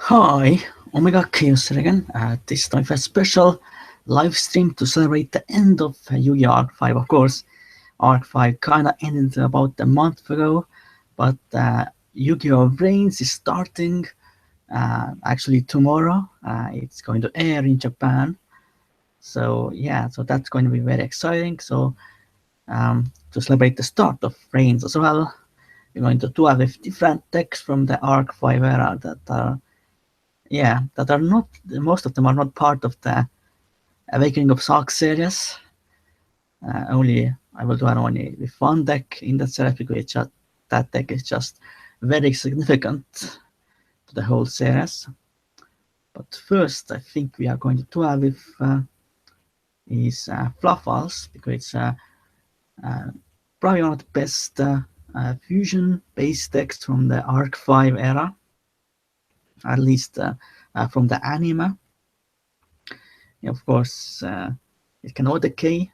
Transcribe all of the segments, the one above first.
Hi, Omega Chaos here again. This time for a special live stream to celebrate the end of Yu-Gi-Oh! ARC-V. Of course, ARC-V kinda ended about a month ago, but Yu-Gi-Oh! VRAINS is starting actually tomorrow. It's going to air in Japan. So yeah, so that's going to be very exciting. So to celebrate the start of VRAINS as well, we're going to do with different decks from the ARC-V era that are not, most of them are not part of the Awakening of Sark series. Only I will do only with one deck in that series because that deck is just very significant to the whole series. But first, I think we are going to do with is Fluffals because it's probably one of the best fusion-based decks from the ARC-V era, at least from the anime. Of course, it can auto-decay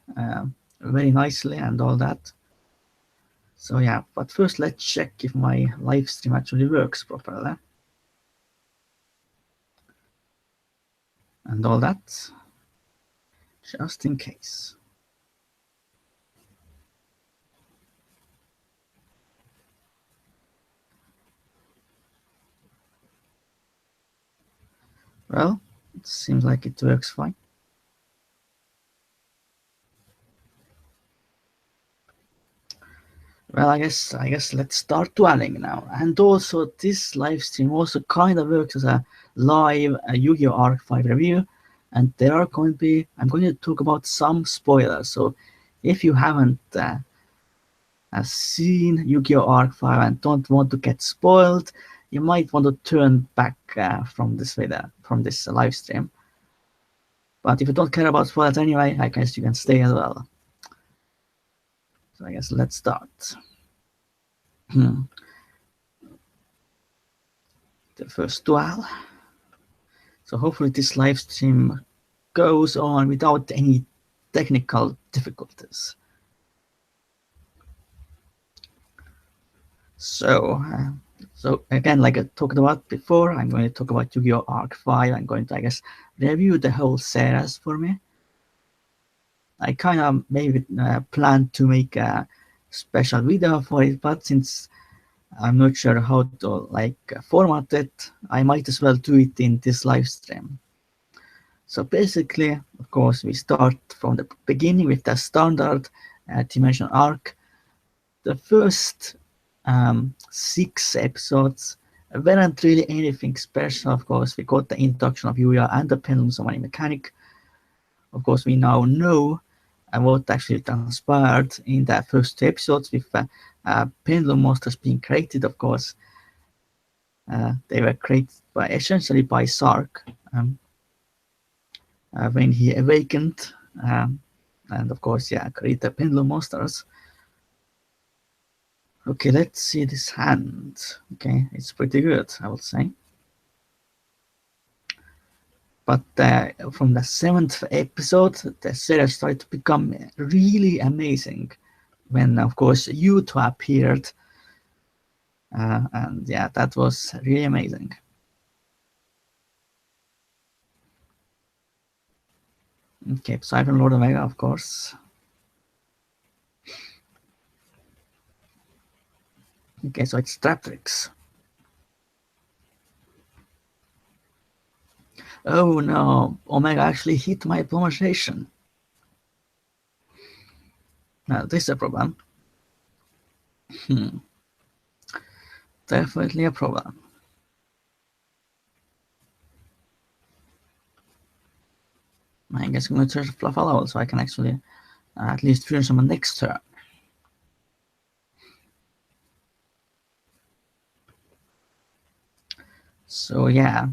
very nicely and all that. So yeah, but first let's check if my live stream actually works properly. And all that, just in case. Well, it seems like it works fine. Well, I guess let's start dueling now. And also, this live stream also kind of works as a live Yu-Gi-Oh! ARC-V review. And there are going to be, I'm going to talk about some spoilers. So if you haven't seen Yu-Gi-Oh! ARC-V and don't want to get spoiled, you might want to turn back from this video, from this live stream. But if you don't care about spoilers anyway, I guess you can stay as well. So I guess let's start. The first duel. So hopefully this live stream goes on without any technical difficulties. So again, like I talked about before, I'm going to talk about Yu-Gi-Oh! ARC-V. I'm going to, I guess, review the whole series for me. I kind of maybe planned to make a special video for it, but since I'm not sure how to format it, I might as well do it in this live stream. So basically, of course, we start from the beginning with the standard dimension arc. The first 6 episodes weren't really anything special. Of course, we got the introduction of Yuya and the Pendulum Summoning mechanic. Of course, we now know what actually transpired in the first 2 episodes with pendulum monsters being created. Of course, they were created essentially by Sark when he awakened, and of course, create the pendulum monsters. Okay, let's see this hand. Okay, it's pretty good, I would say. But from the 7th episode, the series started to become really amazing when, of course, Yuto appeared. And yeah, that was really amazing. Okay, Siphon Lord Omega, of course. Okay, so it's Traptrix. Oh no, Omega actually hit my pronunciation. Now, this is a problem. Definitely a problem. I guess I'm going to search Fluffalo so I can actually at least finish on my next turn. So yeah.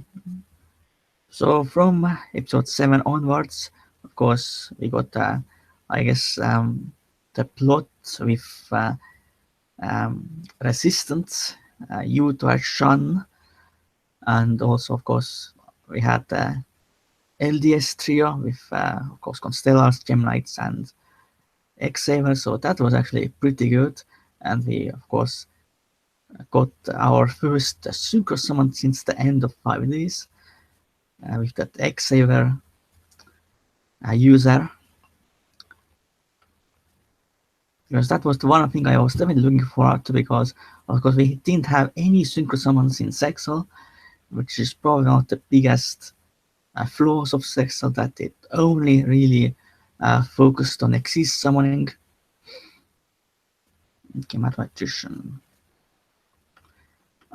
So from episode 7 onwards, of course, we got I guess the plot with Resistance, Yuto Shan, and also, of course, we had the LDS trio with, of course, Constellars, Gem Knights, and X-Saver. So that was actually pretty good. And we, of course, got our first synchro summon since the end of 5Ds with that X-Saver user. Because that was the one thing I was definitely looking forward to, because of course we didn't have any synchro summons in Sexel, which is probably one of the biggest flaws of Sexel, that it only really focused on Exist summoning. Okay, Mathematician.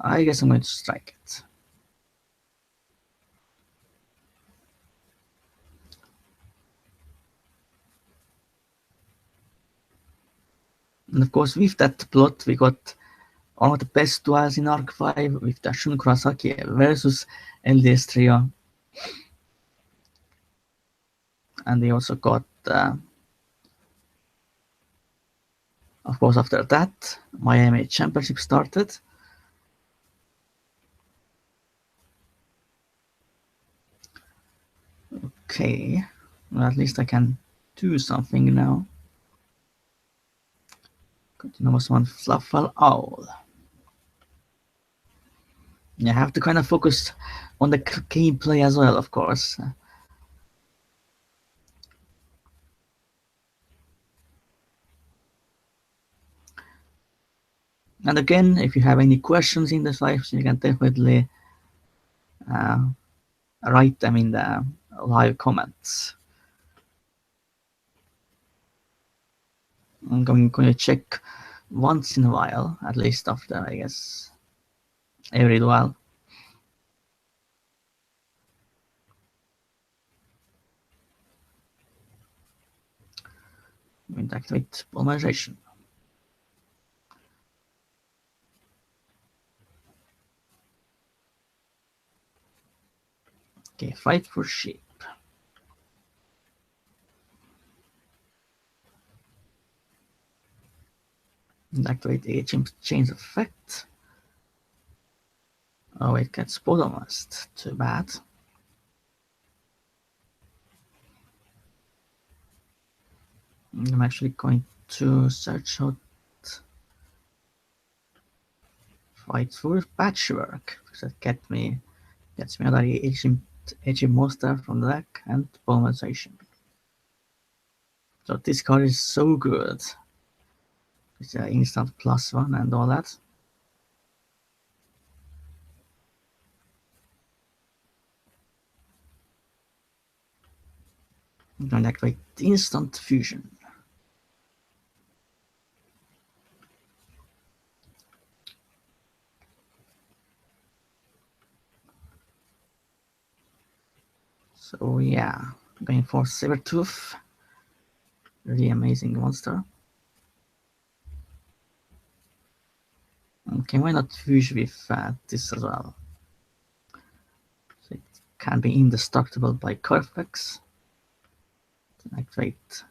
I guess I'm going to strike it. And of course, with that plot, we got one of the best duels in ARC-V with the Shun Kurosaki versus LDS Trio. And we also got, of course, after that, Miami Championship started. Okay, well, at least I can do something now. Continuous one, Fluffal Owl. You have to kind of focus on the gameplay as well, of course. And again, if you have any questions in this live, you can definitely write them in the live comments. I'm going to check once in a while, at least after, I guess, every duel. I'm going to activate polymerization. Okay, fight for sheep. And activate agent change effect. Oh, it gets polymerized. Too bad. I'm actually going to search out fight for patchwork, because that gets me another agent monster from the deck and polymerization. So this card is so good. It's an instant +1 and all that. I'm going to activate instant fusion. So yeah, going for Sabertooth. Really amazing monster. Okay, why not fuse with this as well? So it can be indestructible by Corvex. Activate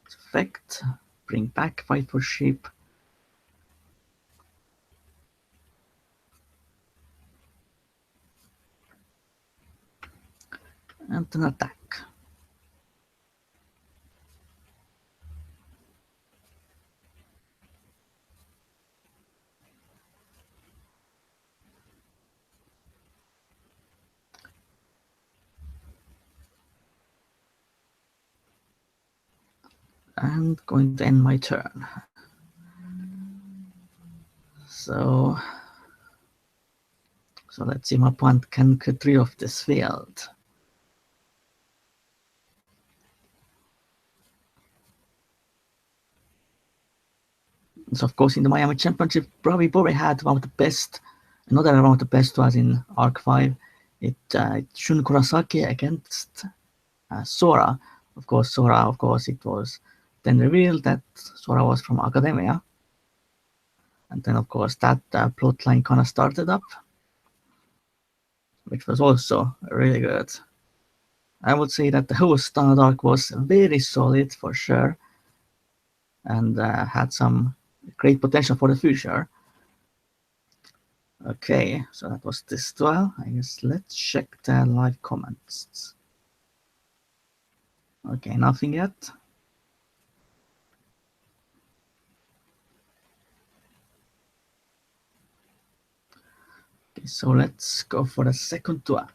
effect, bring back fight for sheep. And an attack. And going to end my turn. So let's see if my opponent can get rid of this field. So of course in the Miami Championship, probably had one of the best, another one of the best was in ARC-V. Shun Kurosaki against Sora. Of course, Sora, it was then revealed that Sora was from Academia. And then of course that plot line kind of started up, which was also really good. I would say that the whole standard arc was very solid for sure, and had some great potential for the future. Okay, so that was this duel. I guess let's check the live comments. Okay, nothing yet. So let's go for the second duel.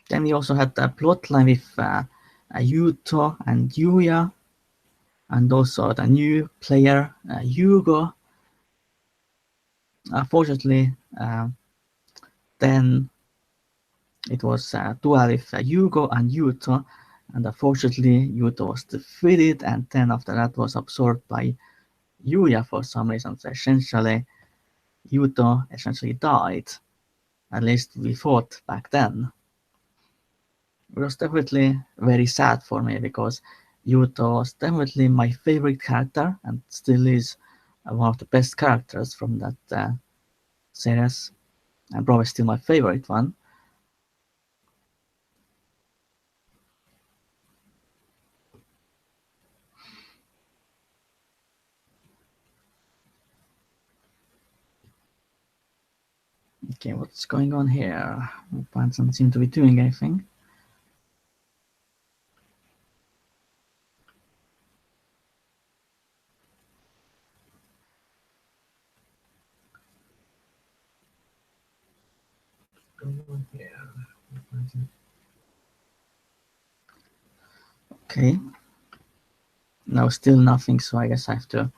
Then we also had the plotline with Yuto and Yuya, and also the new player Yugo. Fortunately, then it was a duel with Yugo and Yuto, and unfortunately Yuto was defeated, and then after that was absorbed by Yuya for some reason. So essentially, Yuto essentially died. At least we thought back then. It was definitely very sad for me because Yuto was definitely my favorite character and still is one of the best characters from that series, and probably still my favorite one. Okay, what's going on here? Pan doesn't seem to be doing anything. Okay. No, still nothing, so I guess I have to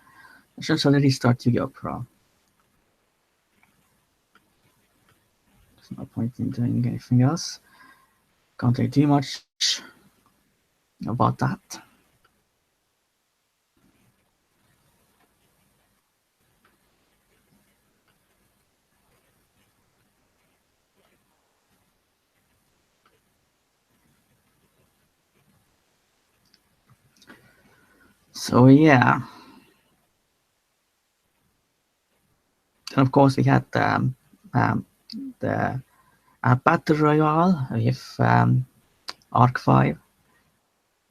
essentially restart Yu-Gi-Oh! Pro. There's no point in doing anything else. Can't really do much about that. So yeah. And of course we had the Battle Royale with ARC-V,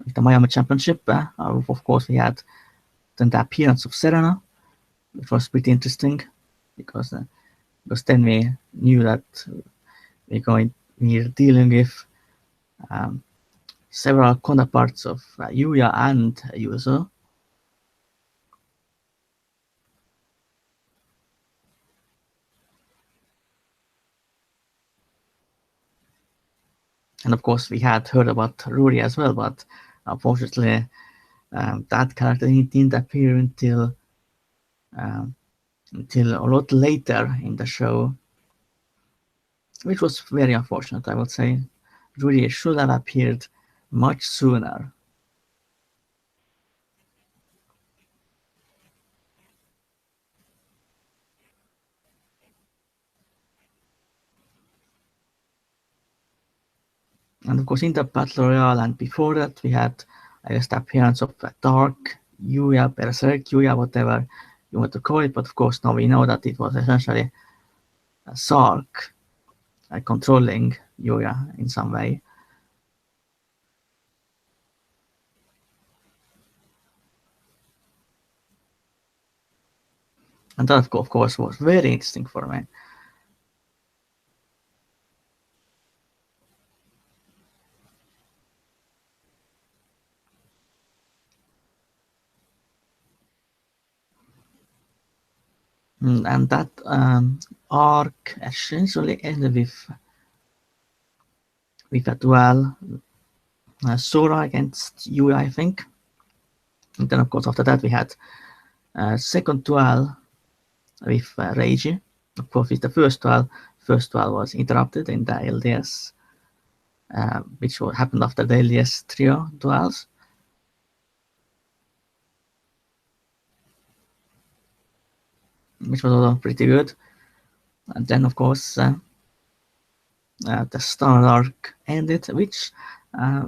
with the Miami Championship. Of course we had then the appearance of Serena, which was pretty interesting because then we knew that we're dealing with several counterparts of Yuya and Yuzo. And of course, we had heard about Ruri as well, but unfortunately, that character didn't appear until a lot later in the show, which was very unfortunate, I would say. Ruri should have appeared much sooner. And of course, in the Battle Royale and before that, we had, I guess, the appearance of Dark, Yuya, Berserk, Yuya, whatever you want to call it. But of course, now we know that it was essentially a Sark controlling Yuya in some way. And that, of course, was very interesting for me. And that arc essentially ended with a duel, Sora against Yuya, I think. And then, of course, after that, we had a second duel with Reiji. Of course, with the first duel was interrupted in the LDS, which happened after the LDS trio duels. Which was also pretty good. And then, of course, the Star arc ended, which,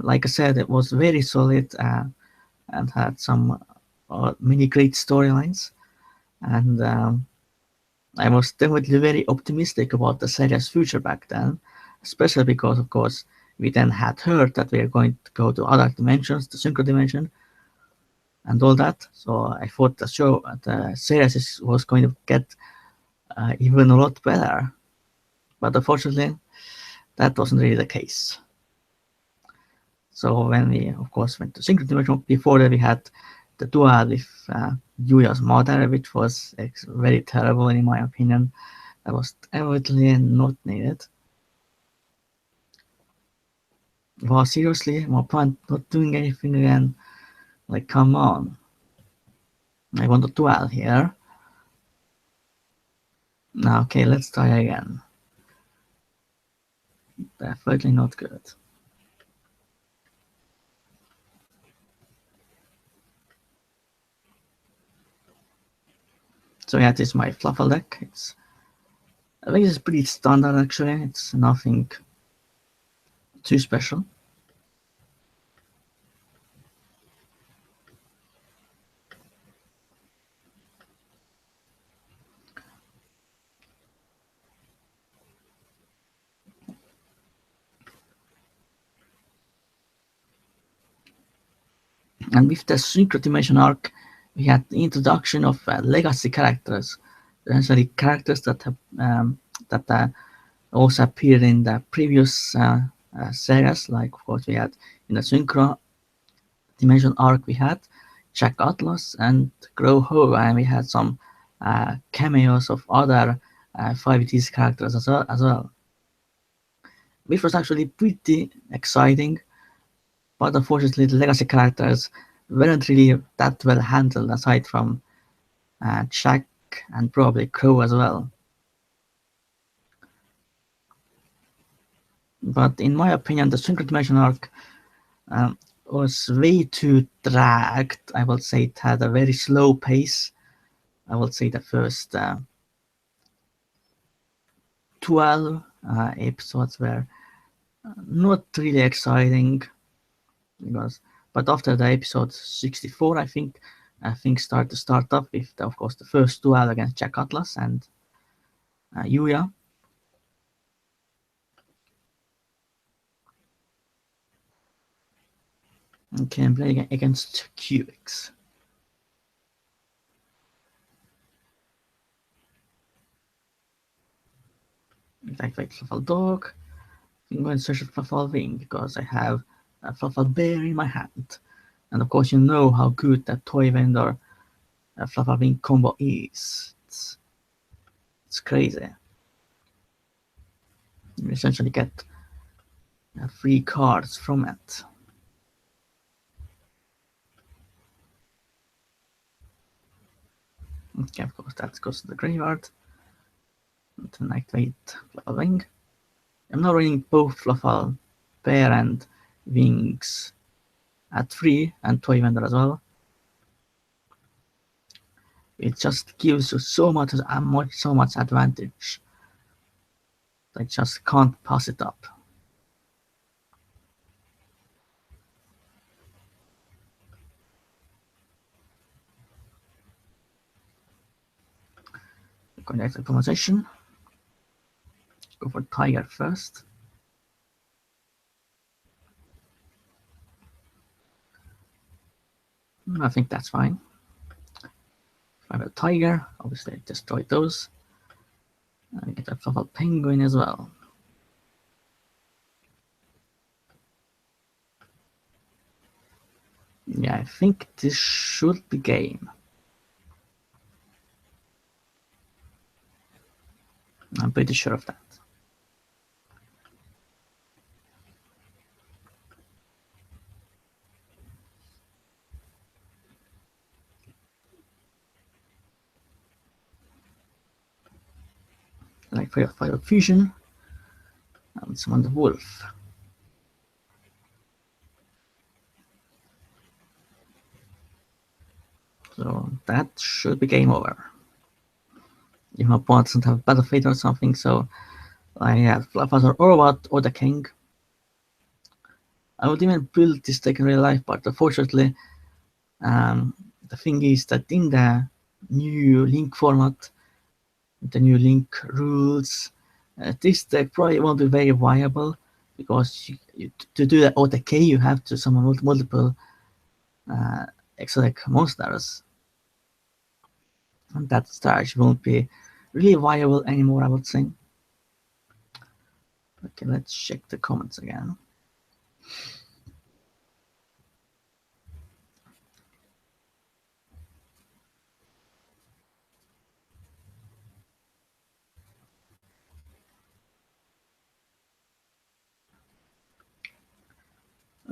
like I said, it was very solid and had some many great storylines. And I was definitely very optimistic about the series' future back then, especially because, of course, we then had heard that we are going to go to other dimensions, the synchro dimension, and all that. So I thought the series was going to get even a lot better. But unfortunately, that wasn't really the case. So when we, of course, went to synchronization, before that we had the duel with Yuya's mother, which was very terrible in my opinion. That was evidently not needed. Well, seriously, my point not doing anything again. Like, come on. I want to duel here. Now, okay, let's try again. Definitely not good. So yeah, this is my Fluffle deck. I think it's pretty standard actually. It's nothing too special. And with the synchronization arc, we had the introduction of legacy characters, essentially characters that have also appeared in the previous series. Like of course we had in the synchro dimension arc, we had Jack Atlas and Groho, and we had some cameos of other 5D's characters as well, which was actually pretty exciting. But unfortunately, the legacy characters weren't really that well handled, aside from Jack and probably Crow as well. But in my opinion, the synchronization arc was way too dragged. I would say it had a very slow pace. I would say the first 12 episodes were not really exciting, but after the episode 64, I think things start up with, of course, the first duel against Jack Atlas and Yuya. And can play against Cubics. Activate Fluffle Dog. I'm going to search for Fluffle Wing because I have a Fluffle Bear in my hand. And of course, you know how good that toy vendor Fluffle Wing combo is. It's crazy. You essentially get free cards from it. Okay, of course, that goes to the graveyard. And then activate Fluffle Wing. I'm now running both Fluffle Bear and Wings at 3 and Toy Vendor as well. It just gives you so much advantage. I just can't pass it up. Connect the conversation. Go for Tiger first. I think that's fine. If I have a Tiger, obviously I destroy those. I get a Fluffle Penguin as well. Yeah, I think this should be game. I'm pretty sure of that. Like Fire Fusion and summon the Wolf. So that should be game over. If my opponent doesn't have Battle Fate or something, so I have Fluffle or the King. I would even build this deck in real life, but unfortunately, the thing is that in the new Link format, the new Link rules, this deck probably won't be very viable because to do the OTK, you have to summon multiple exotic monsters. And that strategy won't be really viable anymore, I would say. Okay, let's check the comments again.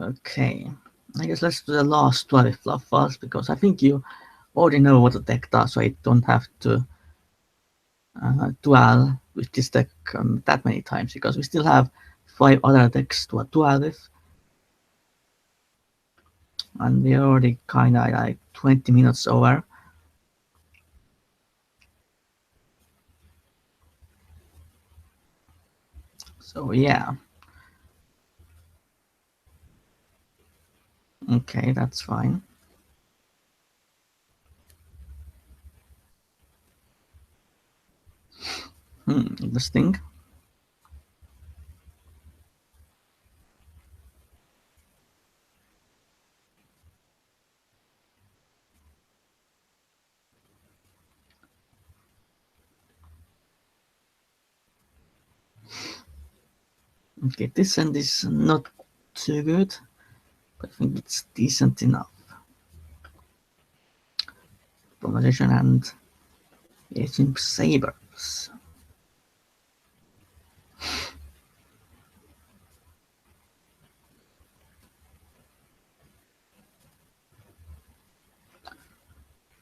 Okay, I guess let's do the last 12 fluff files, because I think you already know what the deck does, so I don't have to duel with this deck that many times, because we still have 5 other decks to duel with, and we're already kind of like 20 minutes over. So yeah, okay, that's fine. Interesting. Okay, this end is not too good, but I think it's decent enough. Pronunciation and Aging Sabers.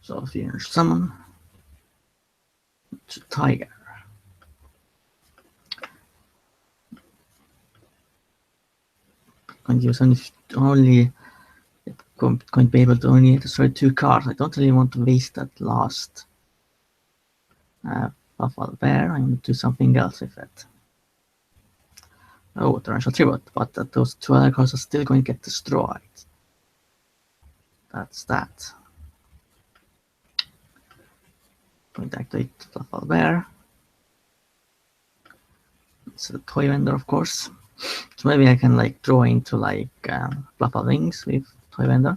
So finish summon to Tiger. And use only going to be able to only destroy 2 cards. I don't really want to waste that last Buffalo Bear. I'm going to do something else with it. Oh, Torrential Tribute, but those 2 other cards are still going to get destroyed. That's that. Going to activate Buffalo Bear. It's a toy vendor, of course. So maybe I can like draw into like Buffalo Wings with toy vendor.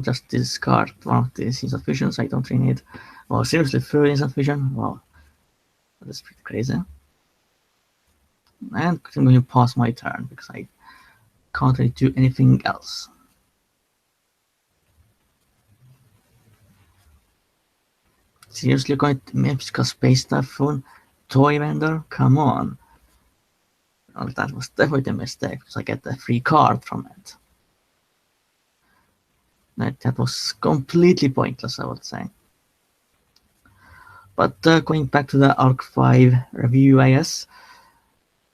Just discard one of these instant fusions. I don't really need. Well, seriously, 3 instant fusion? Wow, that's pretty crazy. And I'm going to pause my turn because I can't really do anything else. Seriously, going to Memphis Space Typhoon Toy Vendor? Come on. Well, that was definitely a mistake because I get a free card from it. That was completely pointless, I would say. But going back to the ARC-V review, I guess.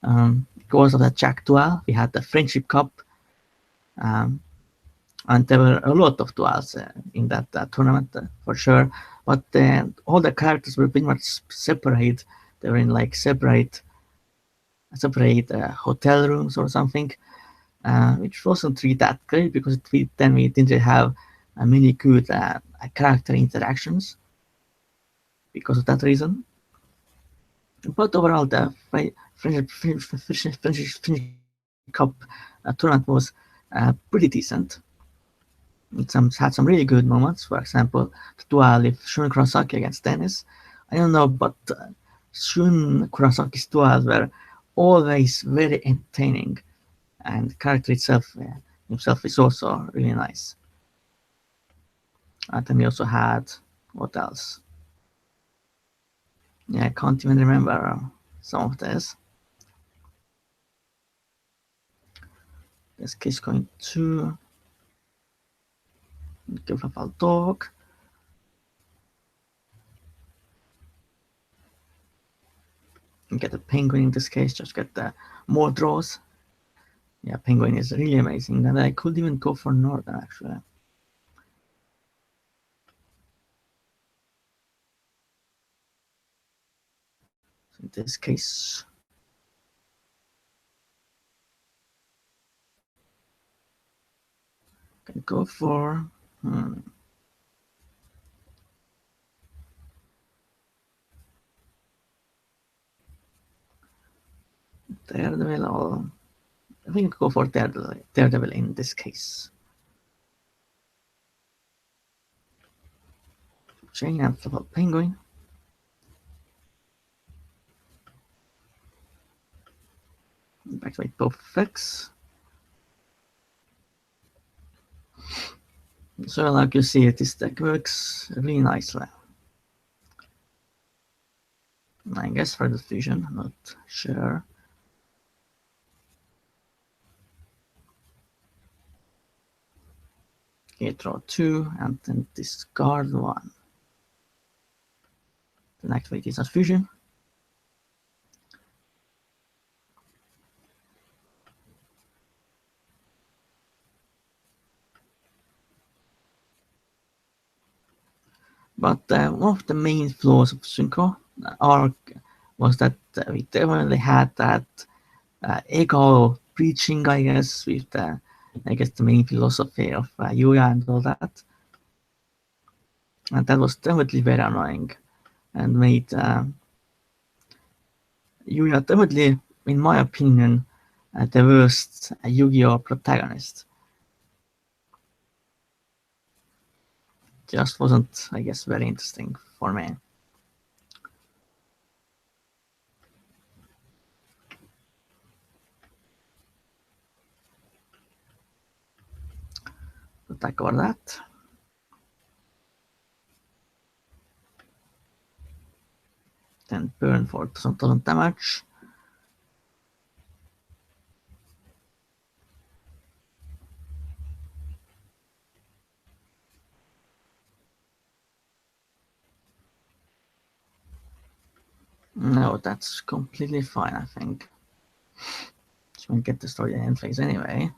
Because of the Jack duel, we had the Friendship Cup. And there were a lot of duels in that tournament for sure. But all the characters were pretty much separate. They were in like separate hotel rooms or something, which wasn't really that great because then we didn't really have many good character interactions because of that reason. But overall, the Friendship Cup tournament was pretty decent. It had some really good moments. For example, the duel with Shun Kurosaki against Dennis. I don't know, but Shun Kurosaki's duels were always very entertaining, and the character himself is also really nice. And then we also had what else? Yeah, I can't even remember some of this. This case going to give up a dog. Get a penguin in this case, just get more draws. Yeah, penguin is really amazing, and I could even go for Northern actually. So in this case, I can go for Daredevil, or I think I go for Daredevil in this case. Chain and flip out penguin. Activate both effects. So like you see, this deck works really nicely. I guess for the fusion, I'm not sure. Okay, draw 2 and then discard 1. Then activate instant fusion. But one of the main flaws of Synchro ARC was that we definitely had that ego preaching, I guess, with the main philosophy of Yuya and all that. And that was definitely very annoying and made Yuya definitely, in my opinion, the worst Yu-Gi-Oh protagonist. Just wasn't, I guess, very interesting for me. Attack over that. Then burn for 1000 damage. No, that's completely fine, I think. So we get the story end phase anyway.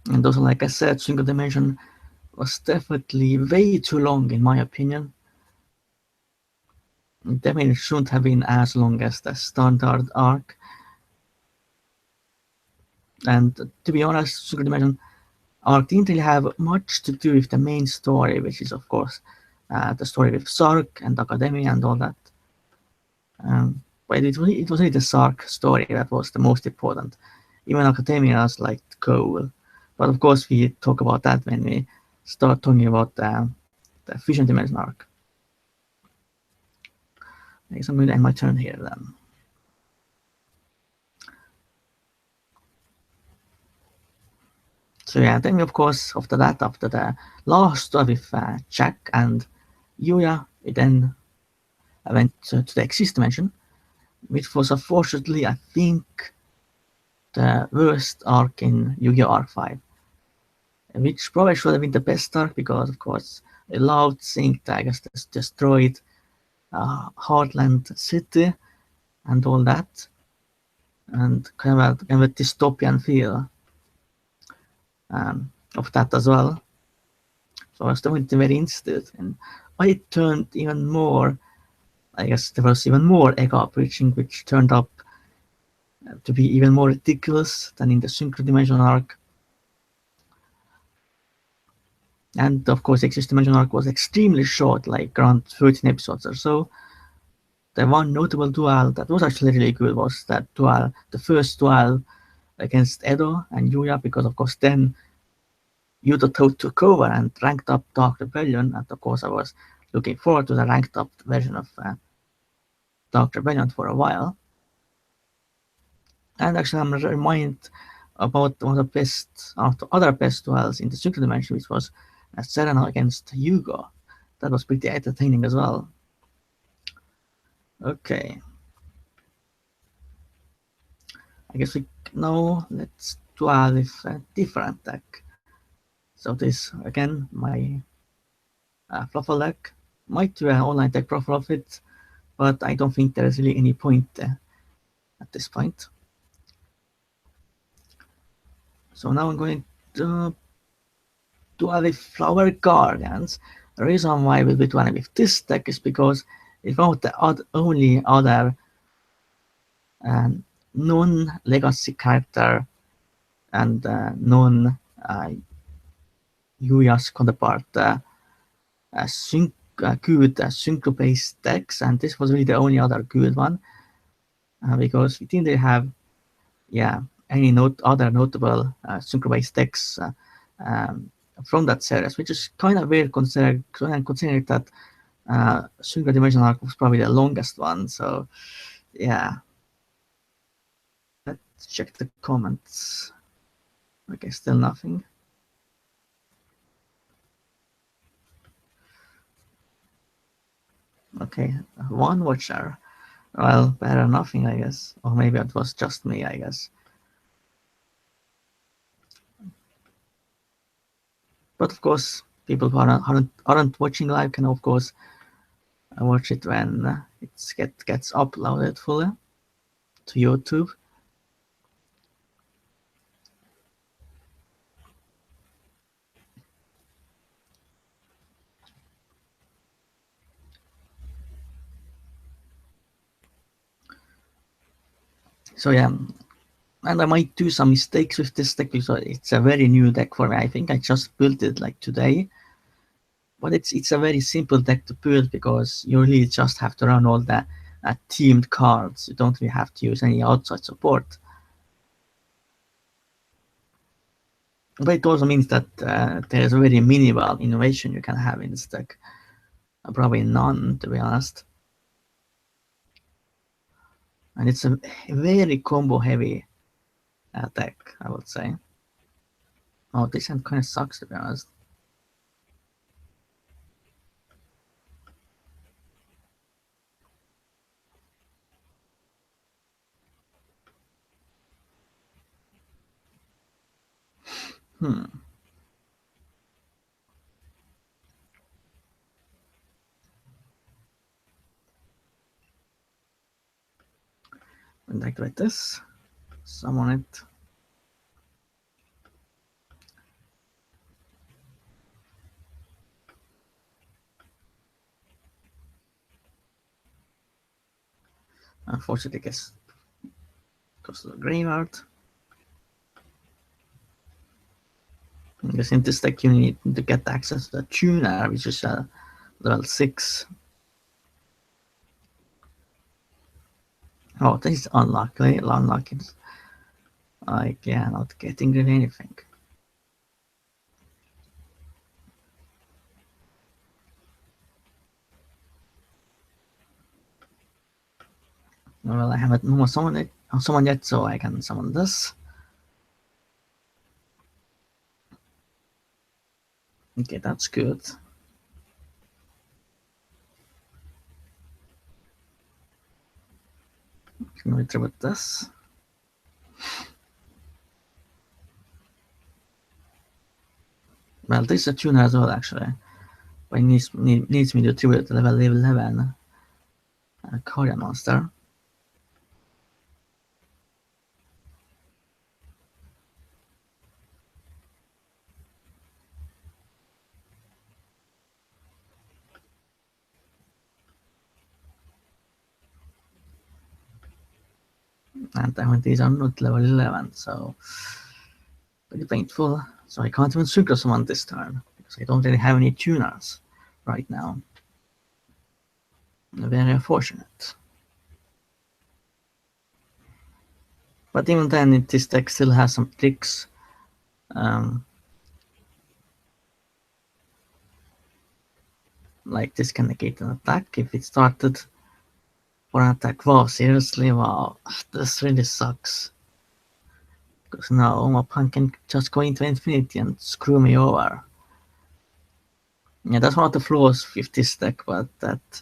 And also, like I said, Single Dimension was definitely way too long, in my opinion. It definitely shouldn't have been as long as the standard arc. And to be honest, Single Dimension arc didn't really have much to do with the main story, which is, of course, the story with Sark and Academia and all that. But it was really the Sark story that was the most important. Even Academia was like cool. But of course, we talk about that when we start talking about the Fusion Dimension arc. I guess I'm going to end my turn here then. So yeah, then of course, after the last story with Jack and Yuya, we then went to the Exist Dimension, which was unfortunately, I think, the worst arc in Yu-Gi-Oh! ARC-V. Which probably should have been the best arc because, of course, it allowed Sync to, I guess, destroyed Heartland City and all that, and kind of a dystopian feel of that as well. So I was definitely very interested, and I turned even more. I guess there was even more ego preaching, which turned up to be even more ridiculous than in the Synchro Dimension arc. And of course, Exist Dimension arc was extremely short, like around 13 episodes or so. The one notable duel that was actually really good was that duel, the first duel against Edo and Yuya, because of course then Yuto took over and ranked up Dark Rebellion, and of course I was looking forward to the ranked up version of Dark Rebellion for a while. And actually I'm reminded about one of the best, other best duels in the Synchro Dimension, which was Serena against Hugo. That was pretty entertaining as well. Okay. I guess let's duel with a different deck. So this, again, my Fluffle deck. Might do an online deck profile of it, but I don't think there is really any point at this point. So now I'm going to duel with Flower Guardians. The reason why I will be dueling with this deck is because it's one of the only other non-legacy character and non-Yuya's counterpart good synchro-based decks, and this was really the only other good one because we didn't really have any other notable synchro-based decks from that series, which is kind of weird considering that Synchro Dimension arc was probably the longest one. So yeah, let's check the comments. Okay, still nothing. Okay, one watcher. Well, better than nothing, I guess. Or maybe it was just me, I guess. But of course, people who aren't watching live can, of course, watch it when it gets uploaded fully to YouTube. So yeah, and I might do some mistakes with this deck because it's a very new deck for me. I think I just built it like today, but it's a very simple deck to build because you really just have to run all the teamed cards. You don't really have to use any outside support. But it also means that there's very minimal innovation you can have in this deck. Probably none, to be honest. And it's a very combo heavy deck, I would say. Oh, this hand kind of sucks, to be honest. Hmm. And activate this. Summon it. Unfortunately, it goes to the graveyard. Because in this deck, you need to get access to the tuner, which is level 6. Oh, this is unlucky. Unlucky. Like, yeah, not getting really anything. Well, I haven't summoned yet, so I can summon this. Okay, that's good. Can we tribute this? Well, this is a tuner as well, actually. But it needs me to tribute the level 11 Korean monster. And these are not level 11, so pretty painful. So I can't even synchro summon this turn because I don't really have any tuners right now. Very unfortunate. But even then, this deck still has some tricks. Um, like this can negate an attack if it started for an attack. Wow, seriously? Wow, this really sucks. Because now my opponent can just go into infinity and screw me over. Yeah, that's one of the flaws with this deck, but that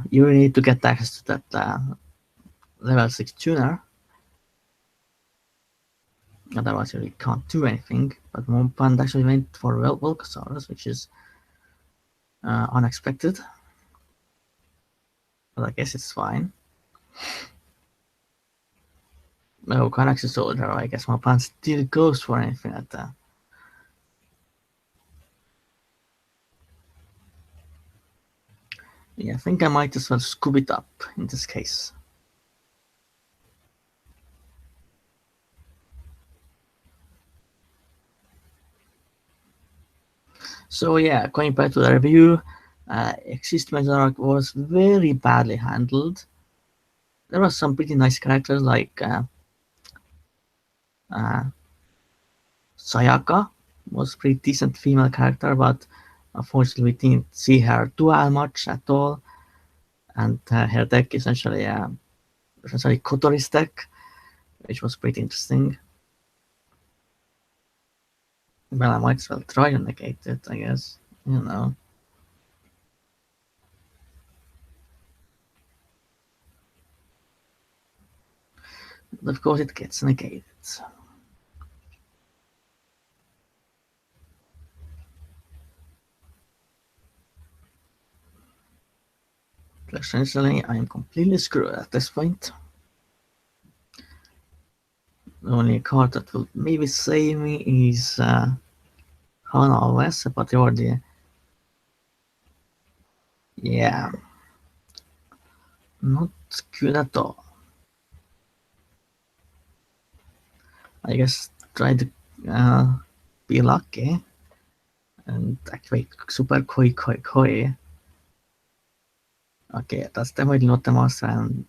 you really need to get access to that level 6 tuner. Otherwise, you really can't do anything. But my opponent actually went for Volcasaurus, which is unexpected. But I guess it's fine. No, Connex's Soldier, I guess my opponent still goes for anything like that. Yeah, I think I might as well scoop it up in this case. So yeah, going back to the review, Existence Arc was very badly handled. There were some pretty nice characters like uh, Sayaka was a pretty decent female character, but unfortunately we didn't see her dual much at all. And her deck essentially Kotori's deck, which was pretty interesting. Well, I might as well try to negate it, I guess. You know. Of course, it gets negated. Essentially, I'm completely screwed at this point. The only card that will maybe save me is Khaos, but already, yeah, not good at all. I guess try to be lucky and activate Super Koi Koi Koi. Okay, that's definitely not the master, and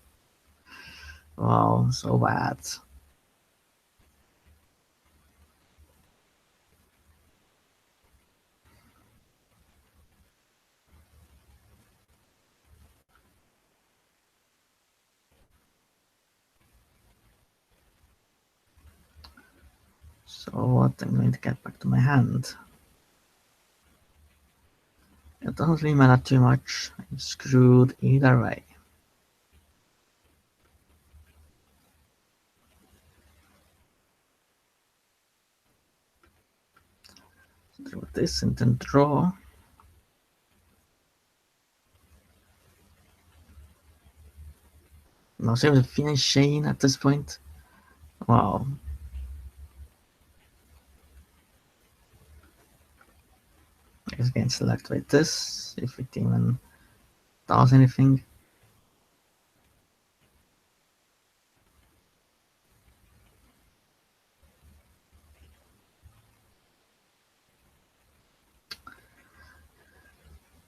wow, so bad. So what, I'm going to get back to my hand. It doesn't really matter too much. I'm screwed either way. Throw this and then draw. Now save the finish Shane at this point. Wow. I guess I can select with this if it even does anything.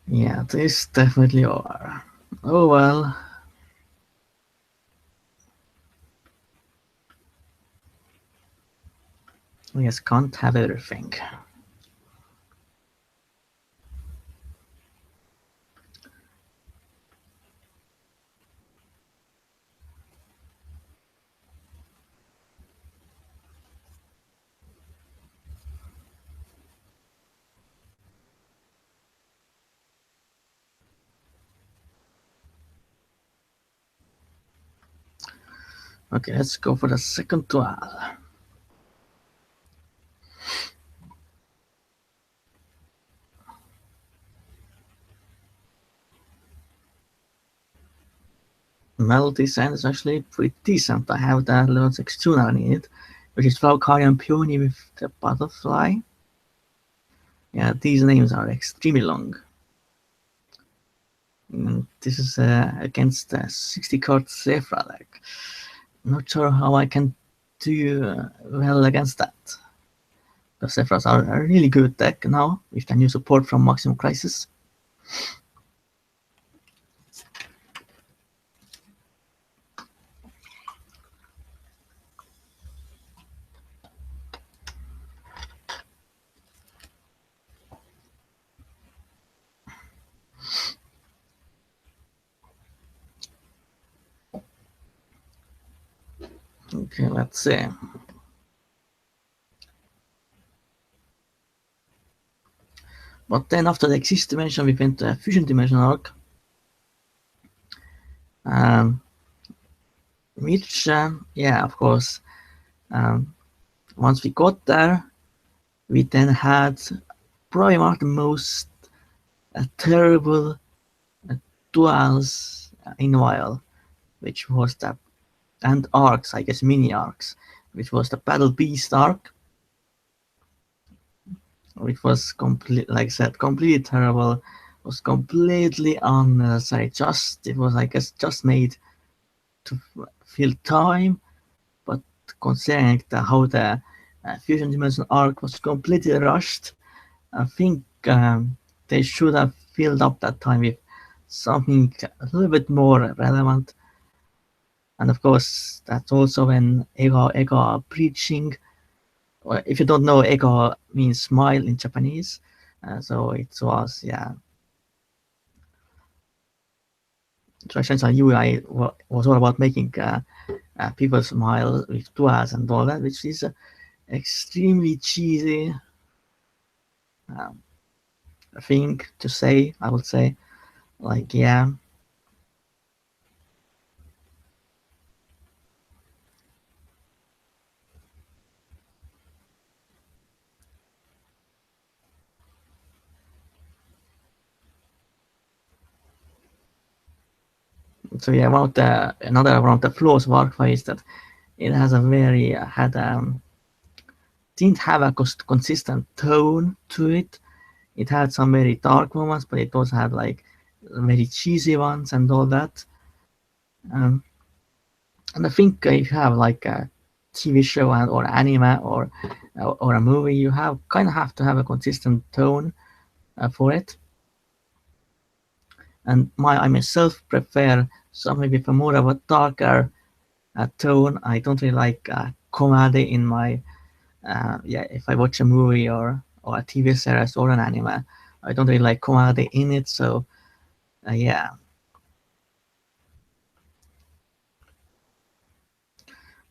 Yeah, this definitely over. Oh well. I guess can't have everything. Okay, let's go for the second duel. Metal design is actually pretty decent. I have the level 6 tuner in it, which is Valkyrian Peony with the butterfly. Yeah, these names are extremely long. And this is against the 60 card Zephyr deck. Not sure how I can do well against that. The Zephyrs are a really good deck now with the new support from Maximum Crisis. Okay, let's see. But then after the Exist dimension, we went to a Fusion dimension arc. Which, yeah, of course, once we got there, we then had probably one of the most terrible duels in a while, which was the, and arcs, I guess mini arcs, which was the Battle Beast arc, which was complete, like I said, completely terrible. Was completely unnecessary. It was, I guess, just made to fill time, but considering how the Fusion Dimension arc was completely rushed, I think they should have filled up that time with something a little bit more relevant. And of course, that's also when ego are preaching. Or if you don't know, ego means smile in Japanese. So it was, yeah. Instructions on UI was all about making people smile with duas and all that, which is extremely cheesy thing to say, I would say. Like, yeah. So yeah, another one of the flaws of ARC-V is that it has a very didn't have a consistent tone to it. It had some very dark moments, but it also had like very cheesy ones and all that. And I think if you have like a TV show or anime or a movie, you kind of have to have a consistent tone for it. And I myself prefer something with a more of a darker tone. I don't really like comedy in my if I watch a movie or a TV series or an anime, I don't really like comedy in it. So yeah.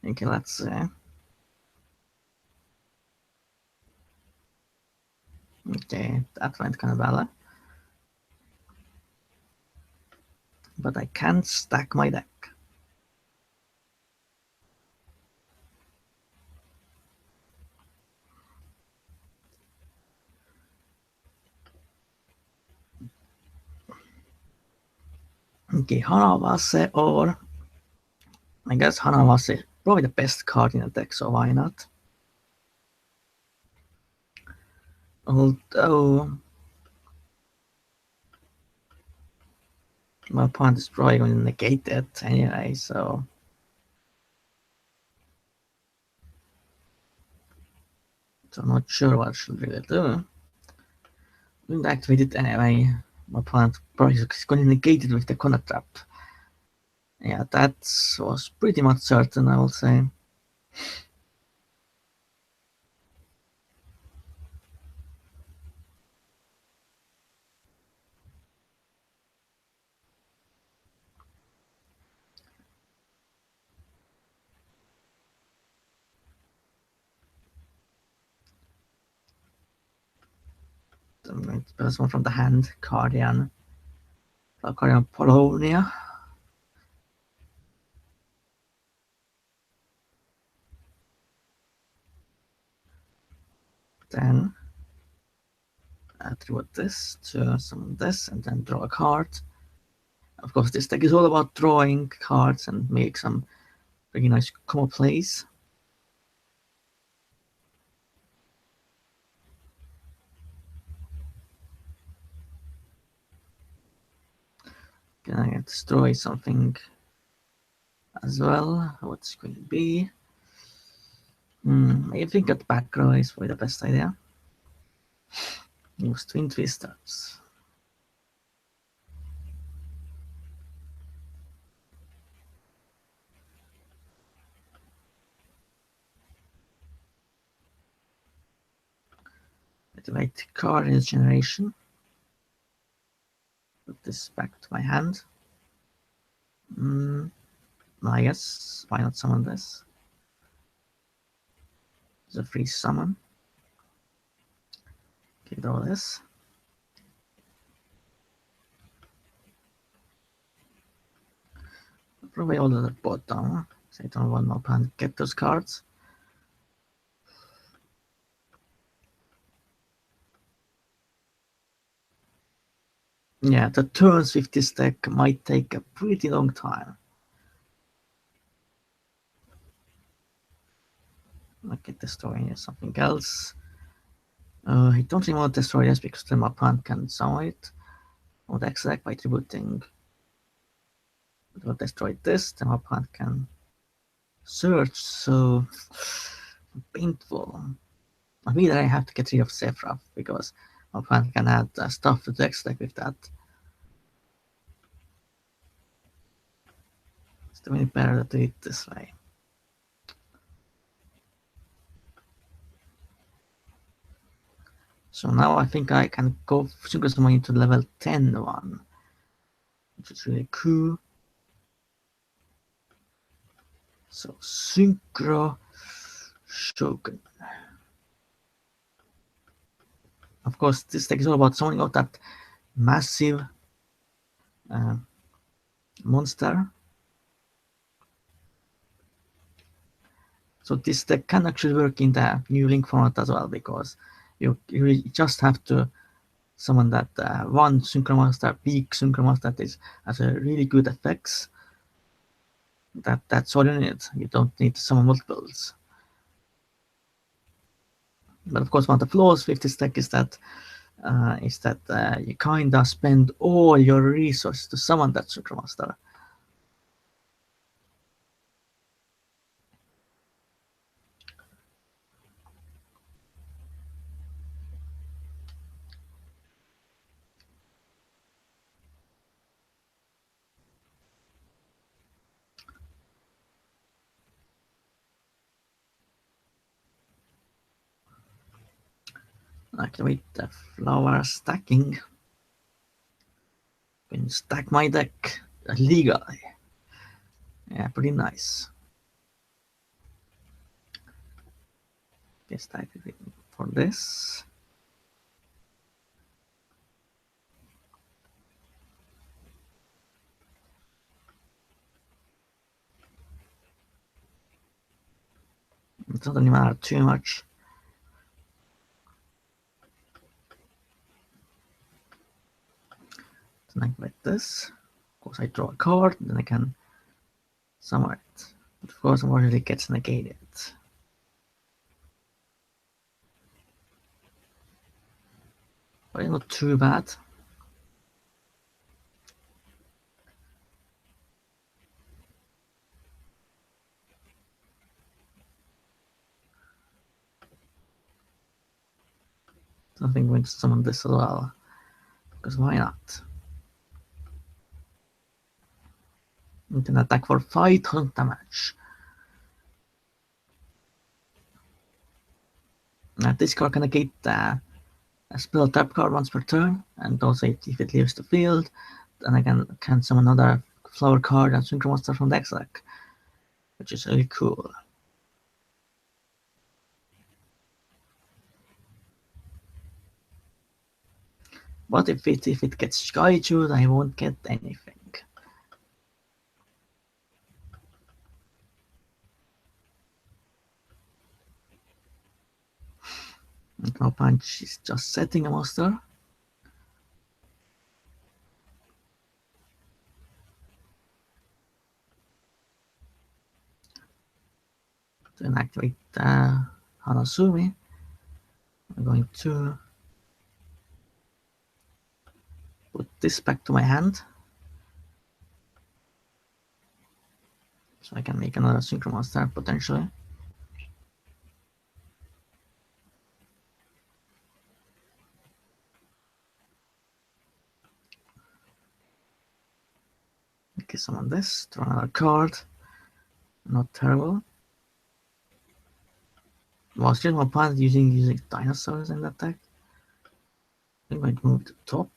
Okay, let's see. Okay, that went kind of well. But I can't stack my deck. Okay, Hanawase, or I guess Hanawase, probably the best card in the deck, so why not? Although my opponent is probably going to negate it anyway, so I'm not sure what I should really do. I'm going to activate it anyway. My opponent probably is going to negate it with the Connor Trap. Yeah, that was pretty much certain, I will say. I'm going to pass one from the hand, Cardian Polonia. Then attribute this to summon this and then draw a card. Of course, this deck is all about drawing cards and make some pretty nice combo plays. Can I destroy something as well? What's going to be? I think that back row is probably the best idea. Use Twin Twisters. Activate card in generation. Put this back to my hand. I guess why not summon this? It's a free summon. Okay, draw this. Probably all of the bottom, so I don't want my opponent to get those cards. Yeah, the turns with this deck might take a pretty long time. I get destroying something else. I don't really want to destroy this because then my opponent can summon it on the X deck by tributing. I'll destroy this, then my opponent can search, so painful. Either I have to get rid of Sephiroth because my opponent can add stuff to the X deck with that. It's definitely better to do it this way. So now I think I can go Synchro Summon to level 10 one, which is really cool. So Synchro Shogun. Of course, this deck is all about summoning out that massive monster. So this deck can actually work in the new Link format as well, because you just have to summon that one Synchro Monster, big Synchro Monster that has a really good effects. That's all you need. You don't need to summon multiples. But of course, one of the flaws with this deck is that you kinda spend all your resources to summon that Synchromaster. Activate the flower stacking. Can stack my deck legally. Yeah, pretty nice. Okay, stack it for this. It doesn't really matter too much. Then I activate this. Of course, I draw a card, then I can summon it. But of course, unfortunately, it gets negated. But it's not too bad. I think I'm going to summon this as well. Because why not? You can attack for 5,000 damage. This card can negate a spell trap card once per turn, and also if it leaves the field, then I can summon another flower card and Synchromaster from the deck, which is really cool. But if it gets Skyjude, I won't get anything. No punch is just setting a monster. Then activate Hanasumi. I'm going to put this back to my hand. So I can make another Synchromaster potentially. Okay, summon this, draw another card. Not terrible. Was just my opponent using dinosaurs in that deck? I'm going to move to top.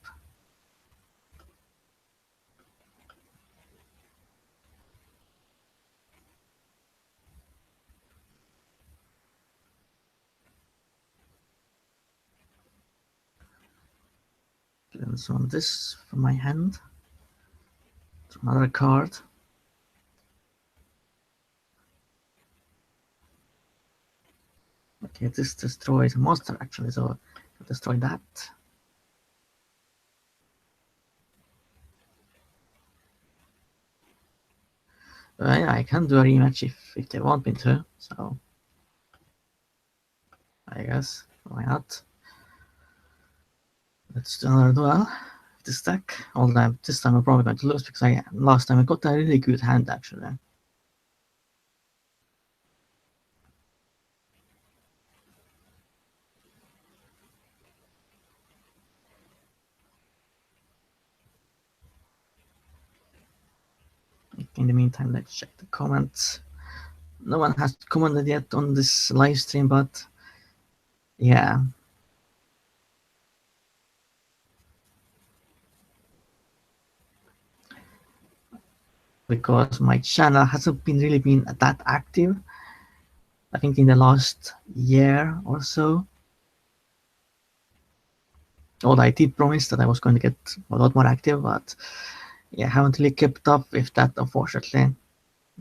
Then summon this from my hand. Draw another card. Okay, this destroys a monster actually, so I'll destroy that. Yeah, I can do a rematch if they want me to, so I guess why not? Let's do another duel. This deck, although this time I'm probably going to lose because last time I got a really good hand actually. In the meantime, let's check the comments. No one has commented yet on this live stream, but yeah. Because my channel hasn't really been that active. I think in the last year or so. Although I did promise that I was going to get a lot more active, but yeah, I haven't really kept up with that, unfortunately.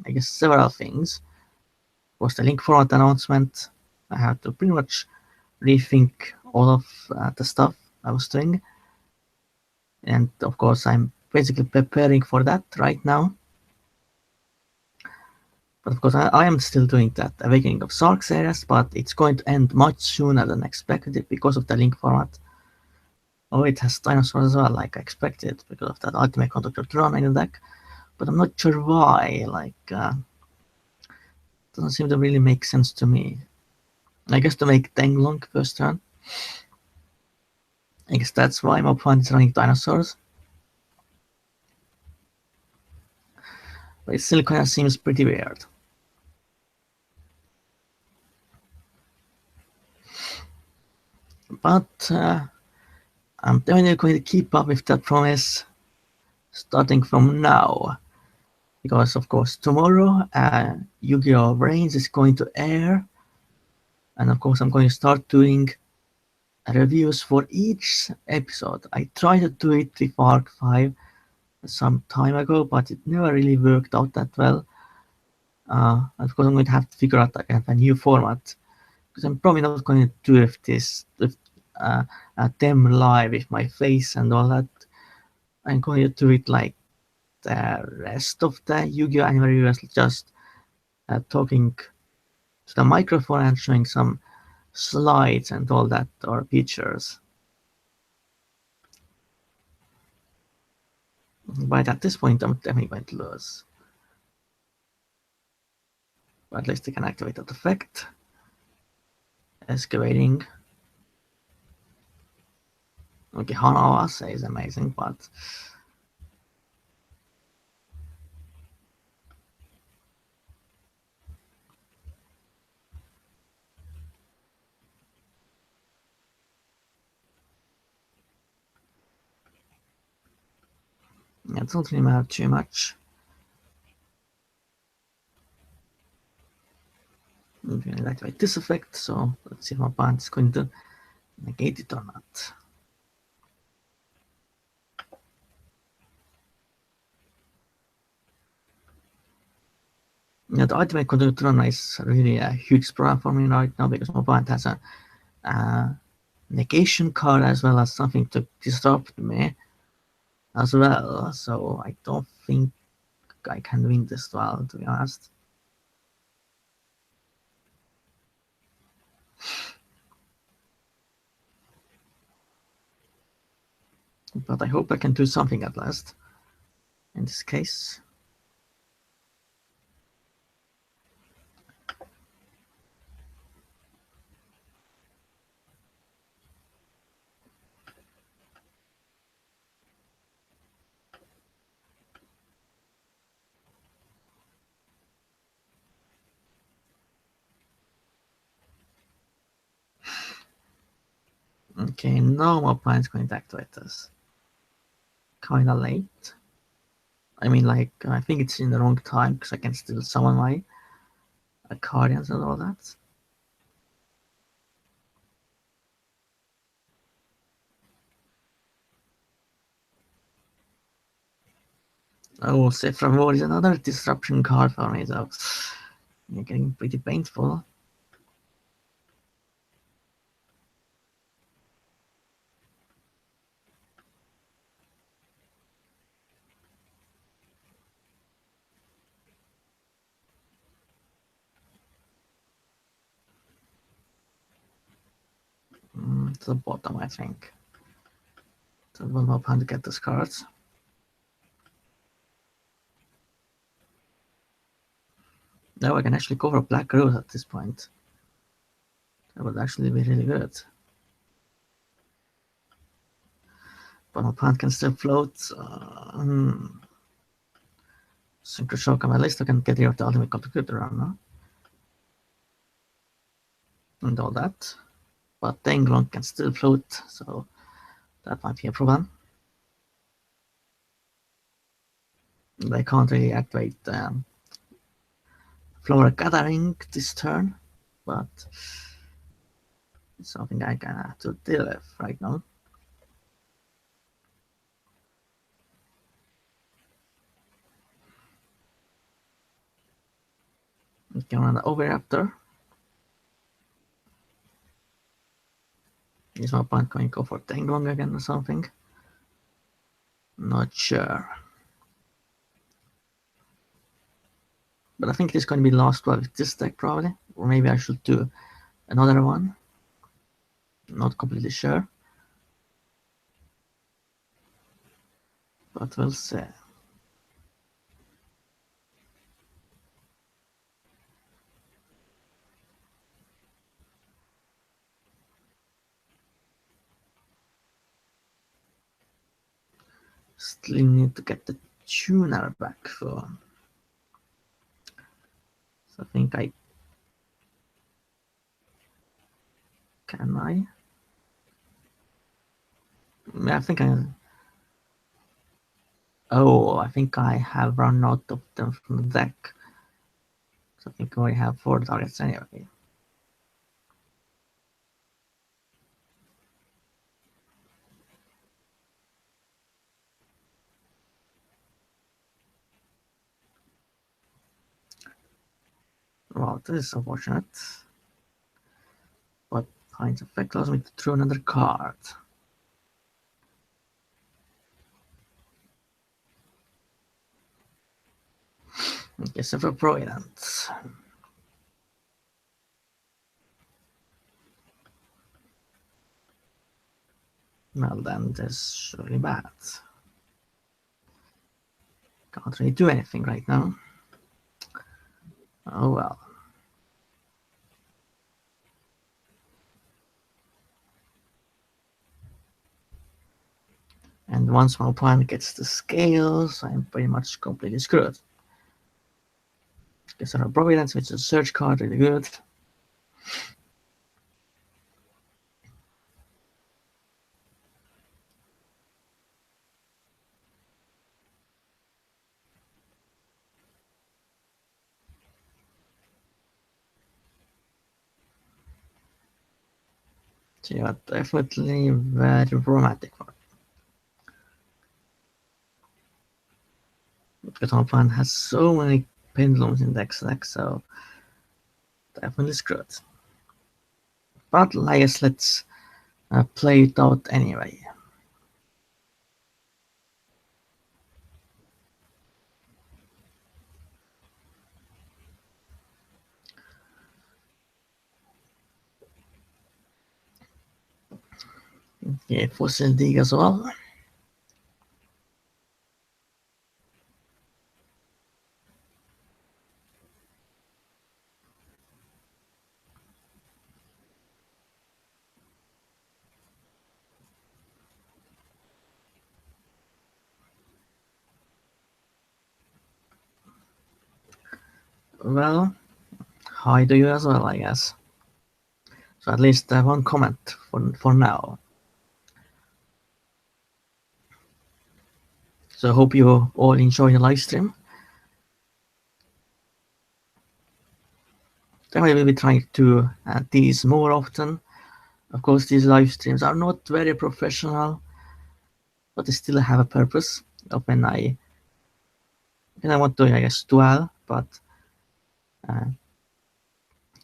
I guess several things. Was the link format announcement. I had to pretty much rethink all of the stuff I was doing. And of course, I'm basically preparing for that right now. But of course, I am still doing that Awakening of Sark series, but it's going to end much sooner than expected because of the link format. Oh, it has dinosaurs as well, like I expected, because of that Ultimate Conductor Tron in the deck. But I'm not sure why, doesn't seem to really make sense to me. I guess to make Tenglong first turn. I guess that's why my opponent is running dinosaurs. But it still kind of seems pretty weird. But I'm definitely going to keep up with that promise starting from now. Because of course tomorrow Yu-Gi-Oh VRAINS is going to air. And of course I'm going to start doing reviews for each episode. I tried to do it with ARC-V some time ago, but it never really worked out that well. Of course I'm going to have to figure out a new format, because I'm probably not going to do with them live with my face and all that. I'm going to do it like the rest of the Yu-Gi-Oh anime reviewers, just talking to the microphone and showing some slides and all that, or pictures. But at this point I'm definitely going to lose. But at least I can activate that effect. Excavating. Okay, Hanawase is amazing, but it doesn't really matter too much. I'm going to activate this effect, so let's see if my opponent is going to negate it or not. Yeah, the Ultimate Conductor Tron is really a huge problem for me right now, because my opponent has a negation card as well as something to disrupt me as well, so I don't think I can win this duel, to be honest. But I hope I can do something at last in this case. Okay, now my opponent's going to activate this. Kinda late. I mean, like, I think it's in the wrong time, because I can still summon my Guardians and all that. Oh, Sephra War is another disruption card for me, so it's getting pretty painful. To the bottom, I think. So one more time to get those cards. Now I can actually cover Black Rose at this point. That would actually be really good. But my opponent can still float. Synchro Shock on my list, I can get rid of the Ultimate Conductor now. And all that. But Tenglong can still float, so that might be a problem. And I can't really activate Flora Gathering this turn, but it's something I can have to deal with right now. We can run the Overraptor. Is my opponent going to go for Tenglong again or something? Not sure. But I think this is going to be the last one with this deck probably. Or maybe I should do another one. Not completely sure. But we'll see. Still need to get the tuner back for. So I think I can I? Yeah, I think I. Oh, I think I have run out of them from the deck. So I think I only have 4 targets anyway. Well, this is unfortunate. What kind of effect allows me to throw another card? Okay, so for Providence. Well, then this is really bad. Can't really do anything right now. Oh well. And once my opponent gets the scales, I'm pretty much completely screwed. Guess I have Providence, which is a search card, really good. So yeah, definitely very romantic one. Because my opponent has so many pendulums in deck select, so definitely screwed. But I guess let's play it out anyway. Okay, Fossil Dig as well. Well, hi to you as well, I guess. So at least one comment for now. So I hope you all enjoy the live stream. Then I will be trying to add these more often. Of course, these live streams are not very professional, but they still have a purpose. When I want to, I guess, dwell, but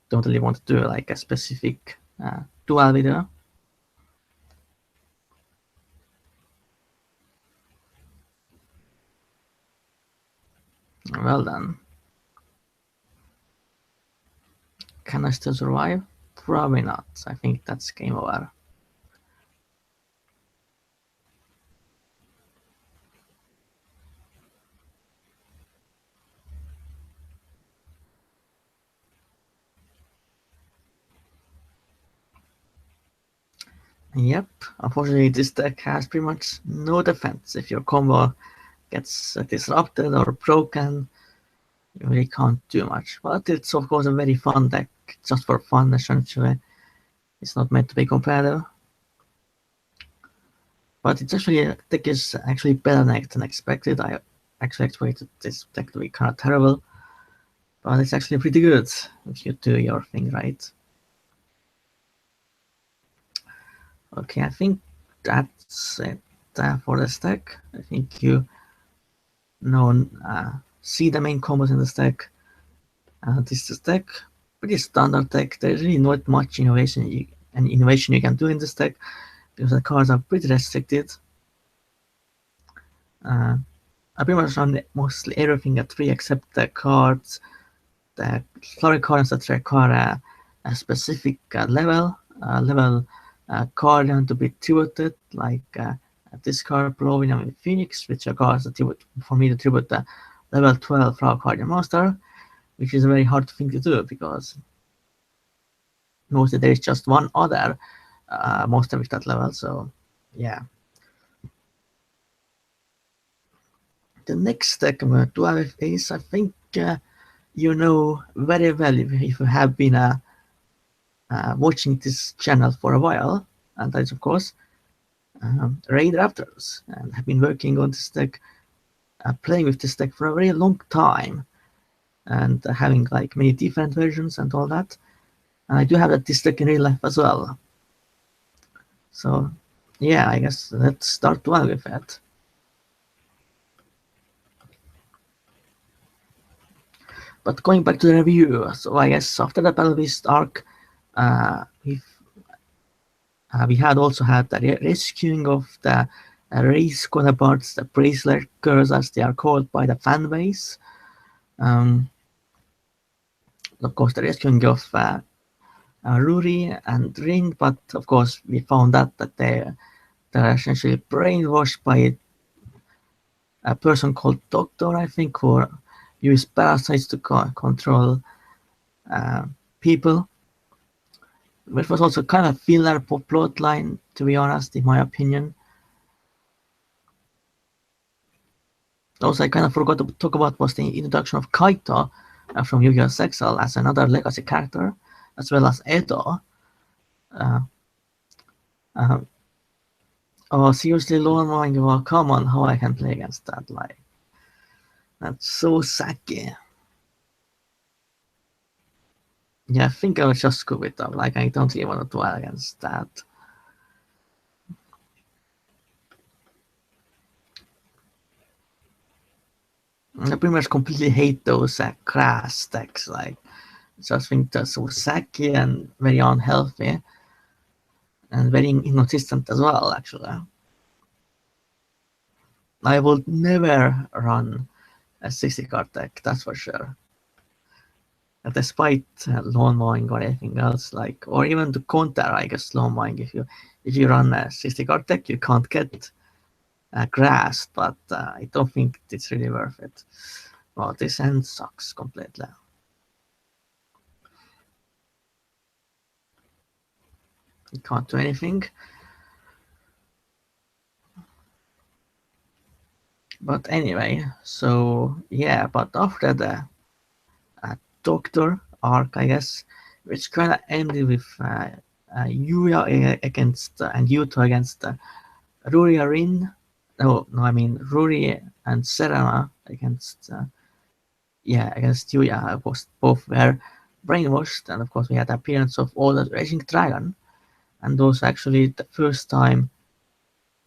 don't really want to do like a specific dual video. Well then, can I still survive? Probably not. I think that's game over. Yep, unfortunately this deck has pretty much no defense. If your combo gets disrupted or broken, you really can't do much. But it's of course a very fun deck, just for fun essentially. It's not meant to be competitive. But it's actually, the deck is actually better than expected. I actually expected this deck to be kind of terrible. But it's actually pretty good if you do your thing right. Okay, I think that's it for this deck. I think you see the main combos in this deck. This is deck, pretty standard deck. There's really not much innovation you can do in this deck because the cards are pretty restricted. I pretty much run mostly everything at 3 except the cards the story cards that require a specific level card to be tributed, like this card Plovina Phoenix, which requires a tribute for me to tribute the level 12 Flower Guardian monster, which is a very hard thing to do because mostly there is just one other monster with that level. So yeah. The next deck I'm going to have is, I think you know very well if you have been watching this channel for a while, and that is of course Raid Raptors, and have been working on this deck, playing with this deck for a very long time, and having like many different versions and all that. And I do have this deck in real life as well. So yeah, I guess let's start well with that. But going back to the review, so I guess after the Battle Beast arc, we had also had the rescuing of the race counterparts, the bracelet-kers as they are called by the fan base. Of course, the rescuing of Ruri and Rin, but of course we found out that they're essentially brainwashed by a person called Doctor, I think, who use parasites to control people. Which was also kind of filler plot line, to be honest, in my opinion. Also, I kind of forgot to talk about was the introduction of Kaito from Yu-Gi-Oh! Sexal as another legacy character, as well as Edo. Oh, seriously, Lone Mind, well, come on, how I can play against that? Like, that's so sacky. Yeah, I think I will just scoop it up. Like, I don't really want to dwell against that. I pretty much completely hate those crass decks. Like, I just think they're so sacky and very unhealthy, and very inconsistent as well, actually. I would never run a 60 card deck, that's for sure. Despite lawn mowing or anything else, like, or even to counter, I guess, lawn mowing, if you run a 60 card deck, you can't get grass, but I don't think it's really worth it. Well, this hand sucks completely. You can't do anything. But anyway, so yeah, but after the Doctor arc, I guess, which kind of ended with Yuya against and Yuto against Ruri Rin. No, I mean Ruri and Serena against against Yuya. Of course, both were brainwashed, and of course we had the appearance of all the Raging Dragon, and those actually the first time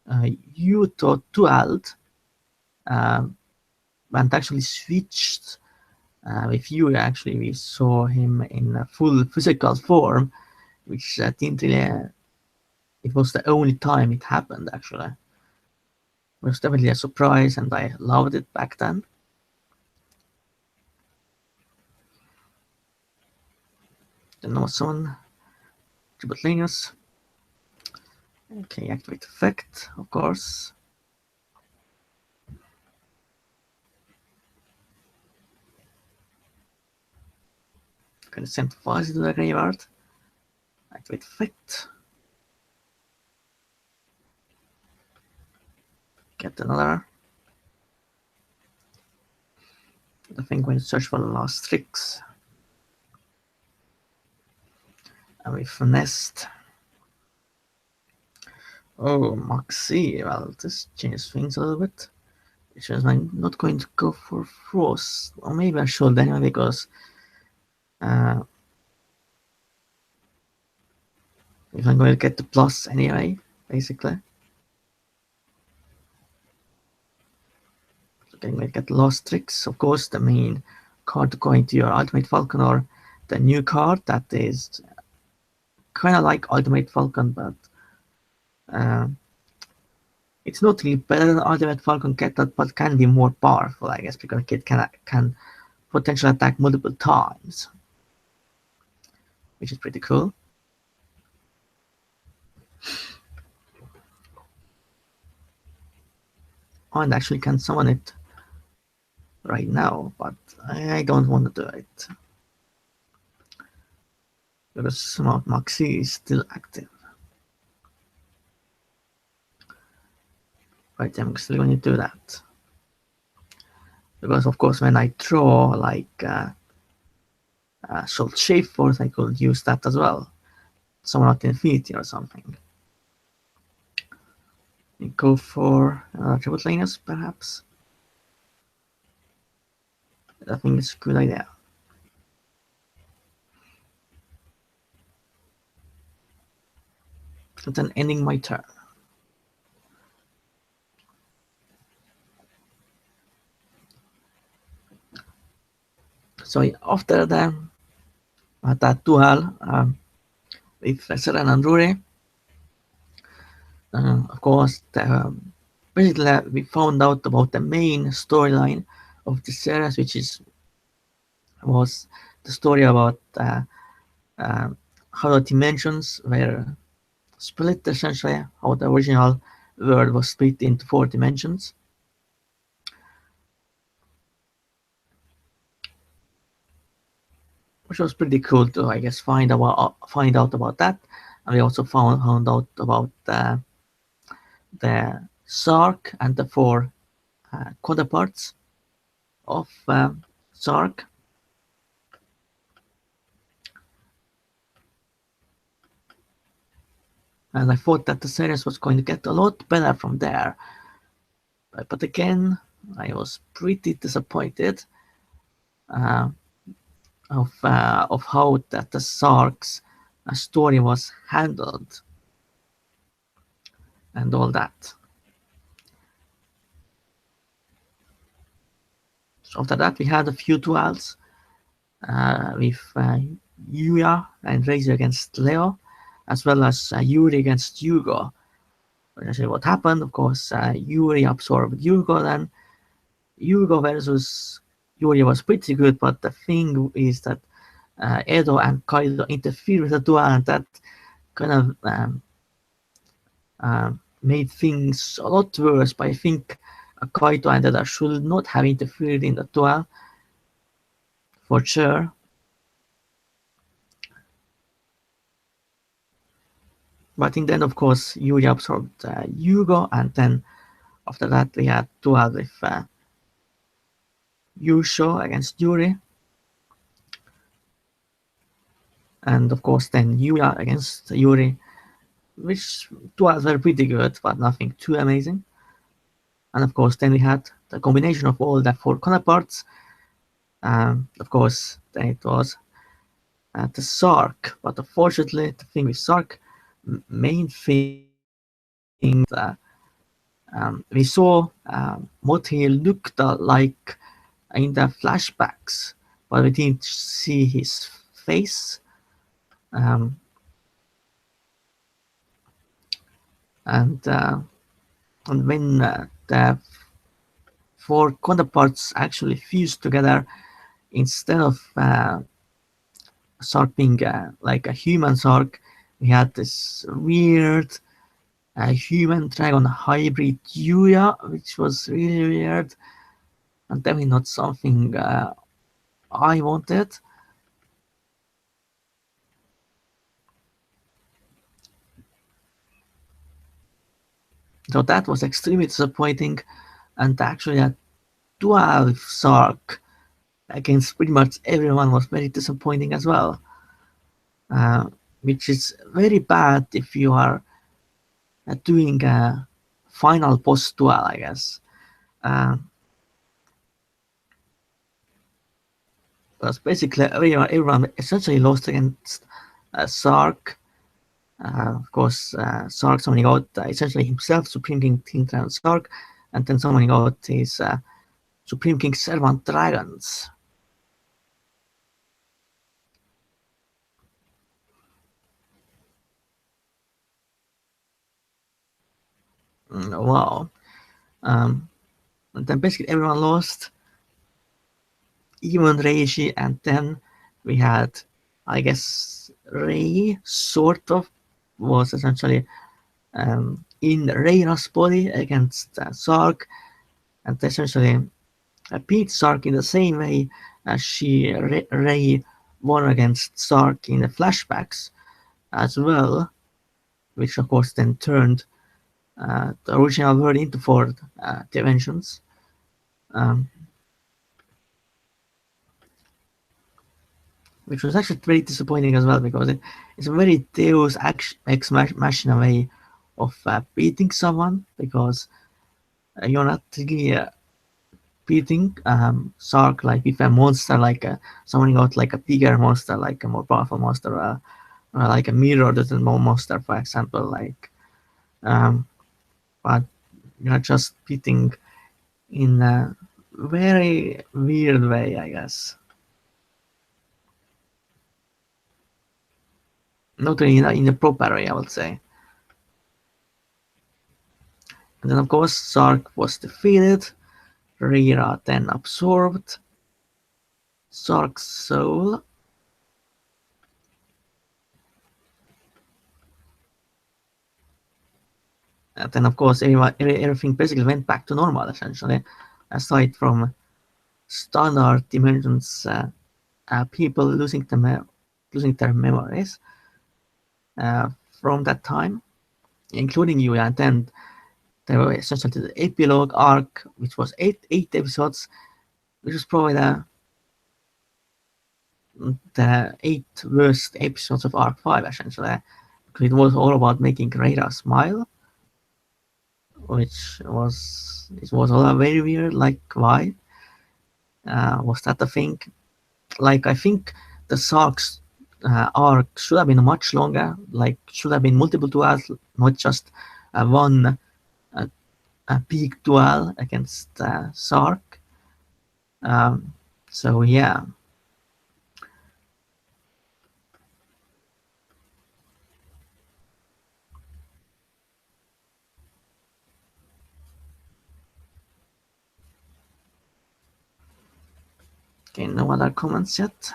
Yuto dueled and actually switched with Yuya. Actually, we saw him in a full physical form, which didn't really. It was the only time it happened. Actually, it was definitely a surprise, and I loved it back then. The next one, Tributanius. Okay, activate effect, of course. Can send Fuzzy to the graveyard. Activate effect. Get another. I think we search for the last tricks. And we finessed. Oh, Moxie. Well, this changes things a little bit. Which is I'm not going to go for Frost. Or maybe I should anyway, because if I'm going to get the plus anyway, basically. So I'm going to get lost tricks. Of course, the main card going to your Ultimate Falcon, or the new card that is kind of like Ultimate Falcon, but it's not really better than Ultimate Falcon, but can be more powerful, I guess, because it can potential attack multiple times, which is pretty cool. And actually can summon it right now, but I don't want to do it because Smart Maxi is still active. Right, I'm still going to do that because of course when I draw like Short Shape Force, I could use that as well. Summon out Infinity or something. Go for Triple Laners perhaps. I think it's a good idea. And then ending my turn. So after that duel with Seren and Rory, of course, basically we found out about the main storyline of the series, which was the story about how the dimensions were split, essentially, how the original world was split into 4 dimensions. Which was pretty cool to, I guess, find out about that. And we also found out about the Sark and the 4 counterparts of Sark. And I thought that the series was going to get a lot better from there. But again, I was pretty disappointed of how that the Sark's story was handled and all that. So after that, we had a few duels with Yuya and Razor against Leo, as well as Yuri against Yugo. Actually, what happened, of course, Yuri absorbed Yugo, then Yugo versus Yuri was pretty good, but the thing is that Edo and Kaido interfered with the duel, and that kind of made things a lot worse. But I think Kaido and Edo should not have interfered in the duel, for sure. But in the end, of course, Yuri absorbed Yugo, and then after that we had duel with Yusho against Yuri. And of course then Yuya against Yuri, which duels were pretty good, but nothing too amazing. And of course then we had the combination of all the 4 counterparts. Of course then it was the Sark, but unfortunately the thing with Sark, main thing we saw what he looked like in the flashbacks, but we didn't see his face. And when the 4 counterparts actually fused together, instead of Sark being like a human Sark, we had this weird human dragon hybrid Yuya, which was really weird and definitely not something I wanted. So that was extremely disappointing, and actually a dual Sark against pretty much everyone was very disappointing as well, which is very bad if you are doing a final boss duel, I guess. Because basically everyone essentially lost against Sark. Of course, Sark summoning out essentially himself, Supreme King Tintran Sark, and then summoning out his Supreme King Servant Dragons. Wow. And then basically everyone lost. even Reiji, and then we had, I guess, Rei sort of was essentially in Reira's body against Sark, and essentially beat Sark in the same way as Rei won against Sark in the flashbacks as well, which of course then turned the original world into four dimensions. Um, which was actually very disappointing as well, because it's a very Deus ex machina way of beating someone, because you're not really beating Sark like with a monster, like summoning out like a bigger monster, like a more powerful monster, like a mirror than more monster, for example, like but you're just beating in a very weird way, I guess. Not really in a proper way, I would say. And then, of course, Sark was defeated. Rira then absorbed Sark's soul. And then, of course, everything basically went back to normal, essentially, aside from standard dimensions, people losing their memories from that time, including you. And then there were essentially the epilogue arc, which was eight episodes, which was probably the 8 worst episodes of ARC-V, essentially. It was all about making Rhaegar smile, which was all very weird. Like, why was that a thing? Like, I think the Sark's arc should have been much longer. Like, should have been multiple duels, not just one a big duel against Sark. So yeah. Okay, no other comments yet.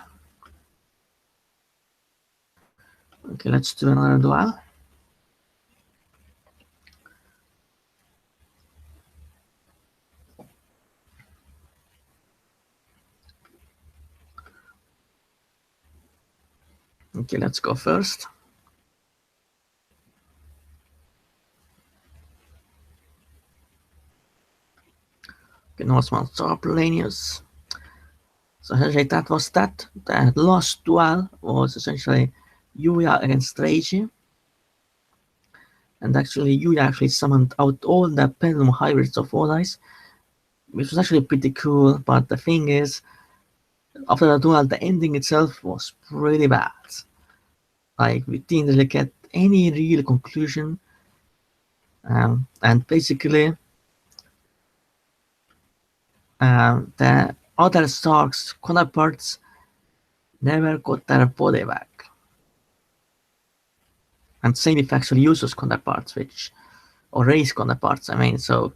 Okay, let's do another duel. Okay, let's go first. Okay, Norseman Sarpelanius. So essentially that was that. The last duel was essentially Yuya against Reiji. And actually Yuya actually summoned out all the Pendulum hybrids of All Eyes, which was actually pretty cool, but the thing is, after the duel, the ending itself was pretty bad. Like, we didn't really get any real conclusion. And basically, the other Stark's counterparts never got their body back. And same with actually Yusu's counterparts, or Rei's counterparts, I mean, so,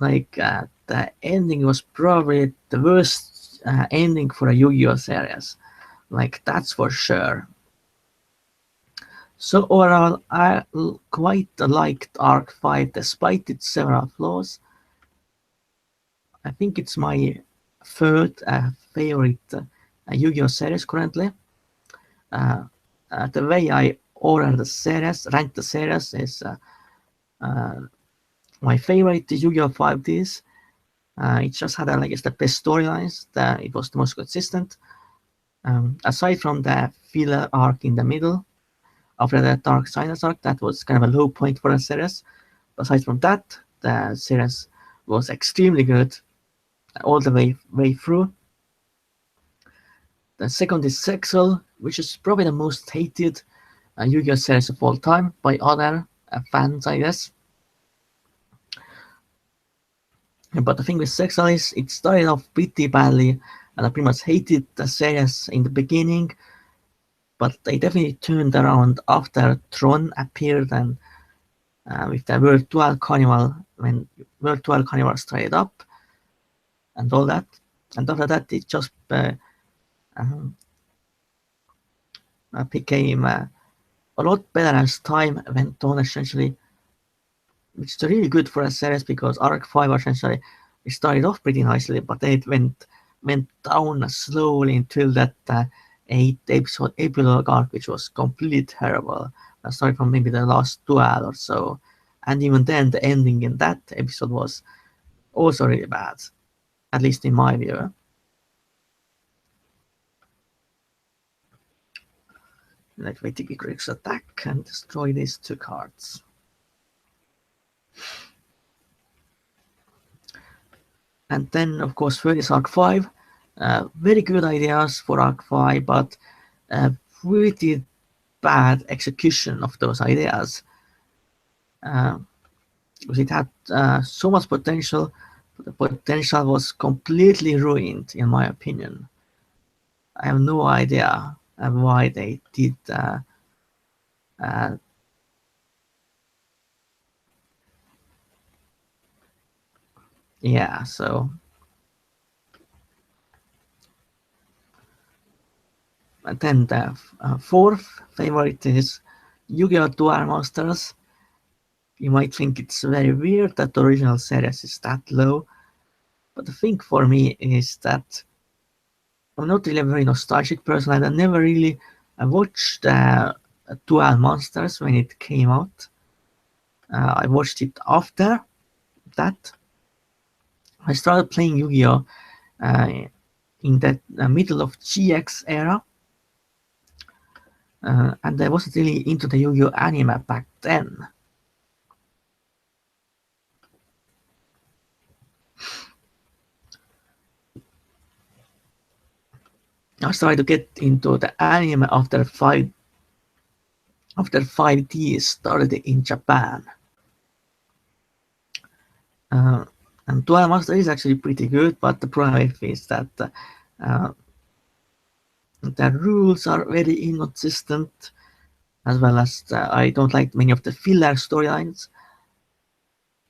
like, the ending was probably the worst ending for a Yu-Gi-Oh series. Like, that's for sure. So overall, I quite liked ARC-V despite its several flaws. I think it's my third favorite Yu-Gi-Oh series currently. The way I order the series, rank the series, is my favorite Yu-Gi-Oh 5Ds. It just had, I guess, the best storylines. It was the most consistent. Aside from the filler arc in the middle, after the Dark Sinus arc, that was kind of a low point for the series. Aside from that, the series was extremely good all the way through. The second is Sexual, which is probably the most hated Yu-Gi-Oh series of all time by other fans, I guess. But the thing with Sexual is it started off pretty badly, and I pretty much hated the series in the beginning, but they definitely turned around after Tron appeared, and with the World Duel Carnival, when World Duel Carnival started up and all that. And after that, it just became a lot better as time went on, essentially, which is really good for a series because ARC-V essentially it started off pretty nicely, but then it went down slowly until that 8 episode epilogue arc, which was completely terrible. Aside from maybe the last 12 or so, and even then the ending in that episode was also really bad, at least in my view. Let me take a quick attack and destroy these 2 cards. And then, of course, there is ARC-V. Very good ideas for ARC-V, but pretty bad execution of those ideas. Because it had so much potential, but the potential was completely ruined, in my opinion. I have no idea why they did yeah, so and then the 4th favorite is Yu-Gi-Oh Dual Monsters. You might think it's very weird that the original series is that low, but the thing for me is that I'm not really a very nostalgic person, and I never really watched Dual Monsters when it came out. I watched it after that. I started playing Yu-Gi-Oh in the middle of GX era, and I wasn't really into the Yu-Gi-Oh anime back then. I started to get into the anime after 5D started in Japan. And Dual Master is actually pretty good, but the problem is that the rules are very inconsistent, as well as I don't like many of the filler storylines.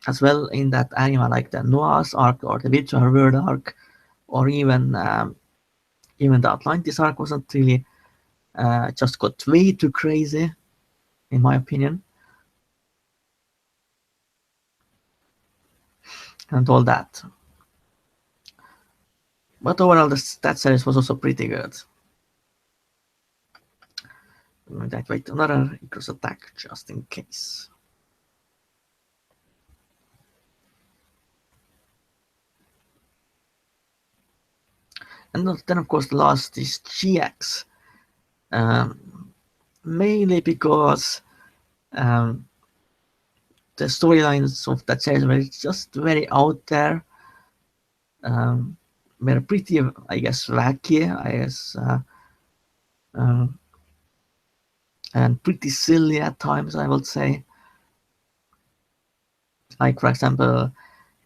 As well, in that anime, like the Noah's arc or the Virtual World arc, or even the Atlantis arc wasn't really just got way too crazy, in my opinion, and all that. But overall, that series was also pretty good. I'm going to activate another cross attack just in case. And then, of course, the last is GX. Mainly because the storylines of that series were just very out there. Were pretty, I guess, wacky, and pretty silly at times, I would say. Like, for example,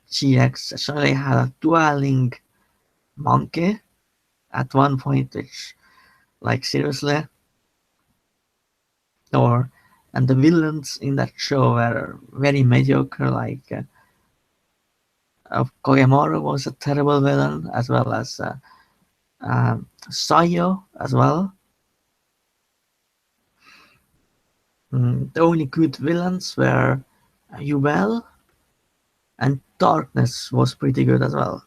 GX actually had a dueling monkey at one point, which, like, seriously. And the villains in that show were very mediocre, like Kogemaru was a terrible villain, as well as Sayo as well. The only good villains were Yubel, and Darkness was pretty good as well.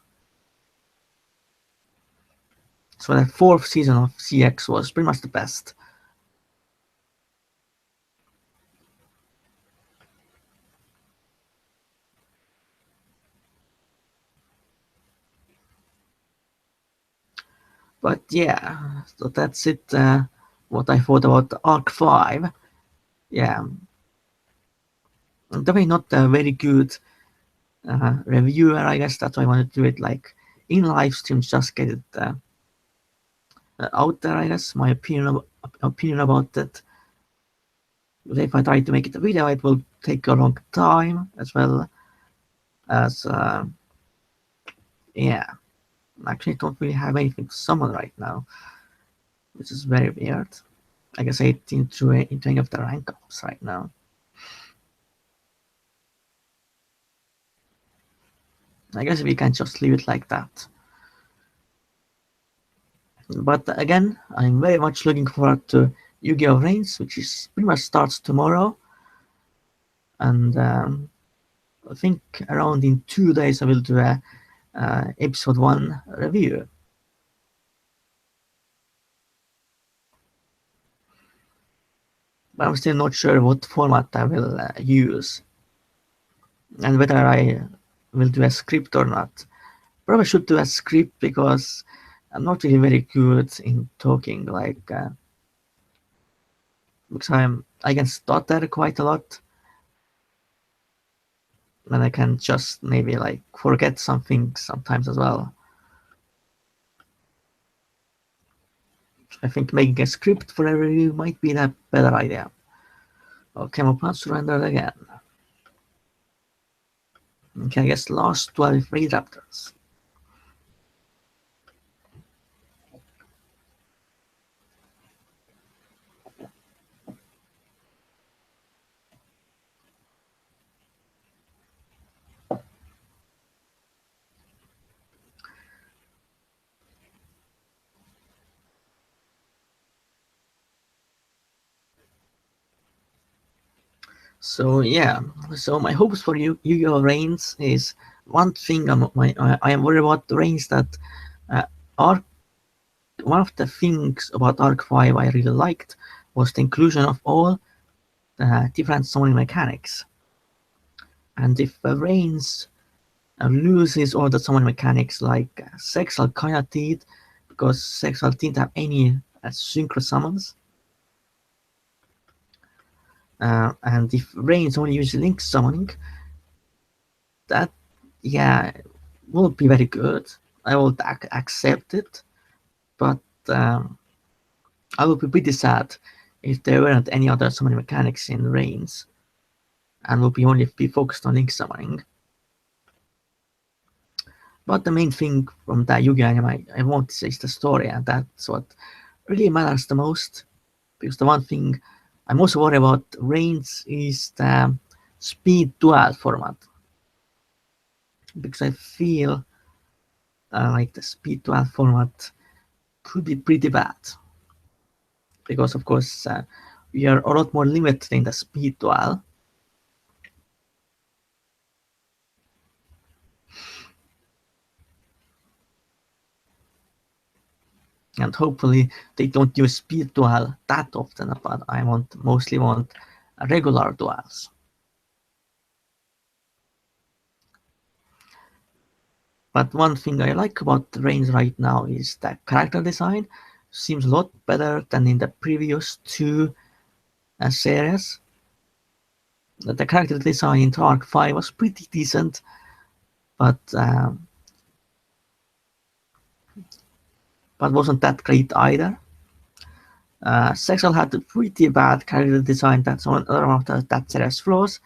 So the 4th season of CX was pretty much the best. But yeah, so that's it. What I thought about the ARC-V. Yeah, definitely not a very good reviewer. I guess that's why I wanted to do it like in live streams, just get it out there. I guess my opinion about that. If I try to make it a video, it will take a long time, as well as yeah. I actually don't really have anything to summon right now, which is very weird. I guess I ain't into any of the rank ups right now. I guess we can just leave it like that. But again, I'm very much looking forward to Yu-Gi-Oh VRAINS, which is pretty much starts tomorrow. And I think around in 2 days I will do a episode 1 review. But I'm still not sure what format I will use and whether I will do a script or not. Probably should do a script because I'm not really very good in talking, like because I can stutter quite a lot, and I can just maybe like forget something sometimes as well. I think making a script for a review might be a better idea. Okay, my plan surrendered again. Okay, I guess last 12 redrafters. So yeah, so my hopes for Yu-Gi-Oh VRAINS is one thing I am worried about the RAINS that uh, ARC. One of the things about ARC-V I really liked was the inclusion of all the different summoning mechanics. And if VRAINS loses all the summoning mechanics like Sexual kinda did, because Sexual didn't have any synchro summons, and if VRAINS only uses link summoning, that, yeah, will be very good. I will accept it, but I will be pretty sad if there weren't any other summoning mechanics in VRAINS and will be only be focused on link summoning. But the main thing from the Yu-Gi-Oh anime I want to say is the story, and that's what really matters the most. Because the one thing I'm also worried about RAINS is the speed dual format. Because I feel like the speed dual format could be pretty bad. Because of course we are a lot more limited in the speed dual. And hopefully they don't use speed dual that often, but I mostly want regular duals. But one thing I like about RAINS right now is that character design seems a lot better than in the previous two series. The character design in ARC-V was pretty decent, but wasn't that great either. Sexual had a pretty bad character design. That's another one of that series' flaws.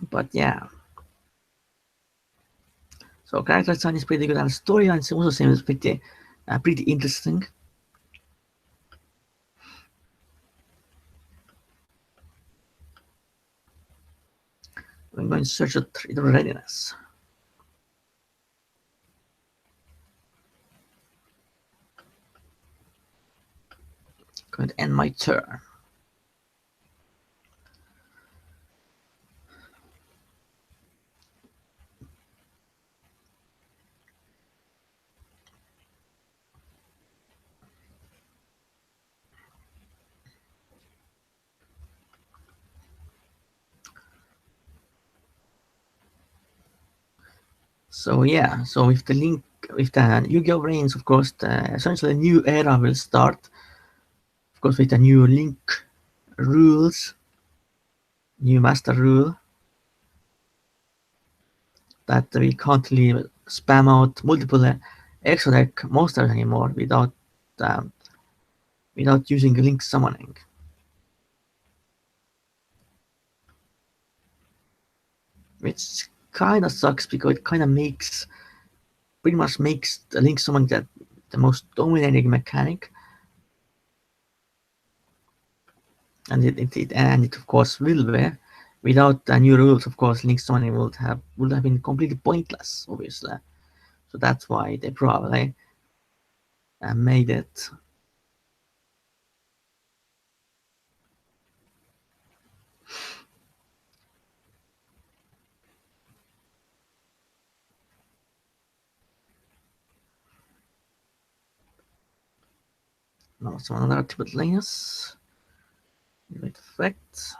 But yeah. So character design is pretty good, and storyline also seems pretty interesting. I'm going to search the readiness. Going to end my turn. So yeah, so with the Yu-Gi-Oh VRAINS, of course, essentially a new era will start. Of course, with the new link rules, new master rule, that we can't really spam out multiple extra deck monsters anymore without using link summoning. Which kind of sucks because it kind of pretty much makes the link summoning the most dominating mechanic. And it of course will be Without the new rules, of course, Link summoning would have been completely pointless, obviously. So that's why they probably made it. Now summon another Tibet Linus. Great effect.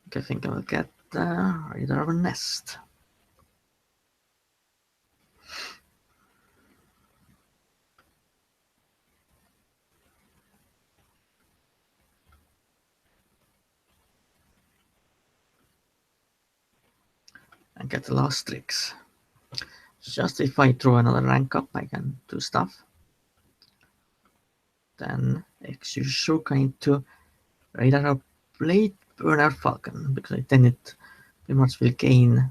Okay, I think I will get Raider of a Nest. And get the last tricks. Just if I throw another rank up, I can do stuff. Then Exushoka into Raider of Blade Burner Falcon, because then it pretty much will gain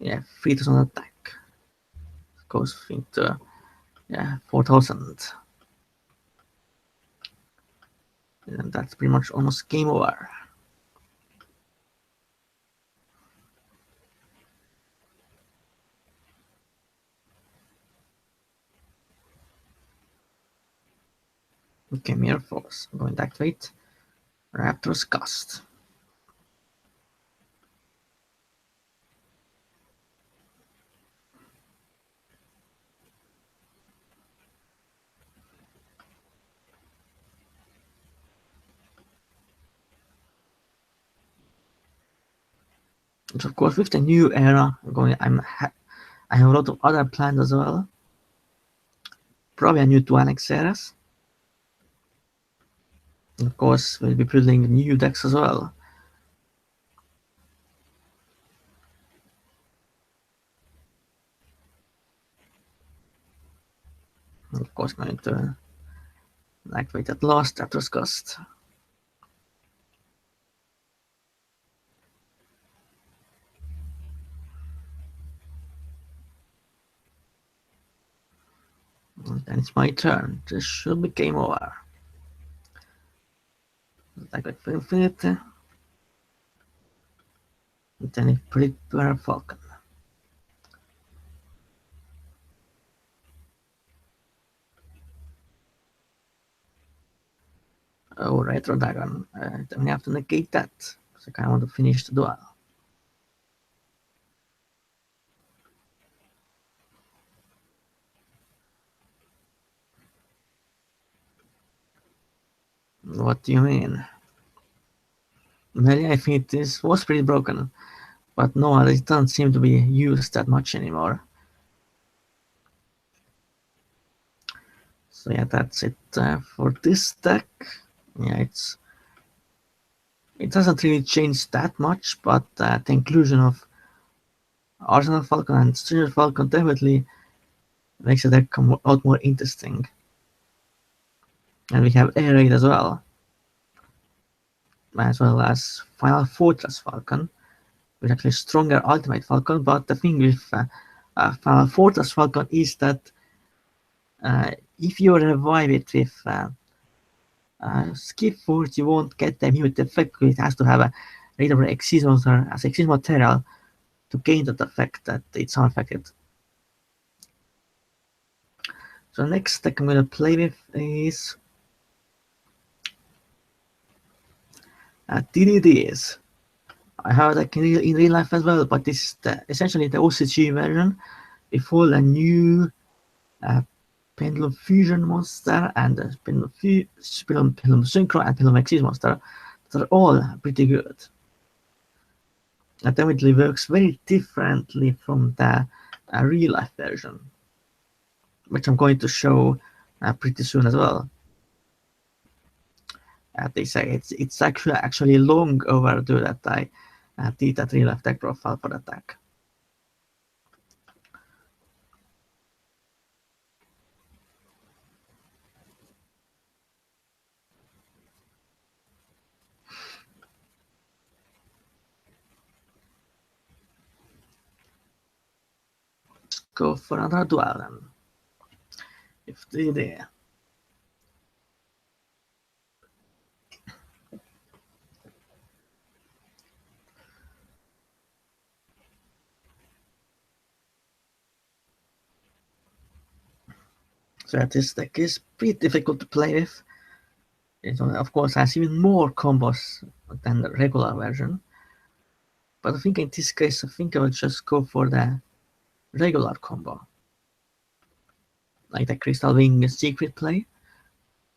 3000 attack. Goes into 4000. And that's pretty much almost game over. Okay, Mirror Force. I'm going to activate Raptor's Gust. And of course, with the new era, I have a lot of other plans as well. Probably a new Duanex series. And of course, we'll be building new decks as well. And of course, going to activate that last Raptor's Gust. And then it's my turn. This should be game over. Activate for Infinity. And then it prepare Falcon. Oh, Retro Dragon. Then we have to negate that. Because I kind of want to finish the duel. What do you mean? Well, yeah, I think this was pretty broken. But no, it doesn't seem to be used that much anymore. So yeah, that's it for this deck. Yeah, it doesn't really change that much, but the inclusion of Arsenal Falcon and Stranger Falcon definitely makes the deck a lot more interesting. And we have Air Raid as well as Final Fortress Falcon, which is actually stronger Ultimate Falcon. But the thing with Final Fortress Falcon is that if you revive it with Skip Force, you won't get the immediate effect. It has to have a Raider Exist monster as Exist material to gain that effect that it's unaffected. So next deck I'm going to play with is DDDs. I have that in real life as well, but this is essentially the OCG version. Before a new Pendulum Fusion monster and Pendulum Synchro and Pendulum Exist monster that are all pretty good. It definitely works very differently from the real life version, which I'm going to show pretty soon as well. They say it's actually long overdue that I did that real life deck profile for that deck. go for another duel then. If they dare. So this deck is pretty difficult to play with. It of course has even more combos than the regular version. But I think in this case, I think I would just go for the regular combo. Like the Crystal Wing secret play,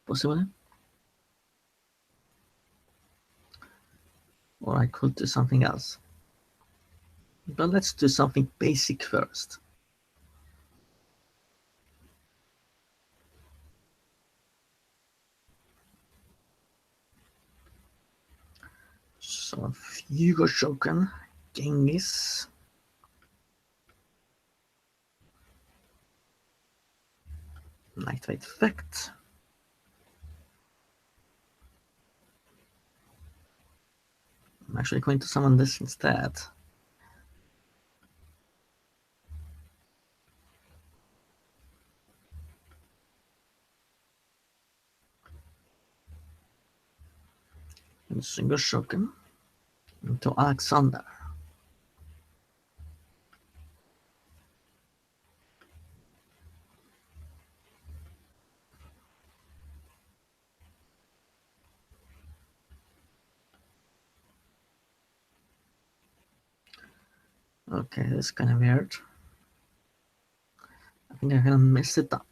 possibly. Or I could do something else. But let's do something basic first. So Yu-Gi-Oh Shogun, Genghis. Lightweight effect. I'm actually going to summon this instead. And Single Shogun into Alexander. Okay, that's kind of weird. I think I'm gonna mess it up.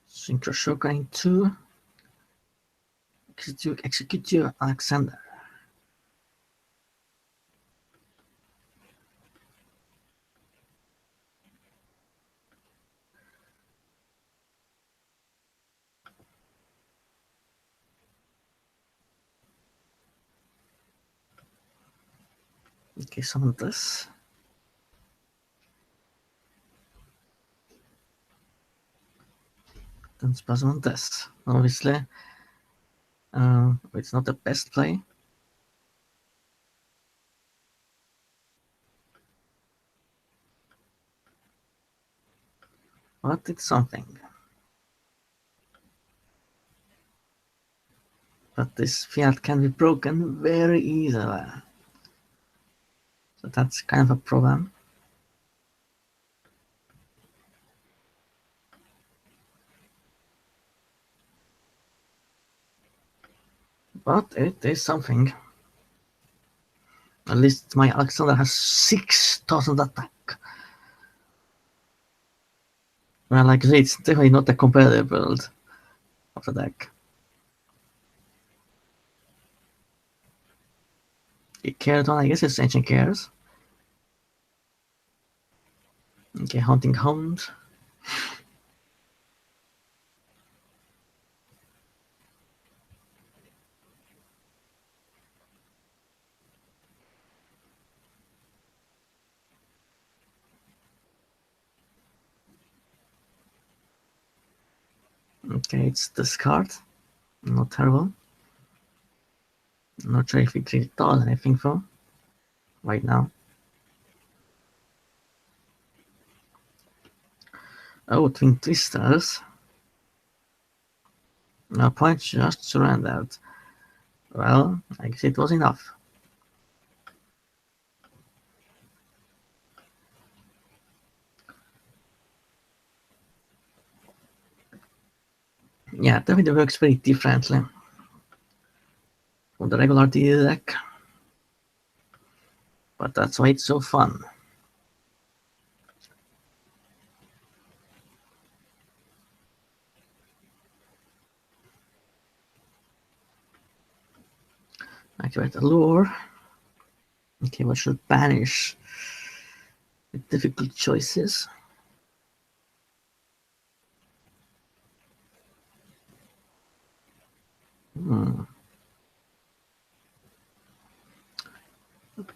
Synchro Shogun into execute Alexander. Okay, summon this. Then summon this. Obviously, it's not the best play. But it's something. But this fiat can be broken very easily. So that's kind of a problem. But it is something. At least my Alexander has 6,000 attack. Well, like I say, it's definitely not a competitive build of the deck. Keraton, I guess it's Ancient Chaos. Okay, Hunting Hound. Okay, it's this card. Not terrible. Not sure if it really does anything for right now. Oh, Twin Twisters. No point, just surrendered. Well, I guess it was enough. Yeah, definitely works very differently from the regular DD deck. But that's why it's so fun. Activate the lure. Okay, what should banish? With difficult choices.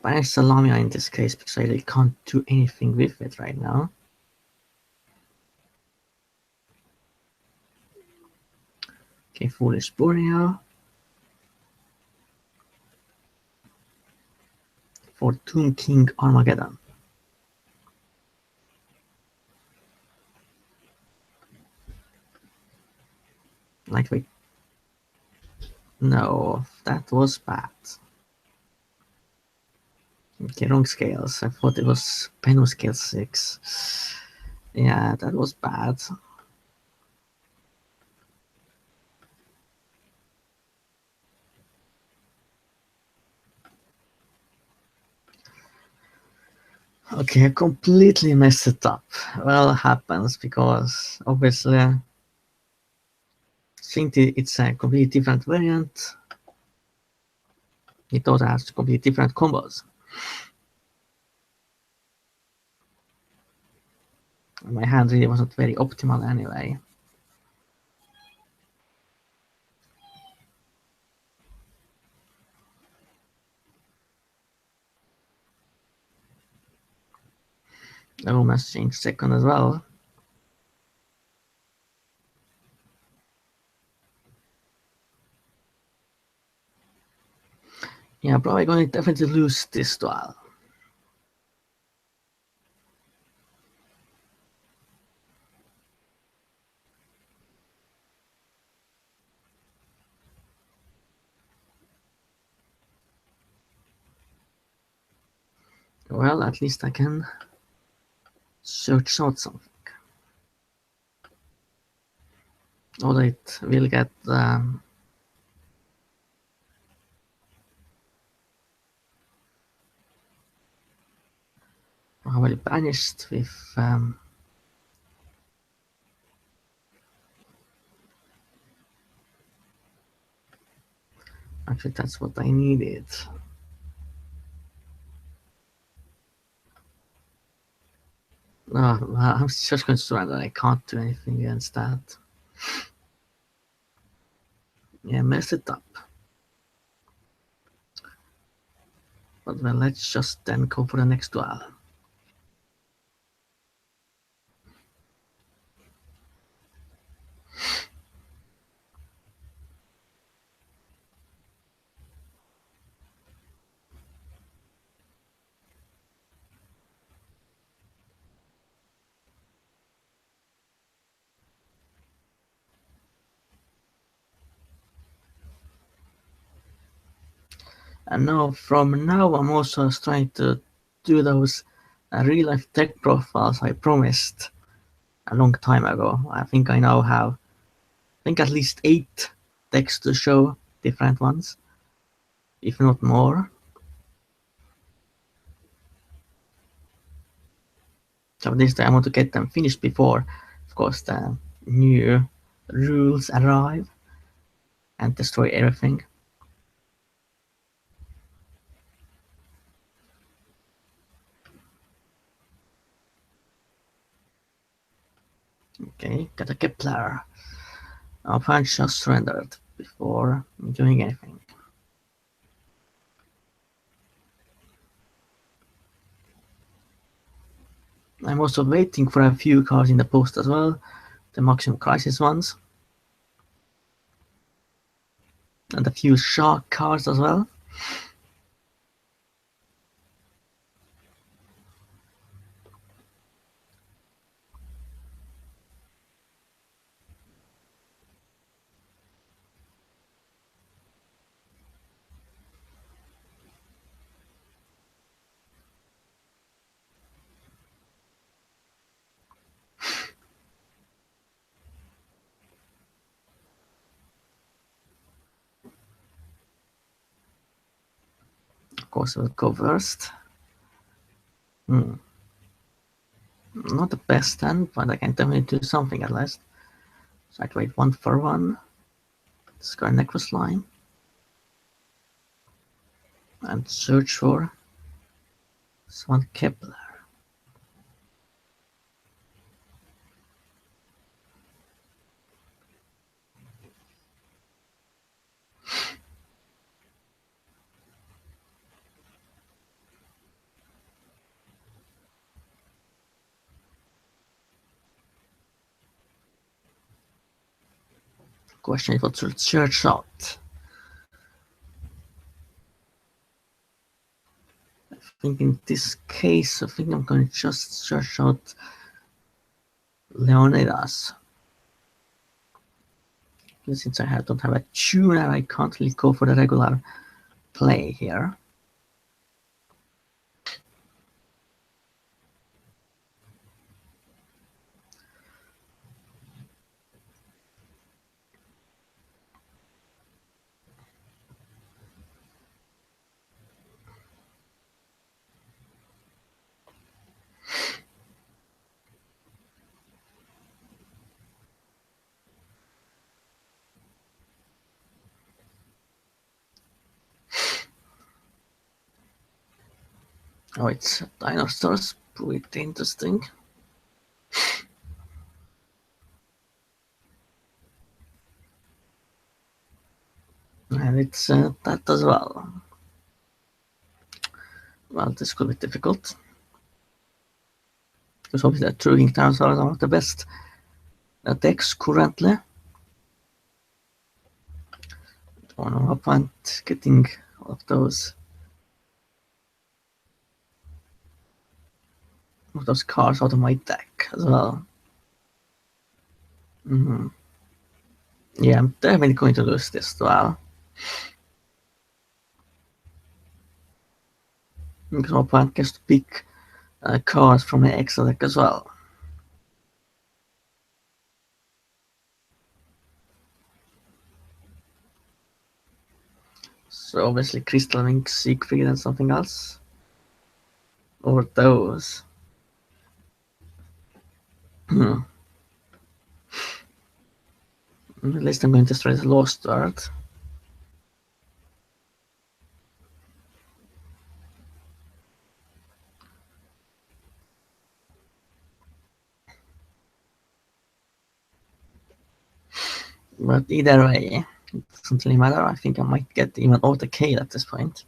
But it's a Lamia in this case because I really can't do anything with it right now. Okay, Foolish Boreal. For Tomb King Armageddon. Lightweight. No, that was bad. Okay, wrong scales. I thought it was Penno scale 6. Yeah, that was bad. Okay, I completely messed it up. Well, it happens because obviously since it's a completely different variant, it also has completely different combos. My hand really wasn't very optimal anyway. I almost changed second as well. Yeah, probably going to definitely lose this duel. Well, at least I can search out something. Although it will get probably banished with actually that's what I needed. Oh, I'm just going to surrender. I can't do anything against that. Yeah, mess it up. But well, let's just then go for the next duel. And now, from now, I'm also trying to do those real life tech profiles I promised a long time ago. I think I now have, I think at least 8 decks to show, different ones, if not more. So this time I want to get them finished before, of course, the new rules arrive and destroy everything. Okay, got a Kepler. Our opponent just surrendered before doing anything. I'm also waiting for a few cards in the post as well, the Maximum Crisis ones. And a few Shark cards as well. Of course, we'll go first. Not the best hand, but I can definitely do something at least. So I trade 1 for 1. Discard Necros Line. And search for Swan Kepler. Question is what should search out? I think in this case, I think I'm going to just search out Leonidas. Since I don't have a tuner, I can't really go for the regular play here. Oh, it's dinosaurs. Pretty interesting. And it's that as well. Well, this could be difficult. Because obviously the True King dinosaurs are not the best decks currently. Don't know about getting all of those cards out of my deck as well. Yeah, I'm definitely going to lose this as well. Because my opponent gets to pick cards from the extra deck as well. So obviously Crystal Link, Siegfried and something else. Or those. At least I'm going to try the Lost Earth. But either way, it doesn't really matter. I think I might get even auto K at this point.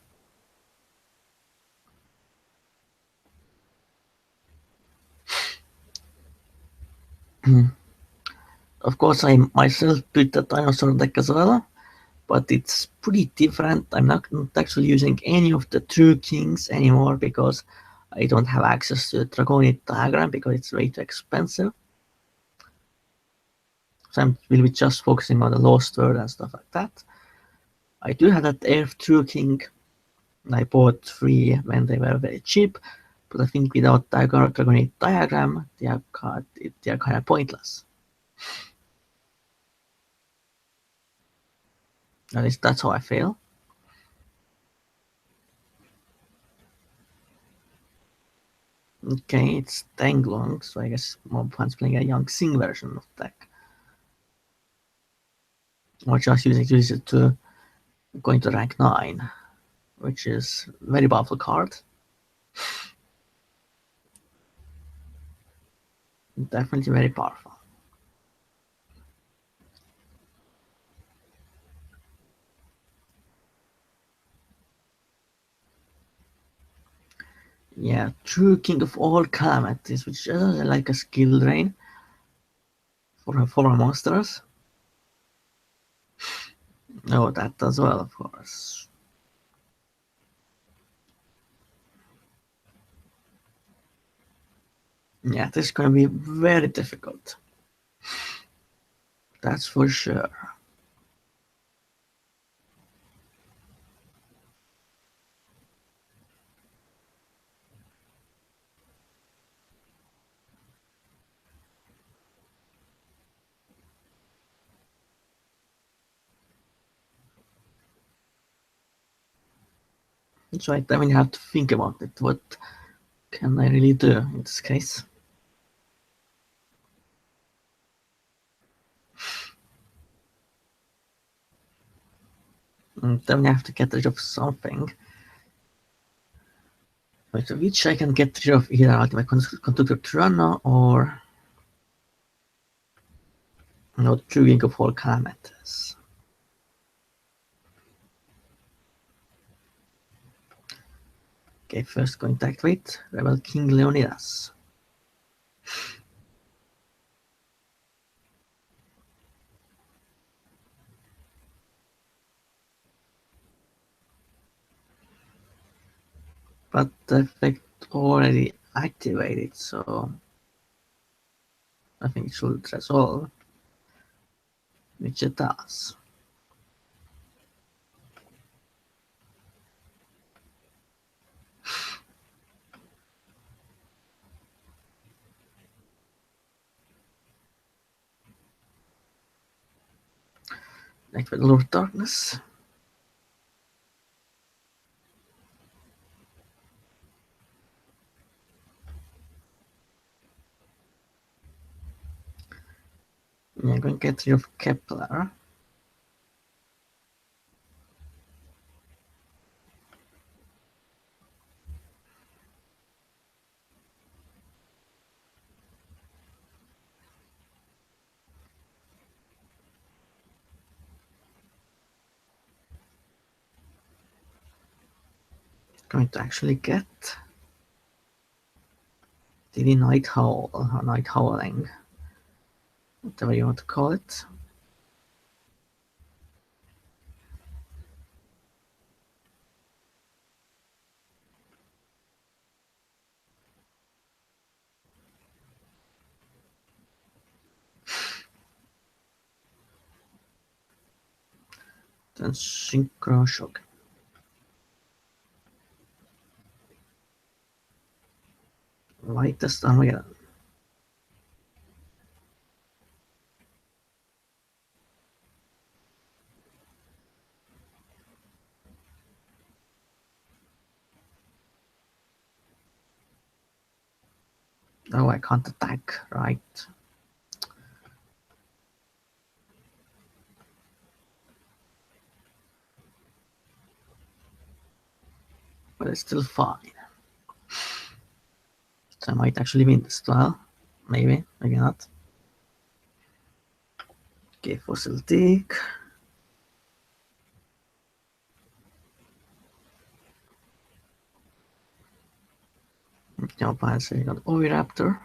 Of course, I myself put the dinosaur deck as well, but it's pretty different. I'm not actually using any of the True Kings anymore because I don't have access to the Dragonic diagram because it's way too expensive. So I will be just focusing on the Lost World and stuff like that. I do have that Earth True King. I bought 3 when they were very cheap, but I think without Dragonic diagram, they are kind of pointless. At least that's how I feel. Okay, it's Tanglong, so I guess Mob-Hunt's playing a Young Sing version of the deck. Or just using it to going to rank 9, which is a very powerful card. Definitely very powerful. Yeah, True King of all calamities, which is like a skill drain for our monsters. Oh, that as well, of course. Yeah, this is going to be very difficult. That's for sure. So I mean, you have to think about it. What can I really do in this case? Then I have to get rid of something. Which I can get rid of either Ultimate Conductor Tyranno or True King of all calamities. Okay, first going to activate Rebel King Leonidas. but the effect already activated, so I think it should resolve, which it does. Activate Lord of Darkness. I'm going to get rid of Kepler. Going to actually get the Night Howl, or Night Howling, whatever you want to call it. Then Synchro Shock. Lightest Armageddon. Oh, I can't attack, right? But it's still fine. So I might actually win this duel. Maybe, maybe not. Okay, Fossil Teak. Now, so you got Oviraptor.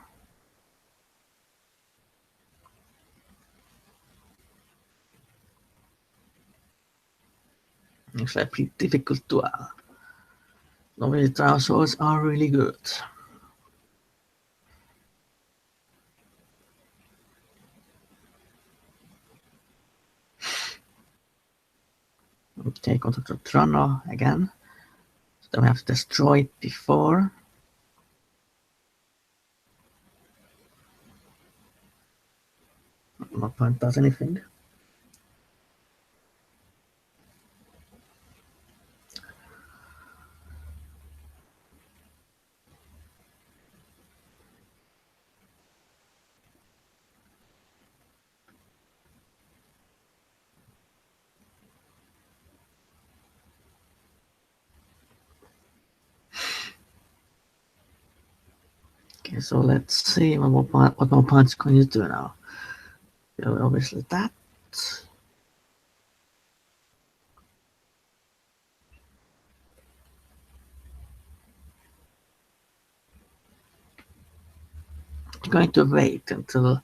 Actually, a pretty difficult duel. Normally, Dinosaurs are really good. Okay, contact with Trano again. So then we have to destroy it before. My opponent does anything. Okay, so let's see what my opponent's going to do now. So obviously that. I'm going to wait until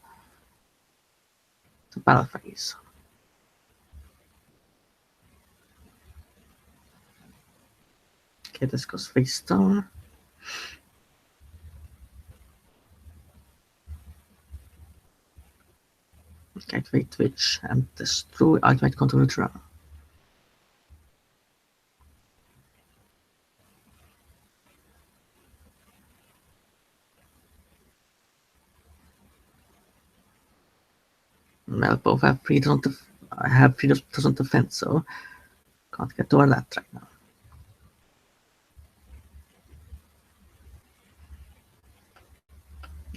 the battle phase. Okay, this goes face down. Activate Twitch and destroy ultimate control Trano. Well, both have 3,000 I have 3,000 defense, so can't get over that right now.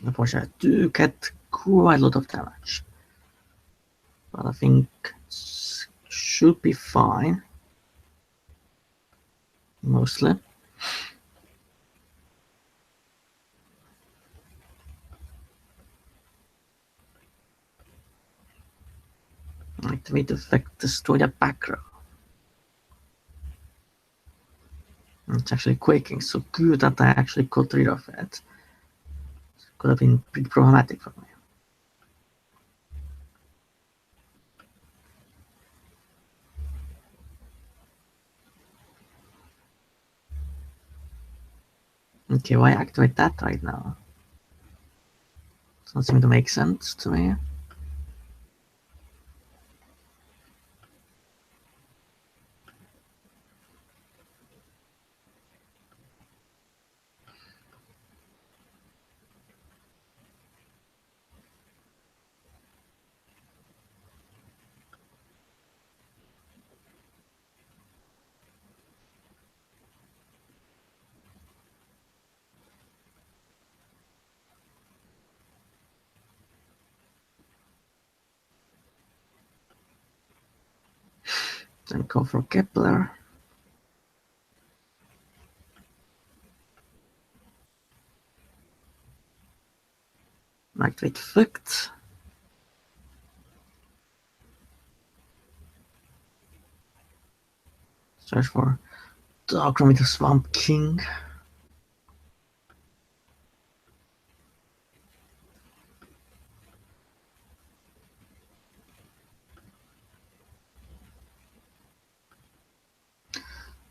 Unfortunately, I do get quite a lot of damage. But I think should be fine. Mostly. Activate effect, destroy the back row. It's actually quaking, so good that I actually got rid of it. Could have been pretty problematic for me. Okay, why activate that right now? Doesn't seem to make sense to me. Then go for Kepler. Activate Flict. Search for Darkroom with the Swamp King.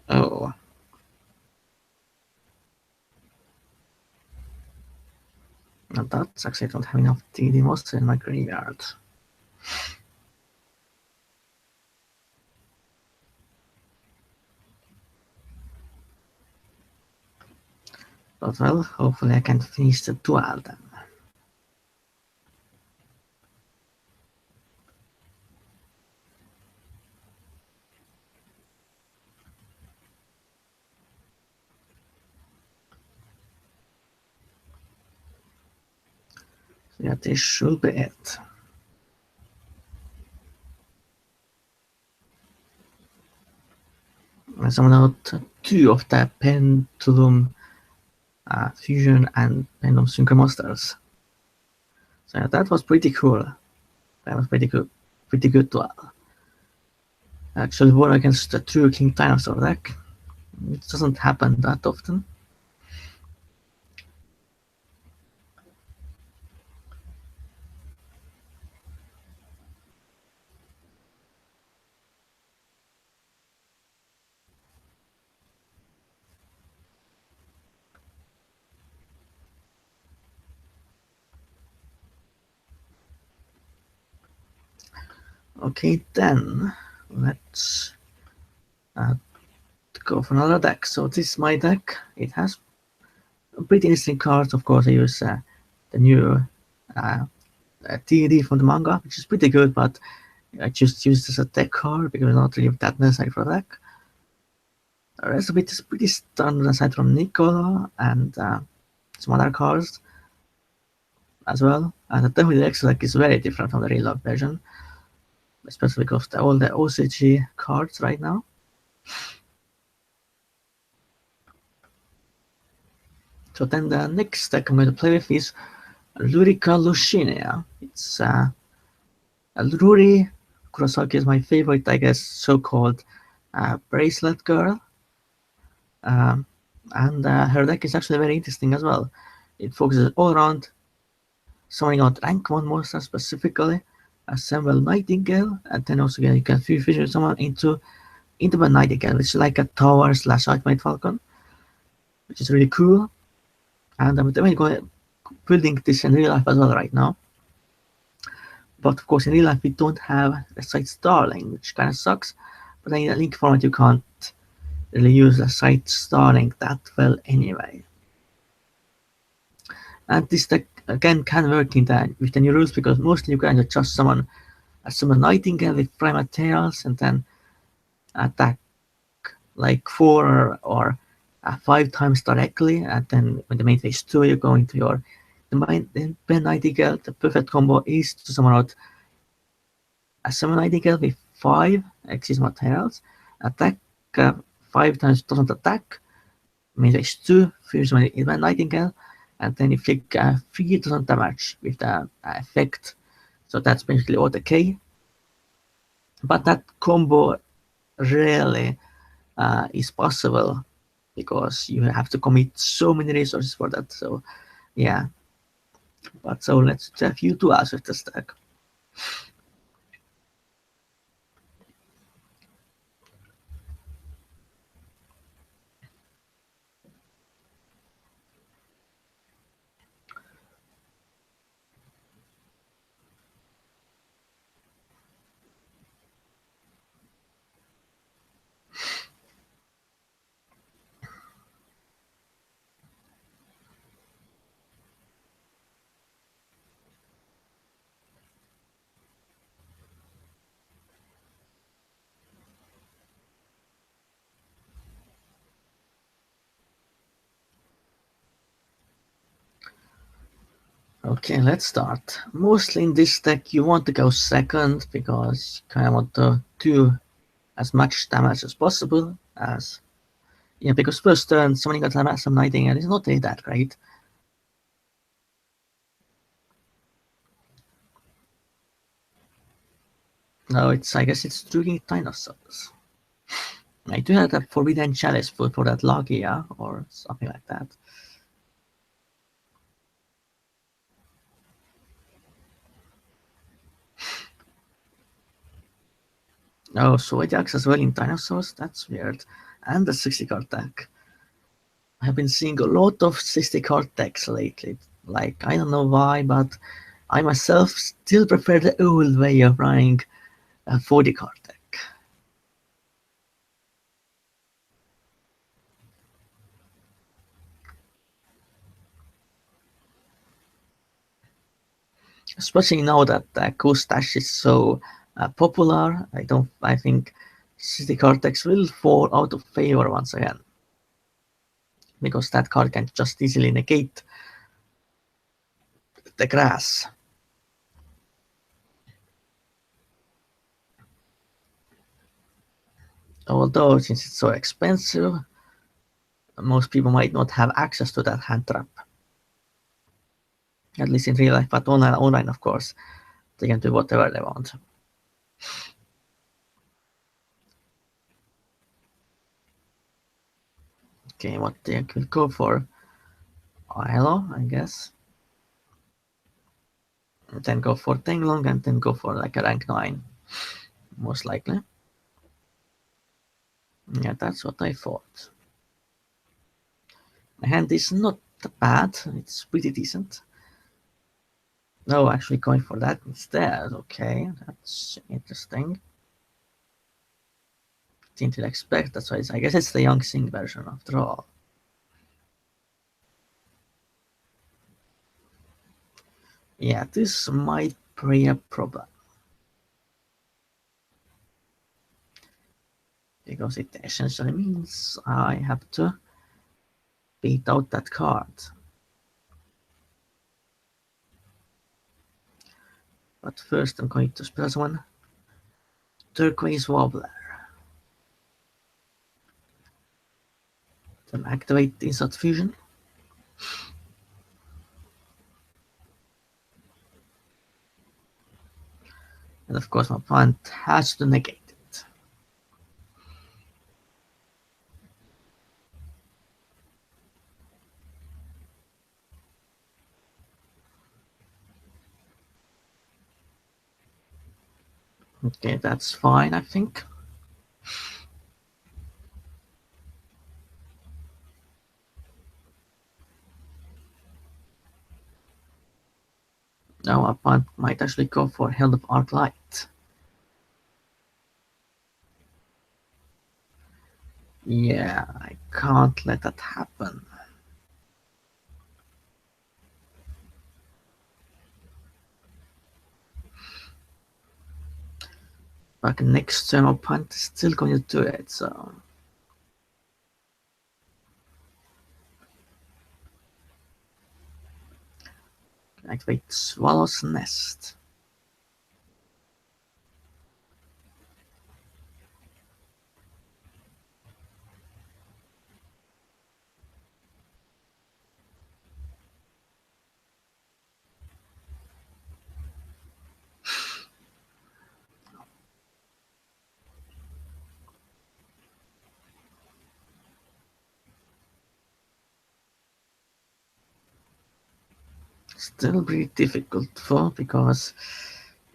Oh. Now that's actually I don't have enough DD monster in my graveyard. But well, hopefully I can finish the duel then. So yeah, this should be it. I summoned out 2 of the Pendulum Fusion and Pendulum Synchro monsters. So yeah, that was pretty cool. That was pretty good duel. Actually war against the true King Dinosaur deck. It doesn't happen that often. Okay, then let's go for another deck. So this is my deck. It has pretty interesting cards. Of course, I use the new TD from the manga, which is pretty good, but I just use this as a deck card because it's not really that necessary for a deck. The rest of it is pretty standard aside from Nicola and some other cards as well. And the Devil X deck is very different from the real life version, especially because of all the OCG cards right now. So then the next deck I'm going to play with is Lurica Lucinia. It's Ruri Kurosaki is my favorite, I guess, so-called bracelet girl. And her deck is actually very interesting as well. It focuses all around summoning out rank 1 monster specifically, assemble Nightingale, and then also you can fusion someone into the Nightingale, which is like a tower / Ultimate Falcon, which is really cool. And I'm definitely building this in real life as well right now. But of course, in real life, we don't have the site Starling, which kind of sucks. But in a link format, you can't really use the site Starling that well anyway. And this deck again can work with the new rules because mostly you can just summon Nightingale with prime materials and then attack like 4 or 5 times directly, and then when the main phase 2 you go into your the Nightingale. The perfect combo is to summon out a summon Nightingale with 5 Exis materials, attack 5 times, doesn't attack, main phase 2, fuse my Nightingale, and then you take 3 doesn't damage with the effect. So that's basically all the K. But that combo rarely is possible because you have to commit so many resources for that. So yeah, but so let's do a few duels with the stack. Okay, let's start. Mostly in this deck you want to go second because you kind of want to do as much damage as possible as... Yeah, because first turn somebody got some Nightingale is not really that great. No, I guess it's Druid Dinosaurs. I do have a Forbidden Chalice for that Logia or something like that. Oh, so it acts as well in Dinosaurs? That's weird. And the 60 card deck. I have been seeing a lot of 60 card decks lately. Like, I don't know why, but I myself still prefer the old way of running a 40 card deck. Especially now that Ghost Dash is so popular, I think 60 card decks will fall out of favor once again. Because that card can just easily negate the grass. Although, since it's so expensive, most people might not have access to that hand trap. At least in real life, but online of course, they can do whatever they want. Okay, what they could go for? Ilo, I guess. And then go for Tenglong and then go for like a rank 9. Most likely. Yeah, that's what I thought. My hand is not bad, it's pretty decent. No, actually going for that instead. Okay, that's interesting. Didn't expect that, so I guess it's the Young Sing version after all. Yeah, this might be a problem. Because it essentially means I have to beat out that card. But first I'm going to spell one Turquoise Wobbler. Then activate Instant Fusion. And of course my opponent has to negate it. Okay, that's fine, I think. Now my opponent might actually go for Herald of Arc Light. Yeah, I can't let that happen. But next turn my opponent is still going to do it, so... Activate Swallow's Nest. Still pretty difficult though, because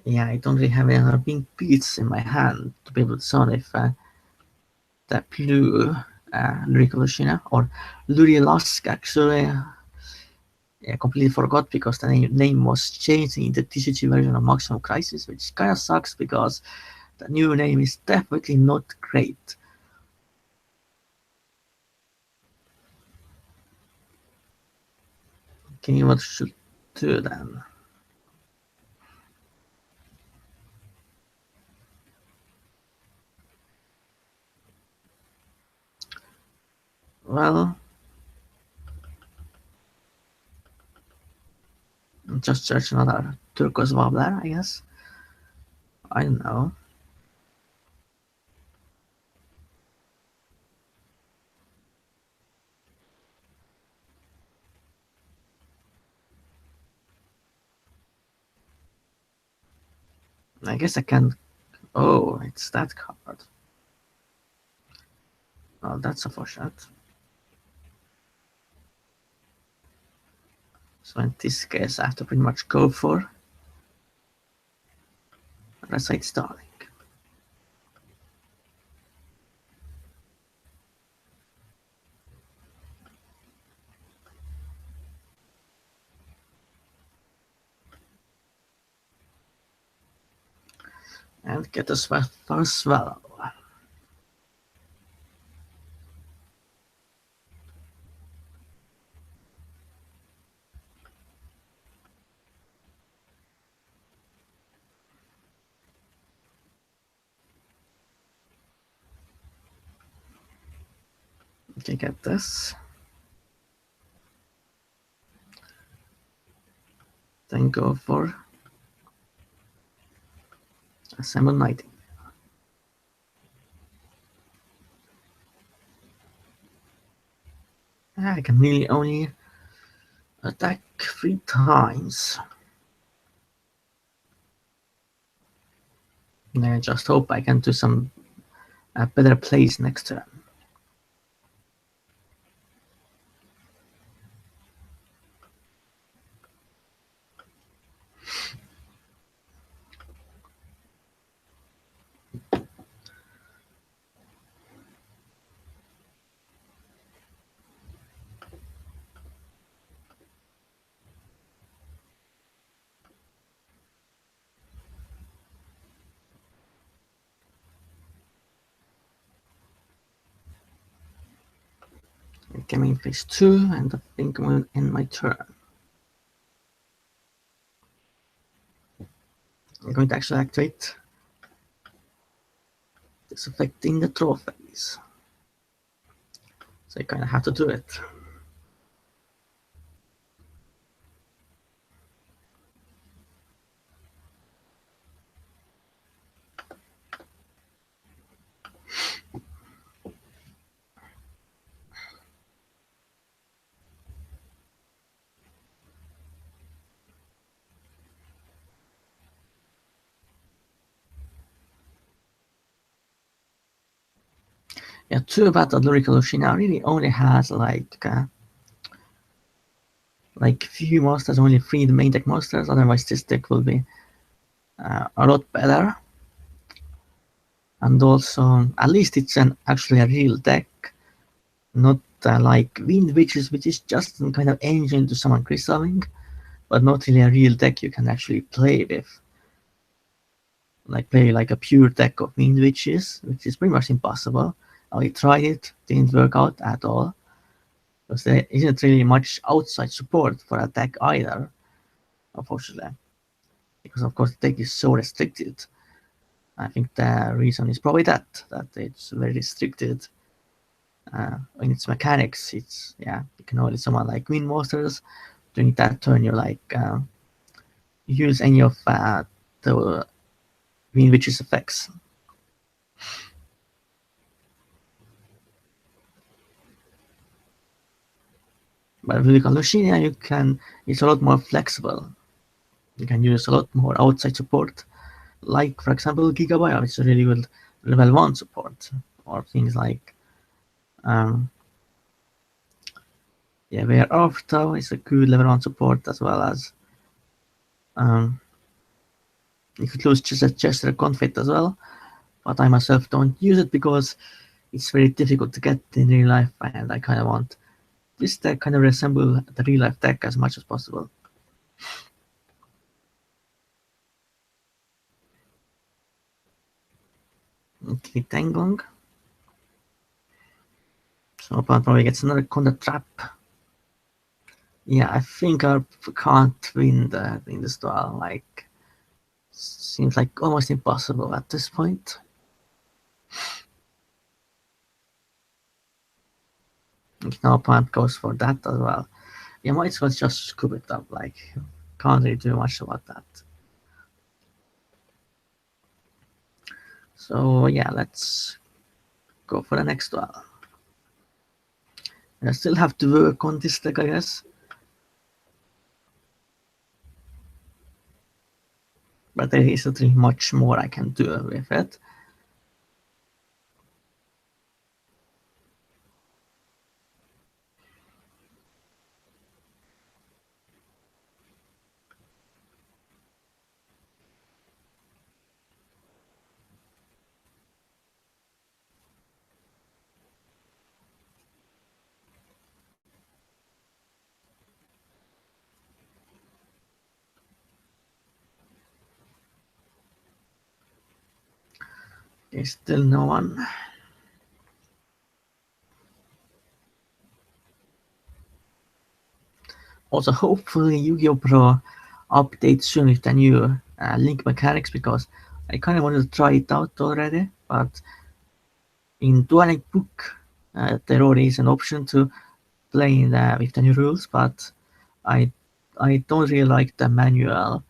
yeah, I don't really have any other big beats in my hand to be able to sound if that blue Luricolushina or Lurilask actually. Yeah, completely forgot because the name was changed in the TCG version of Maximum Crisis, which kind of sucks because the new name is definitely not great. Okay, what should do then? Well, just search another turquoise wobbler, I guess. I don't know. I guess I can. Oh, it's that card. Oh, that's unfortunate. So in this case, I have to pretty much go for Recite Starling. And get a first swallow. Okay, get this. Then go for Assemble Nighting. I can really only attack 3 times. And I just hope I can do some better plays next turn. Game in phase 2, and I think I'm going to end my turn. I'm going to actually activate this affecting the trophies. So I kind of have to do it. Yeah, too bad that Lyrical Oceania really only has like few monsters, only 3 main deck monsters. Otherwise, this deck will be a lot better. And also, at least it's actually a real deck, not like Wind Witches, which is just some kind of engine to summon Crystalling, but not really a real deck you can actually play with. Like play like a pure deck of Wind Witches, which is pretty much impossible. I tried it, didn't work out at all, because there isn't really much outside support for a deck either, unfortunately. Because of course the deck is so restricted. I think the reason is probably that it's very restricted in its mechanics. It's you can only summon like wind monsters. During that turn, you use any of the Wind Witch's effects. But with Lucinia, it's a lot more flexible. You can use a lot more outside support, like for example Gigabaya, which is a really good level 1 support, or things like where After is a good level 1 support, as well as you could lose Chester Conflict as well, but I myself don't use it because it's very difficult to get in real life, and I kind of want this deck kind of resemble the real life deck as much as possible. Okay, Tanglong. So opponent probably gets another Conda Trap. Yeah, I think I can't win this duel. Like, seems like almost impossible at this point. Now opponent goes for that as well. Yeah, might as well just scoop it up. Like, can't really do much about that. So yeah, let's go for the next one. I still have to work on this deck, I guess. But there isn't really much more I can do with it. There's still no one. Also, hopefully Yu-Gi-Oh! Pro updates soon with the new link mechanics, because I kind of wanted to try it out already, but in Dual Link book there already is an option to play with the new rules, but I don't really like the manual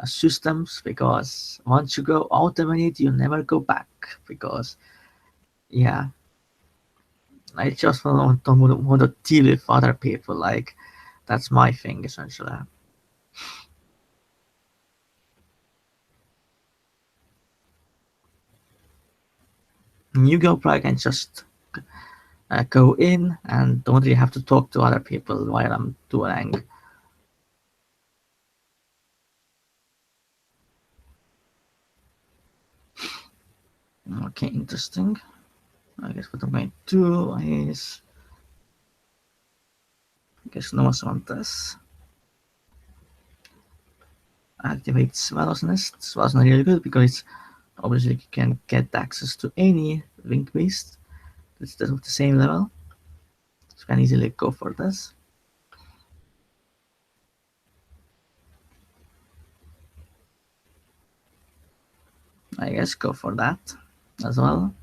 systems, because once you go out of it, you never go back, because yeah, I just don't want to deal with other people. Like, that's my thing essentially. Yu-Gi-Oh! I can just go in and don't really have to talk to other people while I'm dueling. Okay, interesting. I guess what I'm going to do is, I guess no one does. Activate Swallow's Nest. Swallow's not really good because obviously you can get access to any winged beast that's of the same level. So you can easily go for this. I guess go for that as well.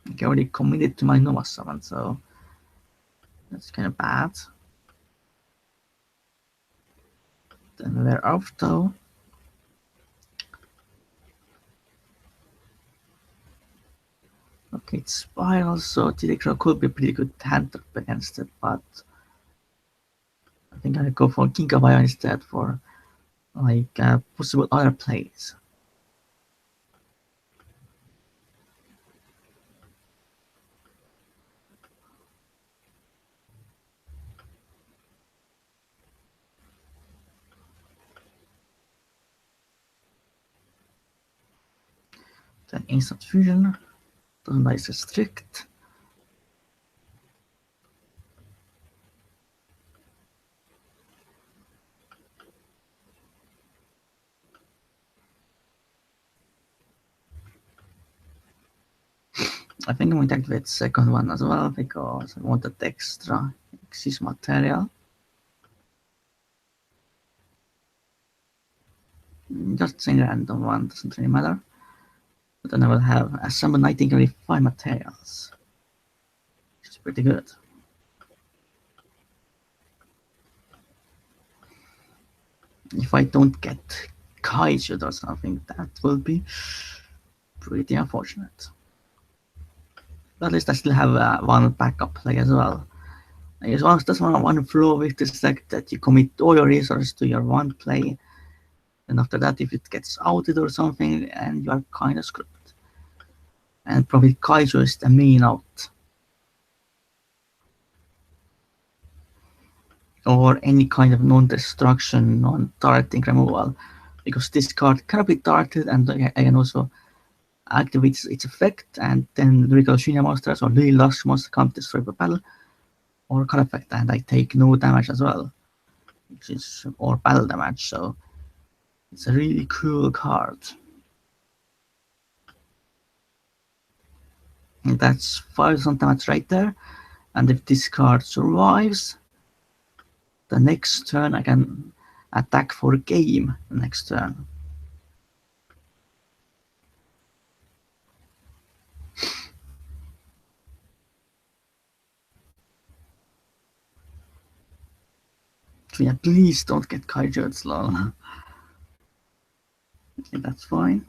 I already committed to my Nova Summon, so that's kind of bad. Then we're off though. Okay, it's Spiral, so Tidicro could be a pretty good hand up against it, but I think I'll go for Gigabyte instead for like possible other plays. Then Instant Fusion, doesn't like Restrict. I think I'm going to activate the second one as well, because I want that extra Xyz material. Just saying random one, doesn't really matter. But then I will have a summon, I think, only 5 materials, which is pretty good. If I don't get Kaiju or something, that will be pretty unfortunate. But at least I still have one backup play as well. I guess that's one flaw with this deck, that you commit all your resources to your one play, and after that, if it gets outed or something, and you are kind of screwed. And probably Kaiju is the main out. Or any kind of non-destruction, non-targeting removal, because this card cannot be targeted, and I can also activate its effect, and then Lyrical Shinya monsters or really large monsters can't destroy per battle, or card effect, and I take no damage as well, which is, or battle damage, so it's a really cool card. And that's 5,000 damage right there, and if this card survives, the next turn I can attack for game the next turn. Yeah, please don't get kaijus, lol. Okay, that's fine.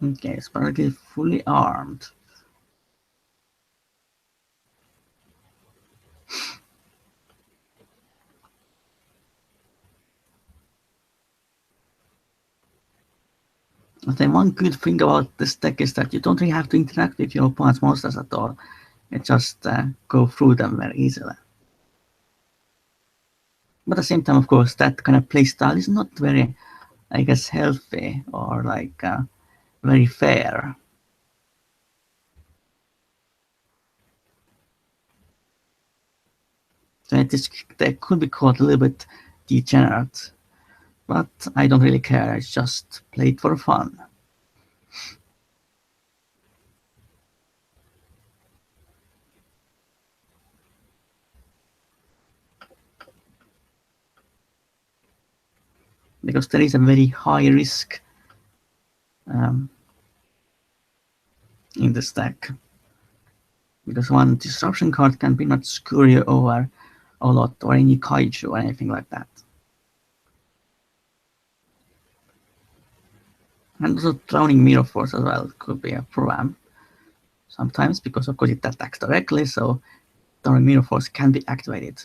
Okay, it's apparently fully armed. And then one good thing about this deck is that you don't really have to interact with your opponent's monsters at all. You just go through them very easily. But at the same time, of course, that kind of playstyle is not very, I guess, healthy or like very fair. So this deck could be called a little bit degenerate, but I don't really care. I just play it for fun. Because there is a very high risk in this deck. Because one disruption card can pretty much screw you over a lot, or any kaiju or anything like that. And also drowning mirror force as well could be a problem sometimes, because of course it attacks directly, so drowning mirror force can be activated.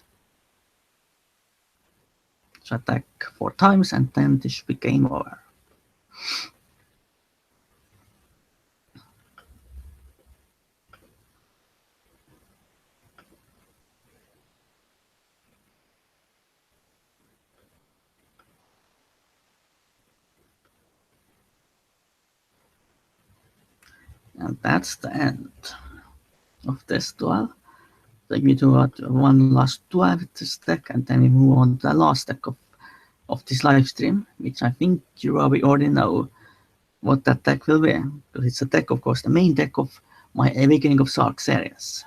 So attack 4 times and then this should be game over. And that's the end of this duel. Like we do one last duel with this deck, and then we move on to the last deck of this live stream, which I think you probably already know what that deck will be. Because it's a deck, of course, the main deck of my Awakening of Sark series.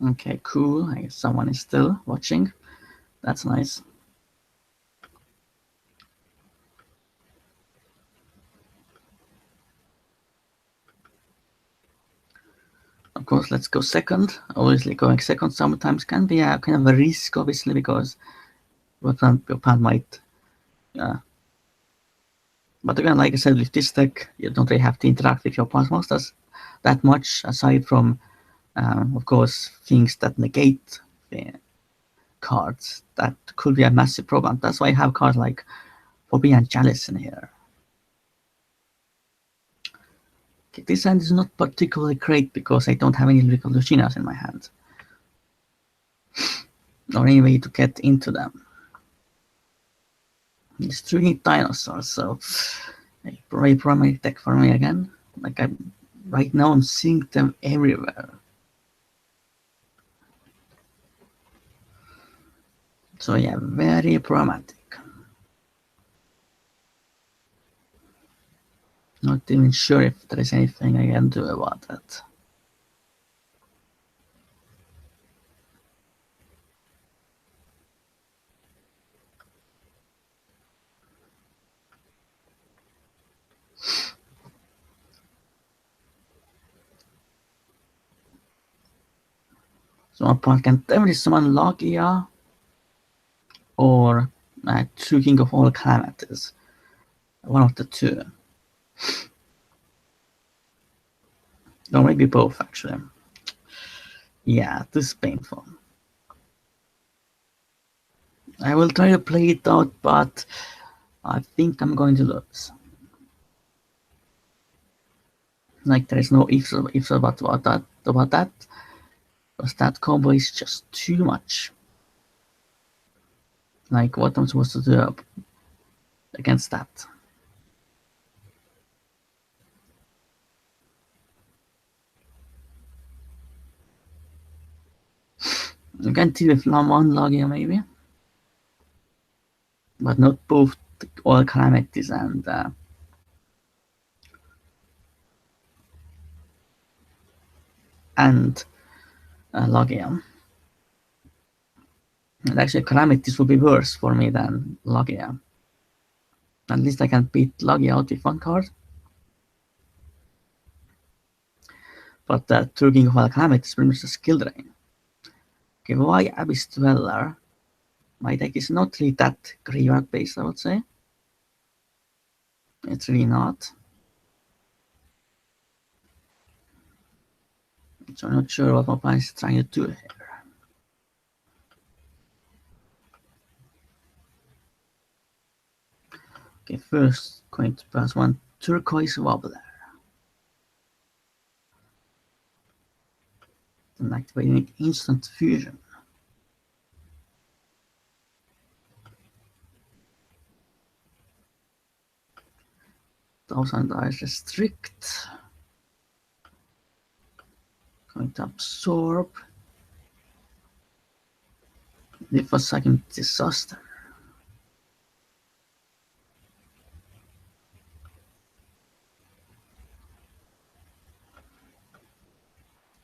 Okay, cool. I guess someone is still watching. That's nice. Of course, let's go second. Obviously, going second sometimes can be a kind of a risk, obviously, because your opponent might. But again, like I said, with this deck, you don't really have to interact with your opponent's monsters that much, aside from, of course, things that negate the cards. That could be a massive problem. That's why I have cards like Forbidden Chalice in here. Okay, this hand is not particularly great because I don't have any Lyrical Lucinas in my hand. Or any way to get into them. It's 3 dinosaurs, so a primary deck for me again. Like right now I'm seeing them everywhere. So yeah, very problematic. Not even sure if there is anything I can do about that. So my opponent can definitely summon Logia or True King of All Calamities. One of the two. Or maybe both, actually. Yeah, this is painful. I will try to play it out, but I think I'm going to lose. Like, there is no ifs about that, because that combo is just too much. Like what I'm supposed to do against that. You can deal with one Logia maybe, but not both all calamities and Logia. And actually, calamities would be worse for me than Logia. At least I can beat Logia out with one card. But Turking of all calamities brings a skill drain. Okay, why Abyss Dweller? My deck is not really that graveyard based, I would say. It's really not. So I'm not sure what my opponent is trying to do here. Okay, first going to pass one Turquoise Wobbler. Then activating Instant Fusion. 1000 Eyes Restrict. Going to Absorb. If a second Disaster.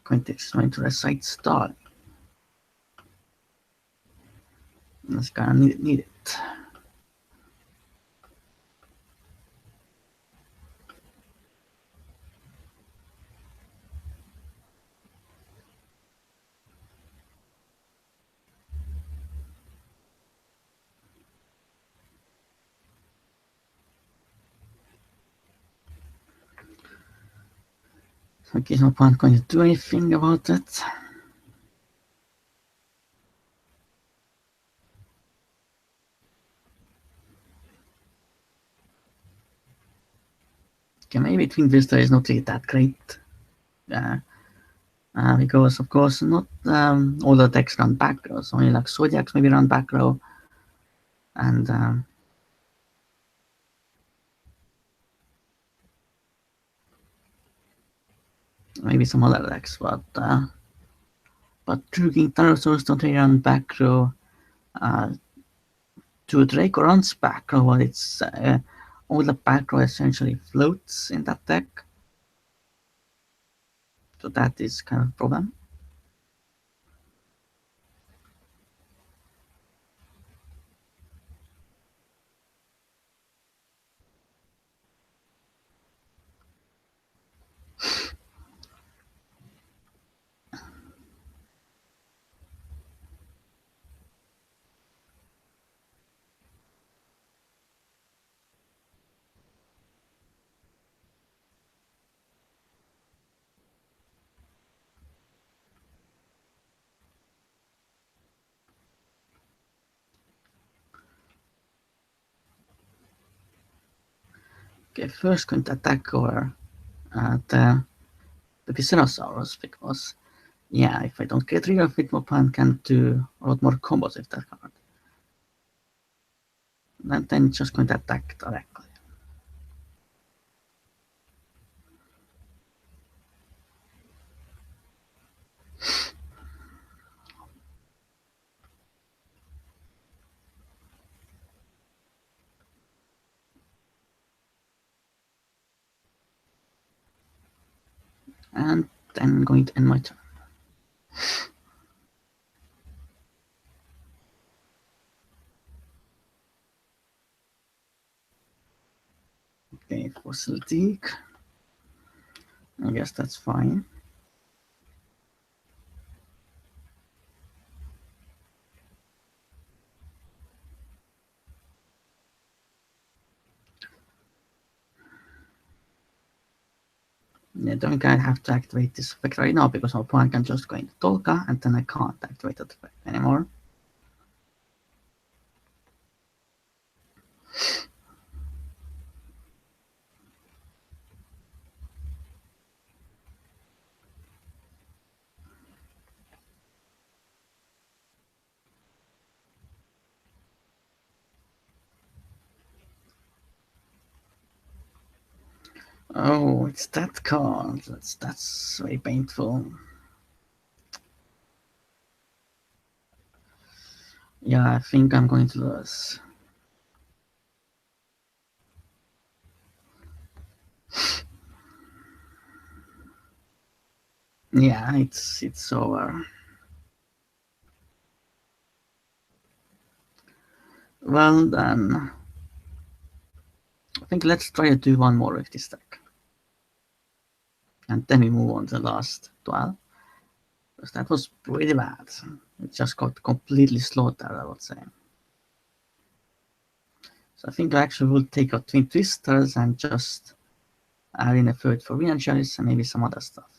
Going to recite Stalling. That's kinda need it. Okay, no point going to do anything about it. Okay, maybe Twin Vista is not really that great. Because of course not all the decks run back row, so only like Zodiacs maybe run back row, and maybe some other decks, but True King Dinosaurs don't really run back row. To Draco runs back row, but it's all the back row essentially floats in that deck, so that is kind of a problem. Okay, first going to attack over the Viscerasaurus, because yeah, if I don't get rid of it, my opponent can do a lot more combos with that card. And then just going to attack directly. And then I'm going to end my turn. Okay, Fossil I guess that's fine. Yeah, don't I have to activate this effect right now because my opponent can just go into Tolka and then I can't activate that effect anymore. Oh, it's that card. That's very painful. Yeah, I think I'm going to lose. Yeah, it's over. Well then, I think let's try to do one more with this deck. And then we move on to the last 12. Because that was pretty bad. It just got completely slaughtered, I would say. So I think I actually will take out Twin Twisters and just add in a third for Reinsurance and maybe some other stuff.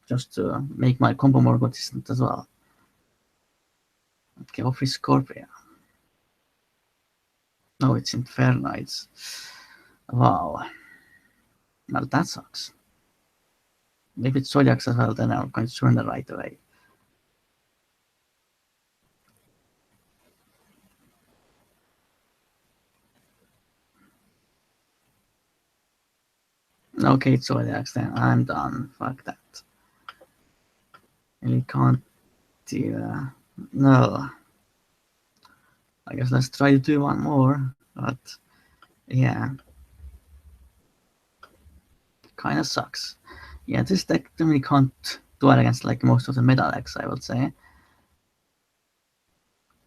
Just to make my combo more consistent as well. Okay, Offrey Scorpio. No, it's Infernites. Wow. Well, that sucks. If it's Zodiacs as well, then I'm going to surrender right away. Okay, it's Zodiacs then. I'm done. Fuck that. Really can't do that. No. I guess let's try to do one more. But yeah. Kinda sucks. Yeah, this deck really can't do it against like most of the meta decks, I would say.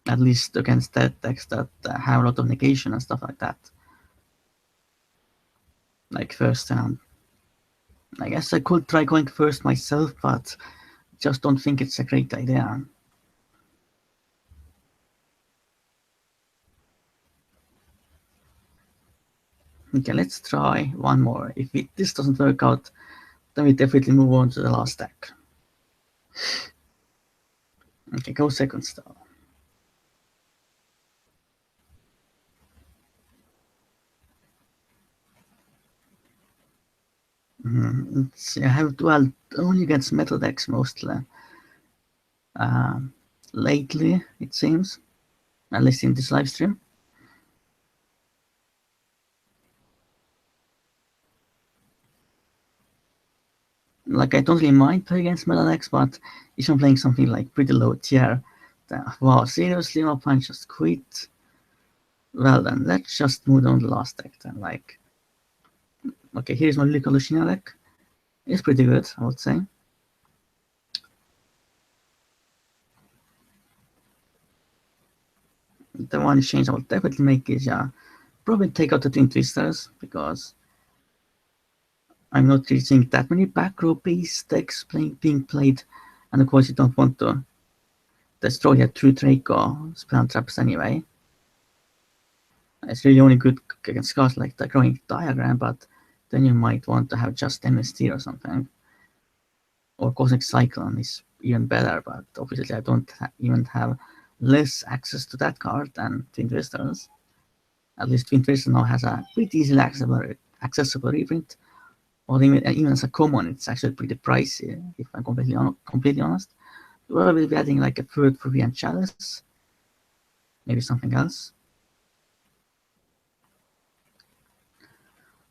At least against that decks that have a lot of negation and stuff like that. Like first I guess I could try going first myself, but just don't think it's a great idea. Okay, let's try one more. If this doesn't work out, then we definitely move on to the last deck. Okay, go second star. I have dual only against metal decks mostly. Lately, it seems, at least in this live stream. Like, I don't really mind playing against metal decks, but if I'm playing something like pretty low tier, then, wow, seriously, my opponent just quit. Well then, let's just move on to the last deck then. Like, okay, here's my Lyrical Lucina deck. It's pretty good, I would say. The one change I will definitely make is probably take out the Twin Twisters, because I'm not really seeing that many back row based decks being played, and of course you don't want to destroy your true Draco spell traps anyway. It's really only good against cards like the Growing Diagram, but then you might want to have just MST or something. Or Cosmic Cyclone is even better, but obviously I don't even have less access to that card than Twin Twisters. At least Twin Twisters now has a pretty easily accessible reprint, or even as a common, it's actually pretty pricey, if I'm completely honest. We'll be adding like a third for and Chalice, maybe something else.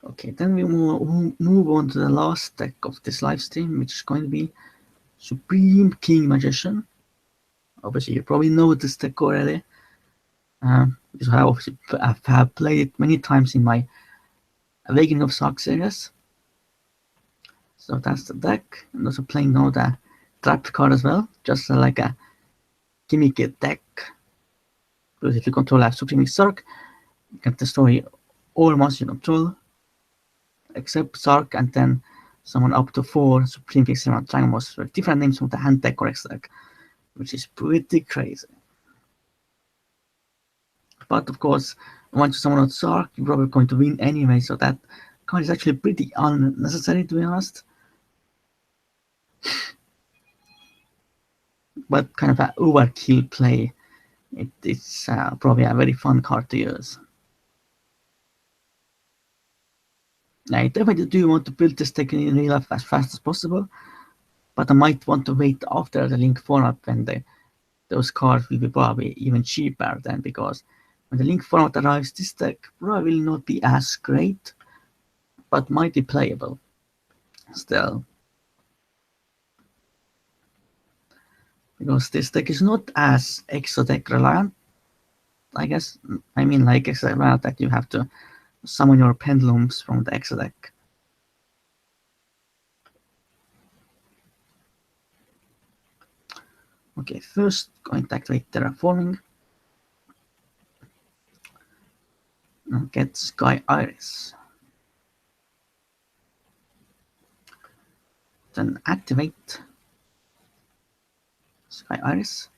Okay, then we move on to the last deck of this live stream, which is going to be Supreme King Magician. Obviously, you probably know this deck already. Because I have played it many times in my Awakening of Sark series. So that's the deck. I'm also playing now the Trap card as well, just like a gimmick deck. Because if you control a Supreme Sark, you can destroy all monsters you control, except Sark, and then summon up to 4 Supreme King Dragon monsters with different names from the hand deck or X deck, which is pretty crazy. But of course, once you summon out Sark, you're probably going to win anyway, so that card is actually pretty unnecessary, to be honest. But kind of an overkill play. It's probably a very fun card to use. I definitely do want to build this deck in real life as fast as possible, but I might want to wait after the link format when those cards will be probably even cheaper then, because when the link format arrives, this deck probably will not be as great. but might be playable still. Because this deck is not as exodeck reliant, I guess. I mean, like exodeck reliant that you have to summon your pendulums from the exodeck. Okay, first going to activate Terraforming. And get Sky Iris. Then activate Sky Iris.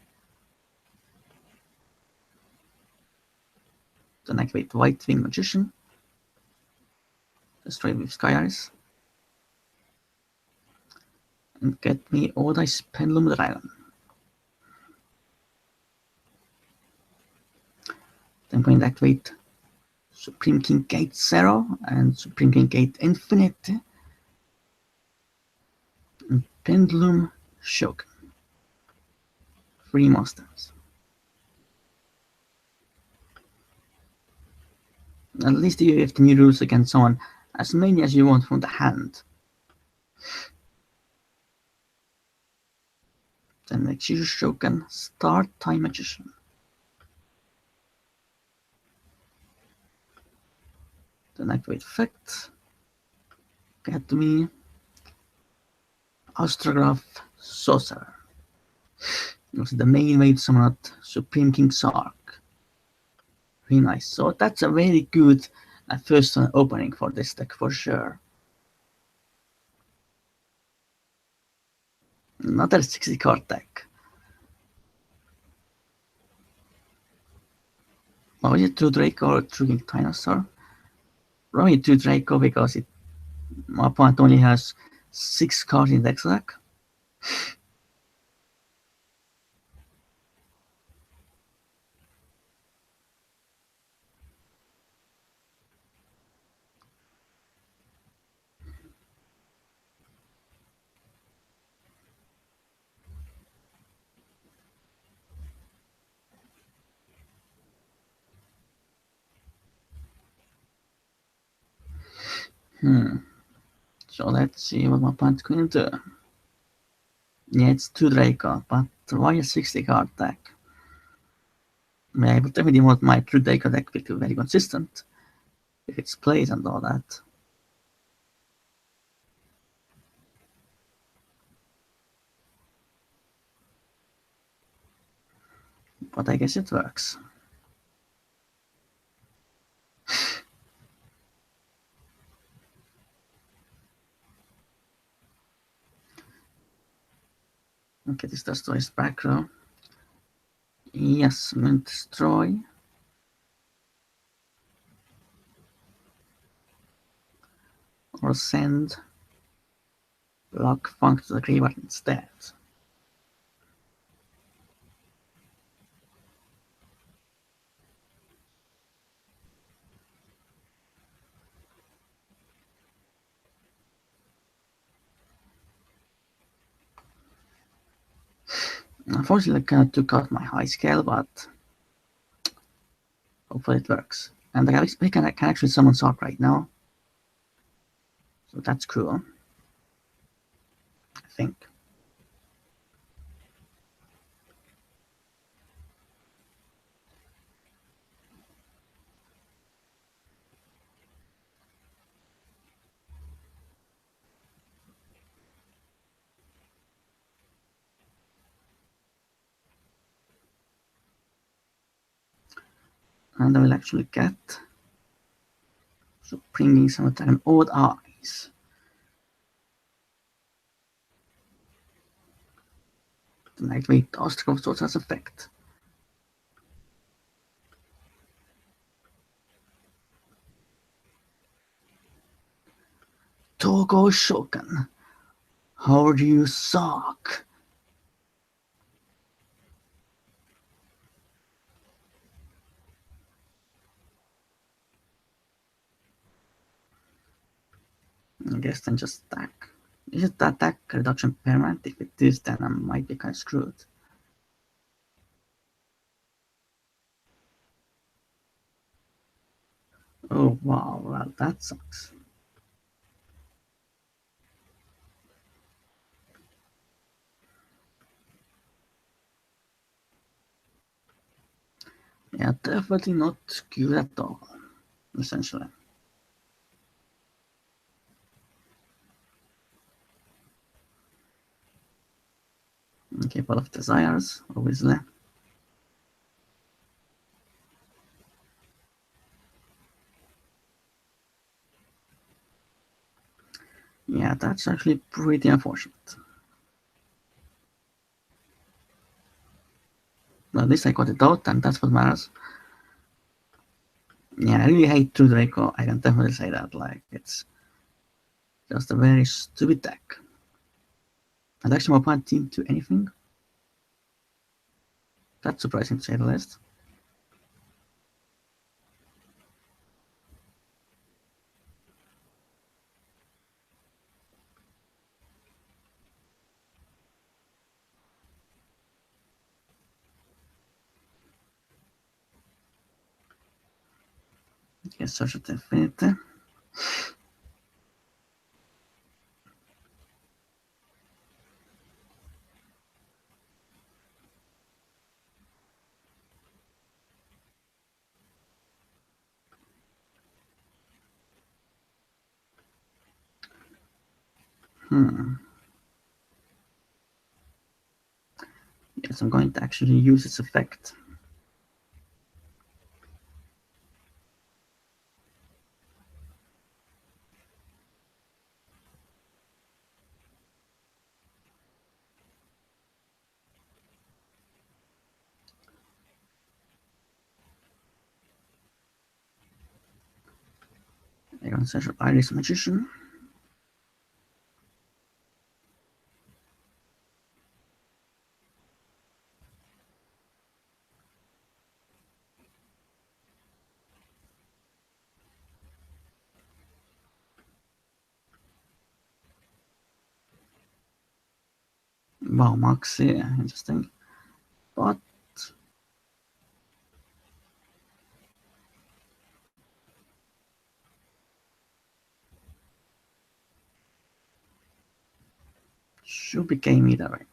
Then activate White Wing Magician. Destroy with Sky Iris. And get me Odice Pendulum Dragon. Then I'm going to activate Supreme King Gate 0 and Supreme King Gate Infinite. And Pendulum Shogun. 3 monsters. At least you have the new rules against summon as many as you want from the hand. Then make Shishu Shogun, start Time Magician. Then activate effect. Get me Astrograph Sorcerer. It was the main way to summon Supreme King Sark. Very nice. So that's a very good first one opening for this deck for sure. Another 60 card deck. Was it True Draco or True King Dinosaur? Probably True Draco because my opponent only has 6 cards in the deck deck. So let's see what my opponent's going to do. Yeah, it's 2 Draco, but why a 60 card deck? I mean, I would definitely want my True Draco deck to be very consistent if it's played and all that. But I guess it works. Okay, this destroys back row. Yes, I'm going to destroy. Or send Block Funk to the graveyard instead. Unfortunately, I cannot took out my high scale, but hopefully it works. And I can actually summon Sark right now. So that's cool. I think. And I will actually get bringing some attack and odd eyes. Then activate the Ostrich Swords as effect. Togo Shogun. How do you suck? I guess then just attack. Is it the attack reduction permanent? If it is, then I might be kind of screwed. Oh wow, well that sucks. Yeah, definitely not good at all, essentially. Capable of desires, obviously. Yeah, that's actually pretty unfortunate. Well, at least I got it out, and that's what matters. Yeah, I really hate True Draco. I can definitely say that. Like, it's just a very stupid deck. And actually, my opponent didn't do anything. That's surprising to say the least. Yes, Search of Infinity. Yes, I'm going to actually use its effect. I'm going to search for Iris Magician. Wow, Moxie, interesting. But should be game either way.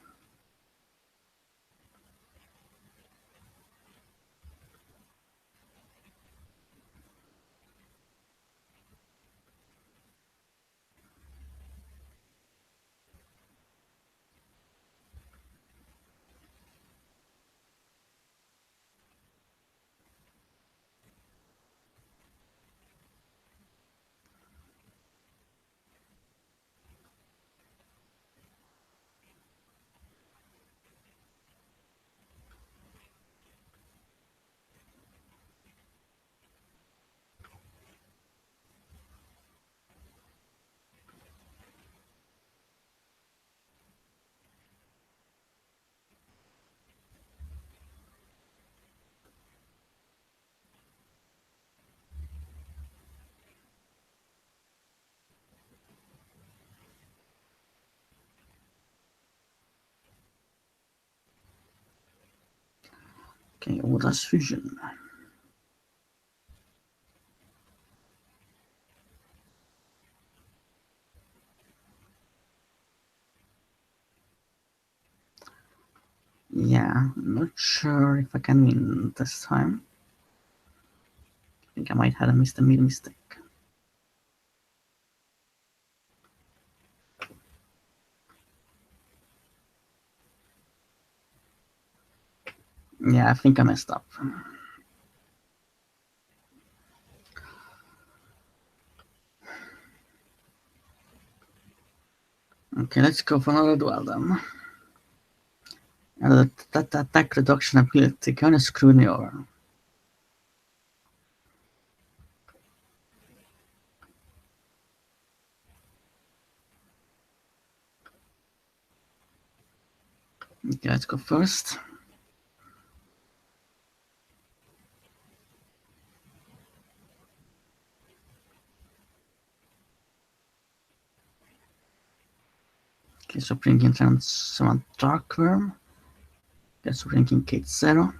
Okay, Auda's Fusion. Yeah, not sure if I can win this time. I think I might have missed a mistake. Yeah, I think I messed up. Okay, let's go for another duel then. And that attack reduction ability kind of screwed me over. Okay, let's go first. Okay, so bringing down some Dark Worm. Okay, so bringing Kate Zero.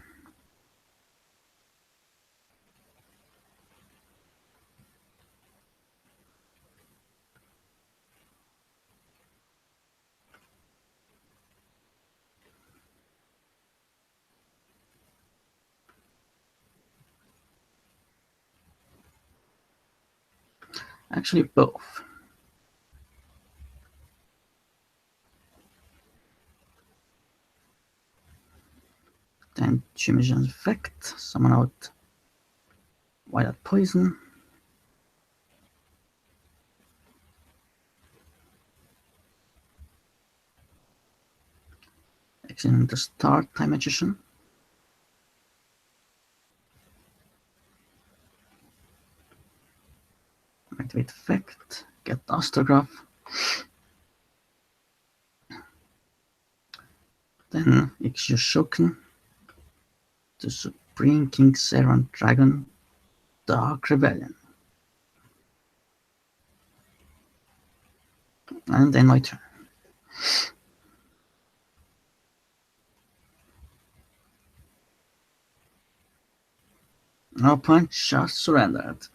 Actually, both. Then Chimichur's effect, summon out Violet Poison. Exiting the start Time Magician. Activate effect, get the Astrograph. Then issue Shoken to Supreme King Servant Dragon Dark Rebellion. And then my turn. No punch, just surrendered.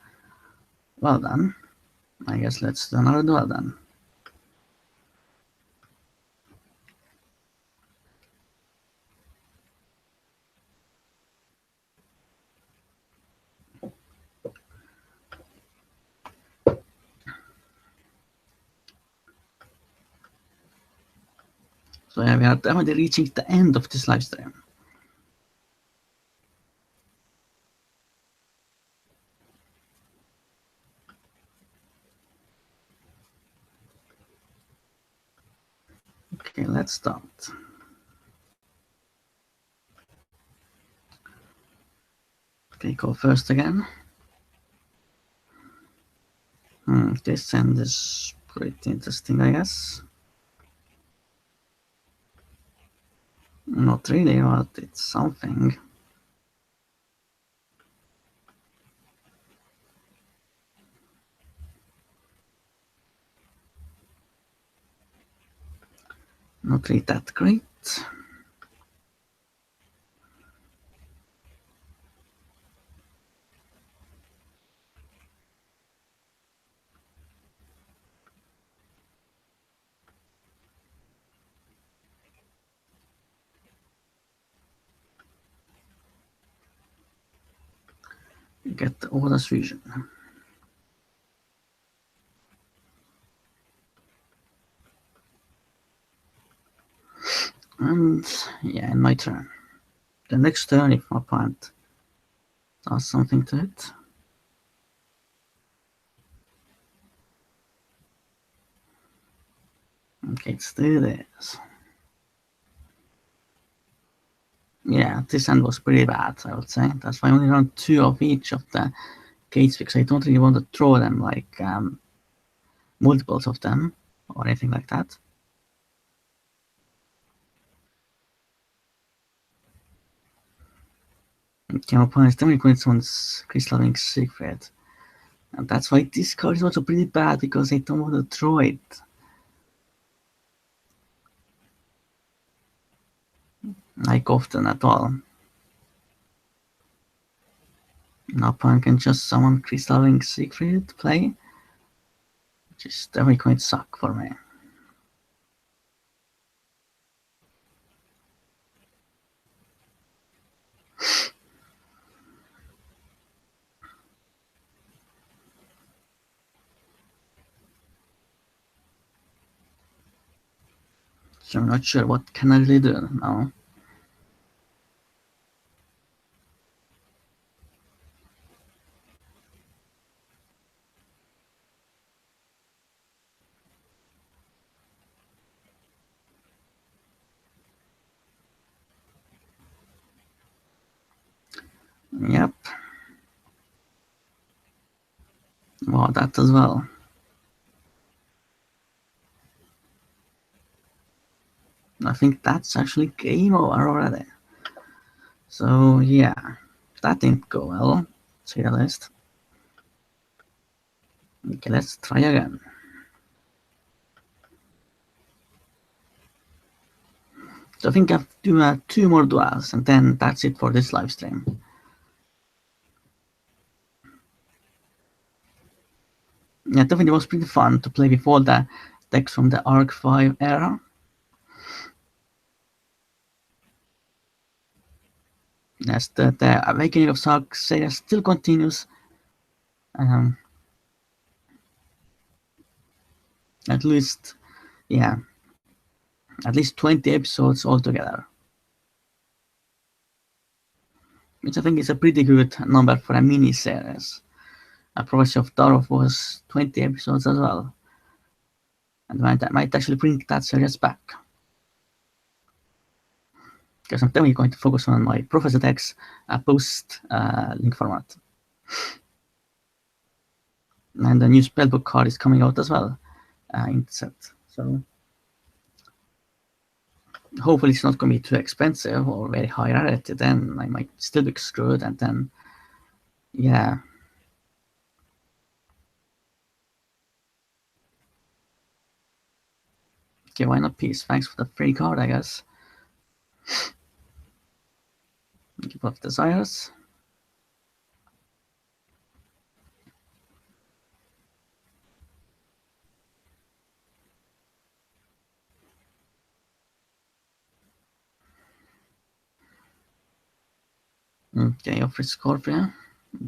Well done. I guess let's do another duel then. So yeah, we are definitely reaching the end of this live stream. Okay, let's start. Okay, go first again. This end is pretty interesting, I guess. Not really, but it's something. Not really that great. Get the Oda's Vision. And yeah, in my turn. The next turn, if my opponent does something to it. Okay, let's do this. Yeah, this hand was pretty bad, I would say. That's why I only run 2 of each of the gates, because I don't really want to throw them like multiples of them or anything like that. Okay, my opponent's definitely going to one's Crystal Wing Secret. And that's why this card is also pretty bad, because I don't want to throw it. Like often at all. My opponent can just summon Crystal Wing Secret play, which is definitely going to suck for me. So I'm not sure what can I really do now. Yep. Wow, that as well. I think that's actually game over already. So yeah, that didn't go well, to say the least. Okay, let's try again. So I think I have to do 2 more duels, and then that's it for this live stream. Yeah, definitely was pretty fun to play with all the decks from the ARC-V era. Yes, the Awakening of Saga series still continues. At least, yeah, at least 20 episodes altogether, which I think is a pretty good number for a mini-series. A Prophecy of Darov was 20 episodes as well, and might actually bring that series back. Because I'm definitely going to focus on my Prophecy decks post link format. And the new spellbook card is coming out as well in the set. So hopefully it's not going to be too expensive or very high rarity. Then I might still be screwed, and then yeah. Okay, why not peace? Thanks for the free card, I guess. Give off desires. Okay, offer Scorpio.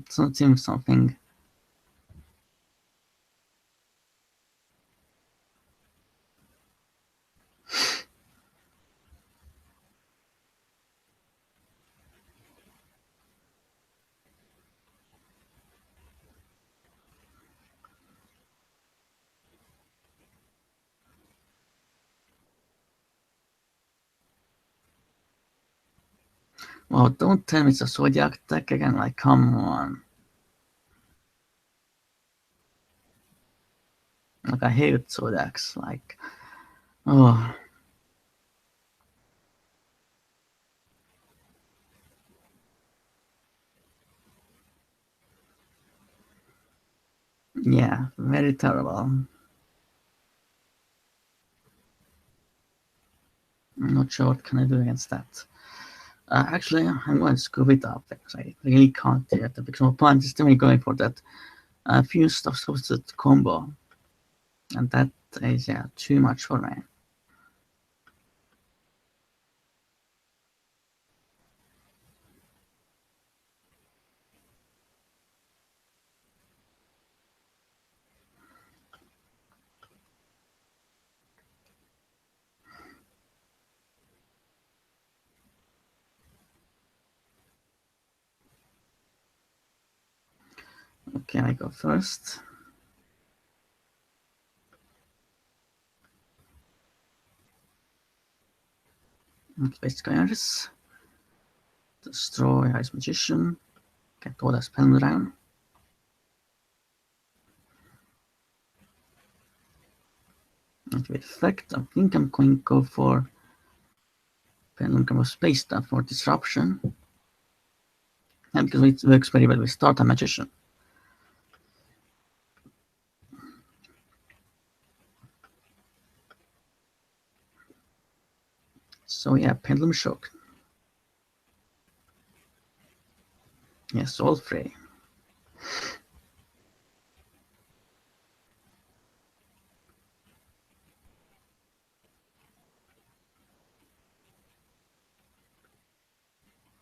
It's not seem something. Well, don't tell me it's a Zodiac deck again. Like, come on. Like, I hate Zodiacs. Like, oh. Yeah, very terrible. I'm not sure what can I do against that. Actually, I'm going to scoop it up because I really can't do it. Because my opponent is definitely going for that few stuff substitute combo. And that is, yeah, too much for me. Okay, I go first. Activate Skyris. Destroy Ice Magician. Get all the spell down. Activate effect. I think I'm going to go for Pendulum Combo Space Stuff for Disruption. And because it works very well with Start a Magician. So yeah, Pendulum Shock. Yes, all three.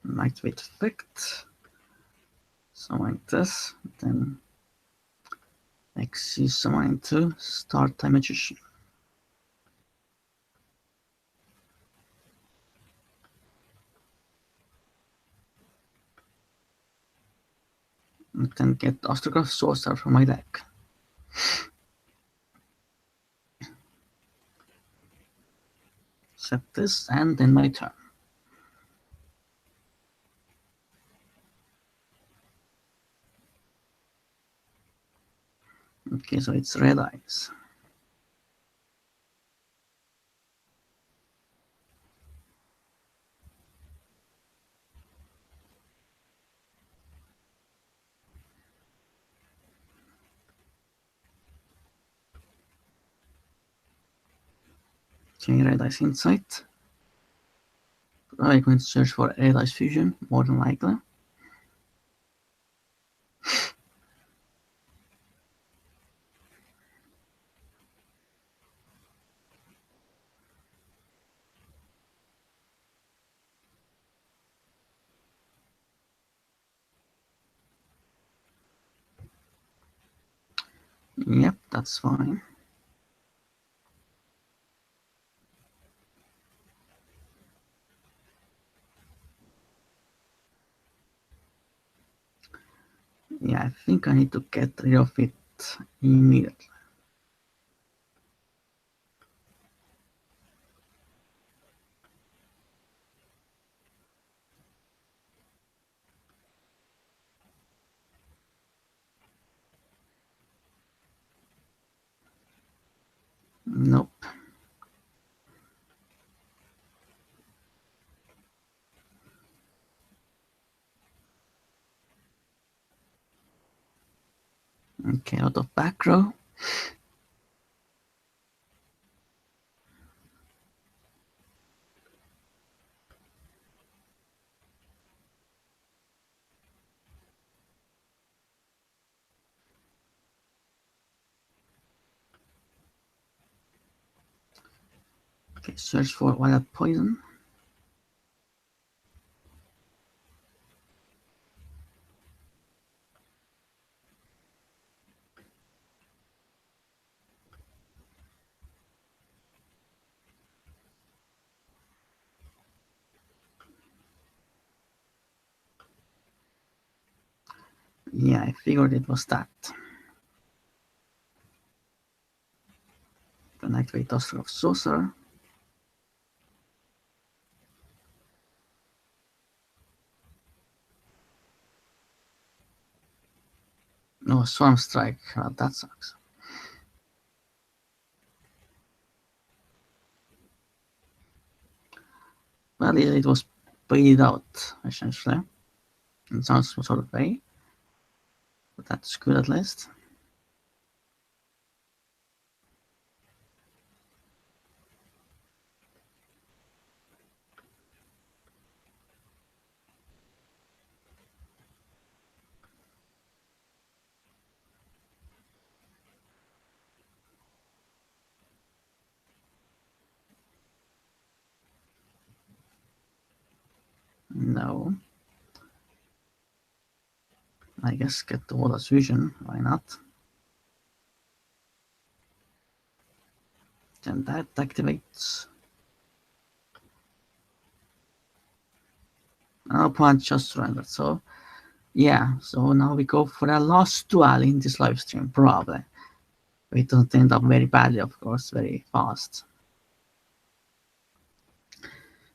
Lightweight effect. Summon this. Then XC summon to Start a Magician. And then get Astrograph Sorcerer from my deck. Set this and then my turn. Okay, so it's red eyes. Okay, red eyes insight. I'm going to search for red eyes fusion, more than likely. Yep, that's fine. Yeah, I think I need to get rid of it immediately. Nope. Okay, out of back row. Okay, search for violet poison. Yeah, I figured it was that. Then activate Duster of Sorcerer. No, Swarm Strike. That sucks. Well, it was paid out, essentially, in some sort of way. But that's good at least. No. I guess get the Water's Vision. Why not? Then that activates. Our opponent just surrendered. So, yeah. So now we go for the last duel in this live stream, probably. We don't end up very badly, of course, very fast.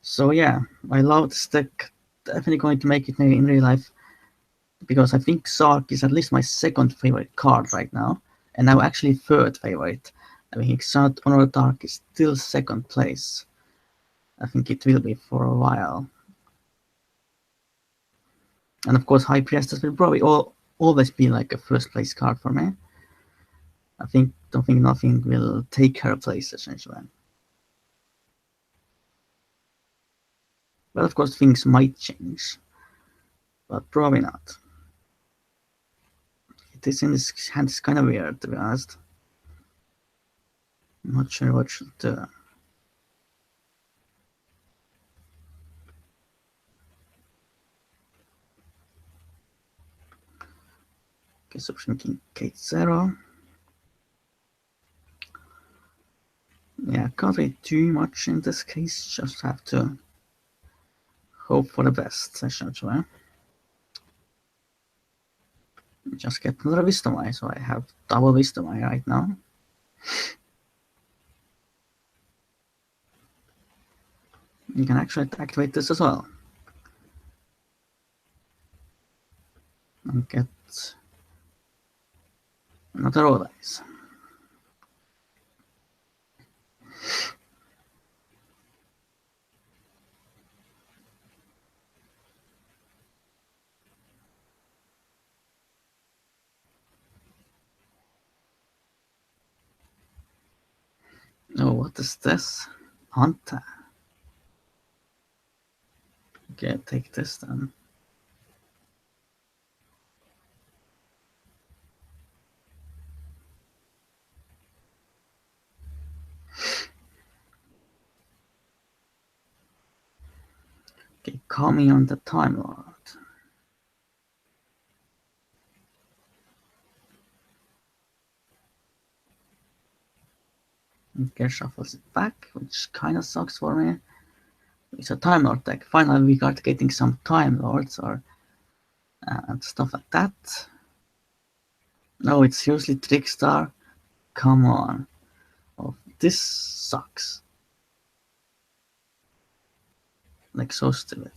So yeah, I love this deck. Definitely going to make it maybe in real life, because I think Sark is at least my second favorite card right now, and now actually third favorite. I think Exalt Honor Dark is still second place. I think it will be for a while. And of course, High Priestess will probably always be like a first place card for me. Don't think nothing will take her place essentially. But of course, things might change, but probably not. This in this hand is kind of weird, to be honest. I'm not sure what should do. Okay, so thinking K0. Yeah, can't really do much in this case, just have to hope for the best, essentially. Just get another Wisdom Eye, so I have double Wisdom Eye right now. You can actually activate this as well. And get another Roll Dice. Oh, what is this? Hunter. Okay, take this then. Okay, call me on the Time Lord. Okay, shuffles it back, which kind of sucks for me. It's a Time Lord deck. Finally, we got getting some Time Lords or and stuff like that. No, it's seriously Trickstar? Come on. Oh, this sucks. Like, so stupid.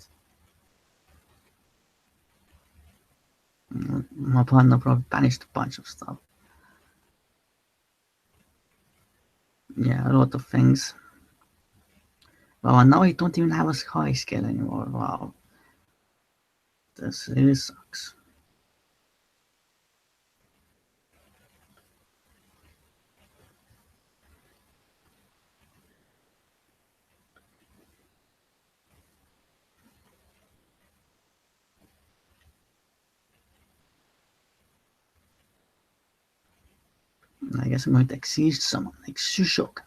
My partner probably banished a bunch of stuff. Yeah, a lot of things. Wow, and now I don't even have a high scale anymore. Wow. This really sucks. I guess I'm going to exceed someone like Shushoku.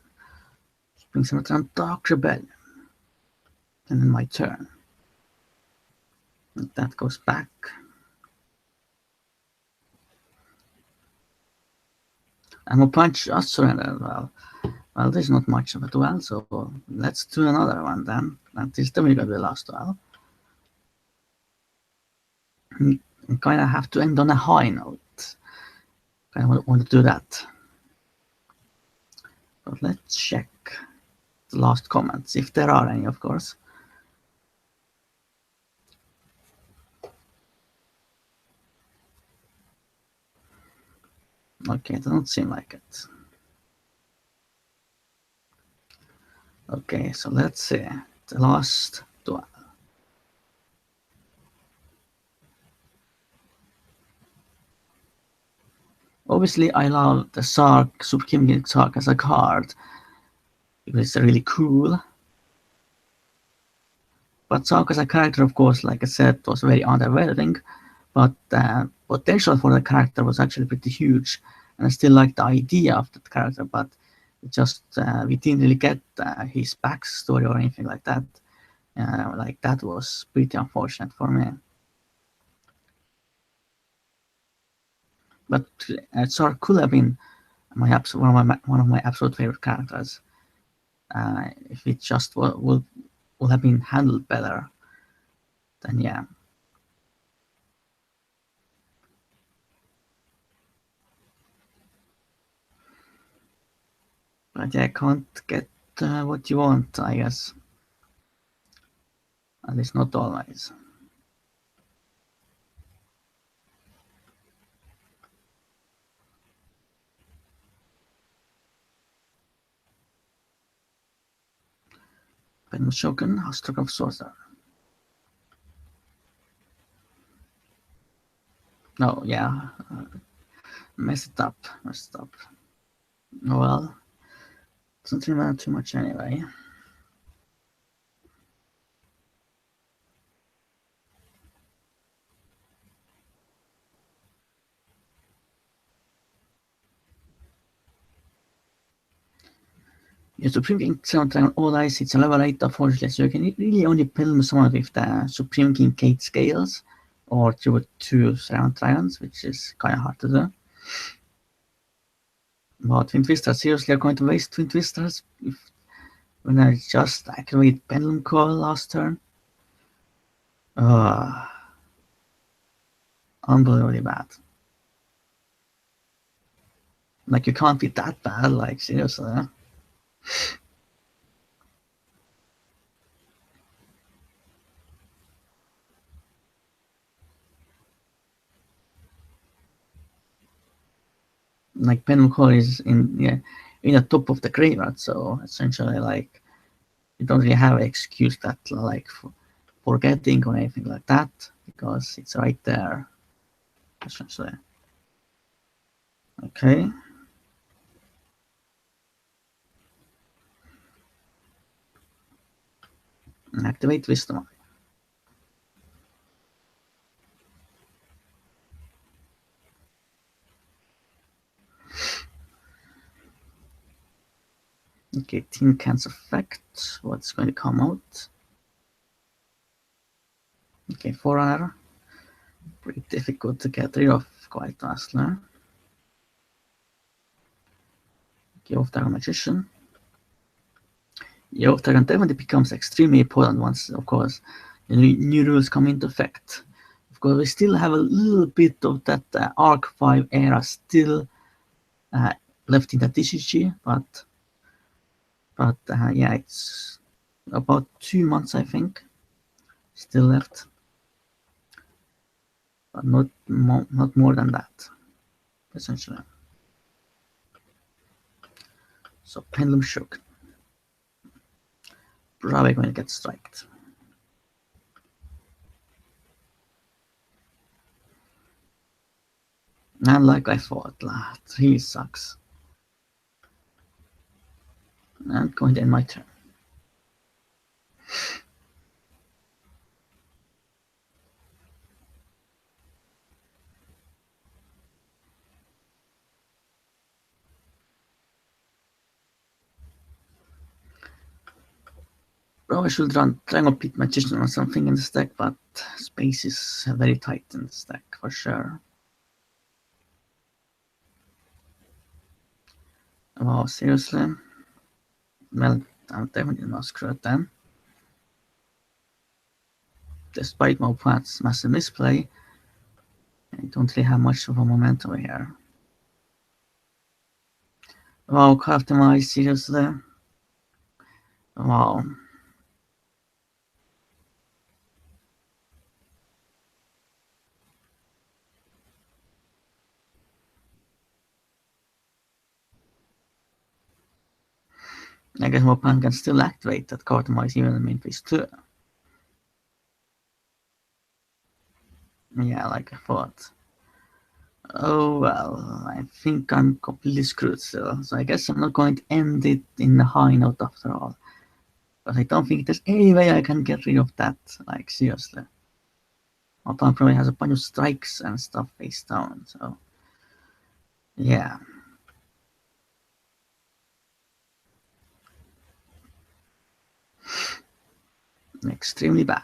Bring some around Dark Rebellion. And then my turn. And that goes back. I'm a punch just surrender as well. Well, there's not much of a duel, so let's do another one then. That is definitely going to be the last duel. I kind of have to end on a high note. I want to do that. But let's check the last comments, if there are any, of course. Okay, it doesn't seem like it. Okay, so let's see. The last duel. Obviously, I love the Sark, Super King Sark as a card. It's really cool. But Sark as a character, of course, like I said, was very underwhelming. But the potential for the character was actually pretty huge. And I still like the idea of that character, but it just we didn't really get his backstory or anything like that. Like that was pretty unfortunate for me. But Sark could have been one of my absolute favorite characters if it just would have been handled better. Then yeah. But yeah, I can't get what you want, I guess. At least not always. Shogun, Stroke of Sorcerer. No, yeah. Messed it up. Well, doesn't really matter too much anyway. Yeah, Supreme King soundtrack on all dice, it's a level 8 unfortunately, so you can really only film someone with the Supreme King Kate scales or two surround dragons, which is kind of hard to do. But Twin Twisters, seriously, I'm going to waste Twin Twisters when I just activate Pendulum Call last turn? Unbelievably bad. Like, you can't be that bad, like, seriously. Like, Pendulum Call is in the top of the graveyard, so essentially, like, you don't really have an excuse that, like, forgetting or anything like that, because it's right there, essentially. Okay. Activate Wisdom. Okay, Tin Can's effect. What's going to come out? Okay, Forerunner. Pretty difficult to get rid of, quite honestly. Yu-Gi-Oh Magician. Yu-Gi-Oh definitely becomes extremely important once, of course, the new rules come into effect. Of course, we still have a little bit of that ARC-V era still left in the TCG, but yeah, it's about 2 months, I think, still left, but not more than that, essentially. So Pendulum Shock, probably going to get striked. And like I thought, 3 sucks. And going to end my turn. Probably should run Dragon Pit Magician or something in the stack, but space is very tight in the stack for sure. Wow, seriously? Well, I'm definitely not screwed then. Despite my opponent's massive misplay, I don't really have much of a momentum here. Wow, customize, seriously? Wow. I guess my opponent can still activate that customize even in main phase 2. Yeah, like I thought. Oh well, I think I'm completely screwed still, so I guess I'm not going to end it in a high note after all. But I don't think there's any way I can get rid of that, like seriously. My opponent probably has a bunch of strikes and stuff face down, so yeah. Extremely bad.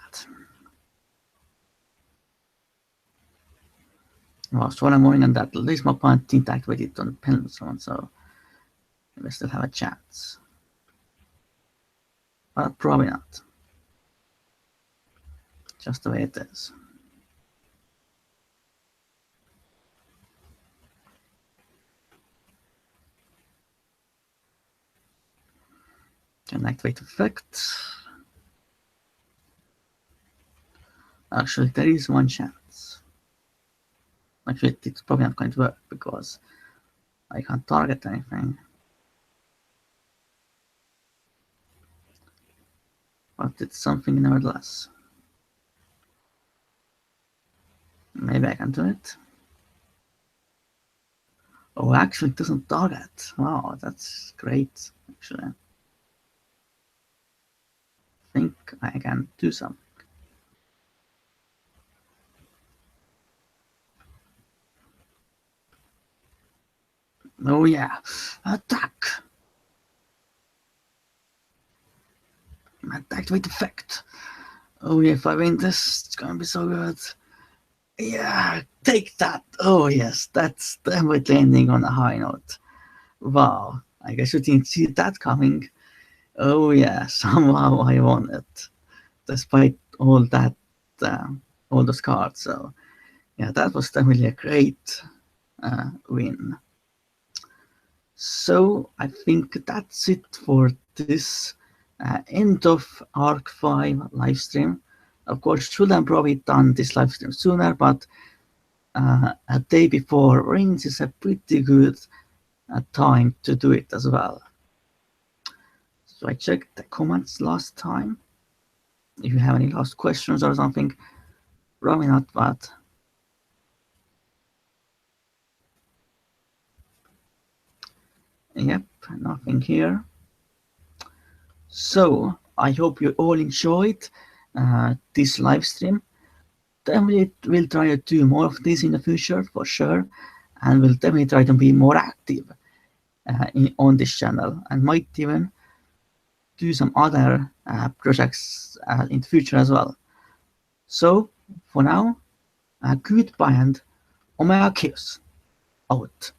Well, so what I'm worrying on that, at least my opponent didn't activate it on the pendulum zone, so we still have a chance. But probably not. Just the way it is. Can activate effect. Actually, there is one chance. Actually, it's probably not going to work because I can't target anything. But it's something nevertheless. Maybe I can do it. Oh, actually, it doesn't target. Wow, that's great, actually. I think I can do something. Oh yeah, attack! Activate effect. Oh yeah, if I win this, it's gonna be so good. Yeah, take that. Oh yes, that's definitely ending on a high note. Wow, I guess you didn't see that coming. Oh yeah, somehow I won it, despite all that, all those cards. So yeah, that was definitely a great win. So I think that's it for this end of ARC-V livestream. Of course, should have probably done this livestream sooner, but a day before Reigns is a pretty good time to do it as well. So I checked the comments last time. If you have any last questions or something, probably not, but yep, nothing here. So I hope you all enjoyed this live stream. Definitely will try to do more of this in the future for sure, and will definitely try to be more active on this channel, and might even do some other projects in the future as well. So for now, goodbye and Omega Khaos out.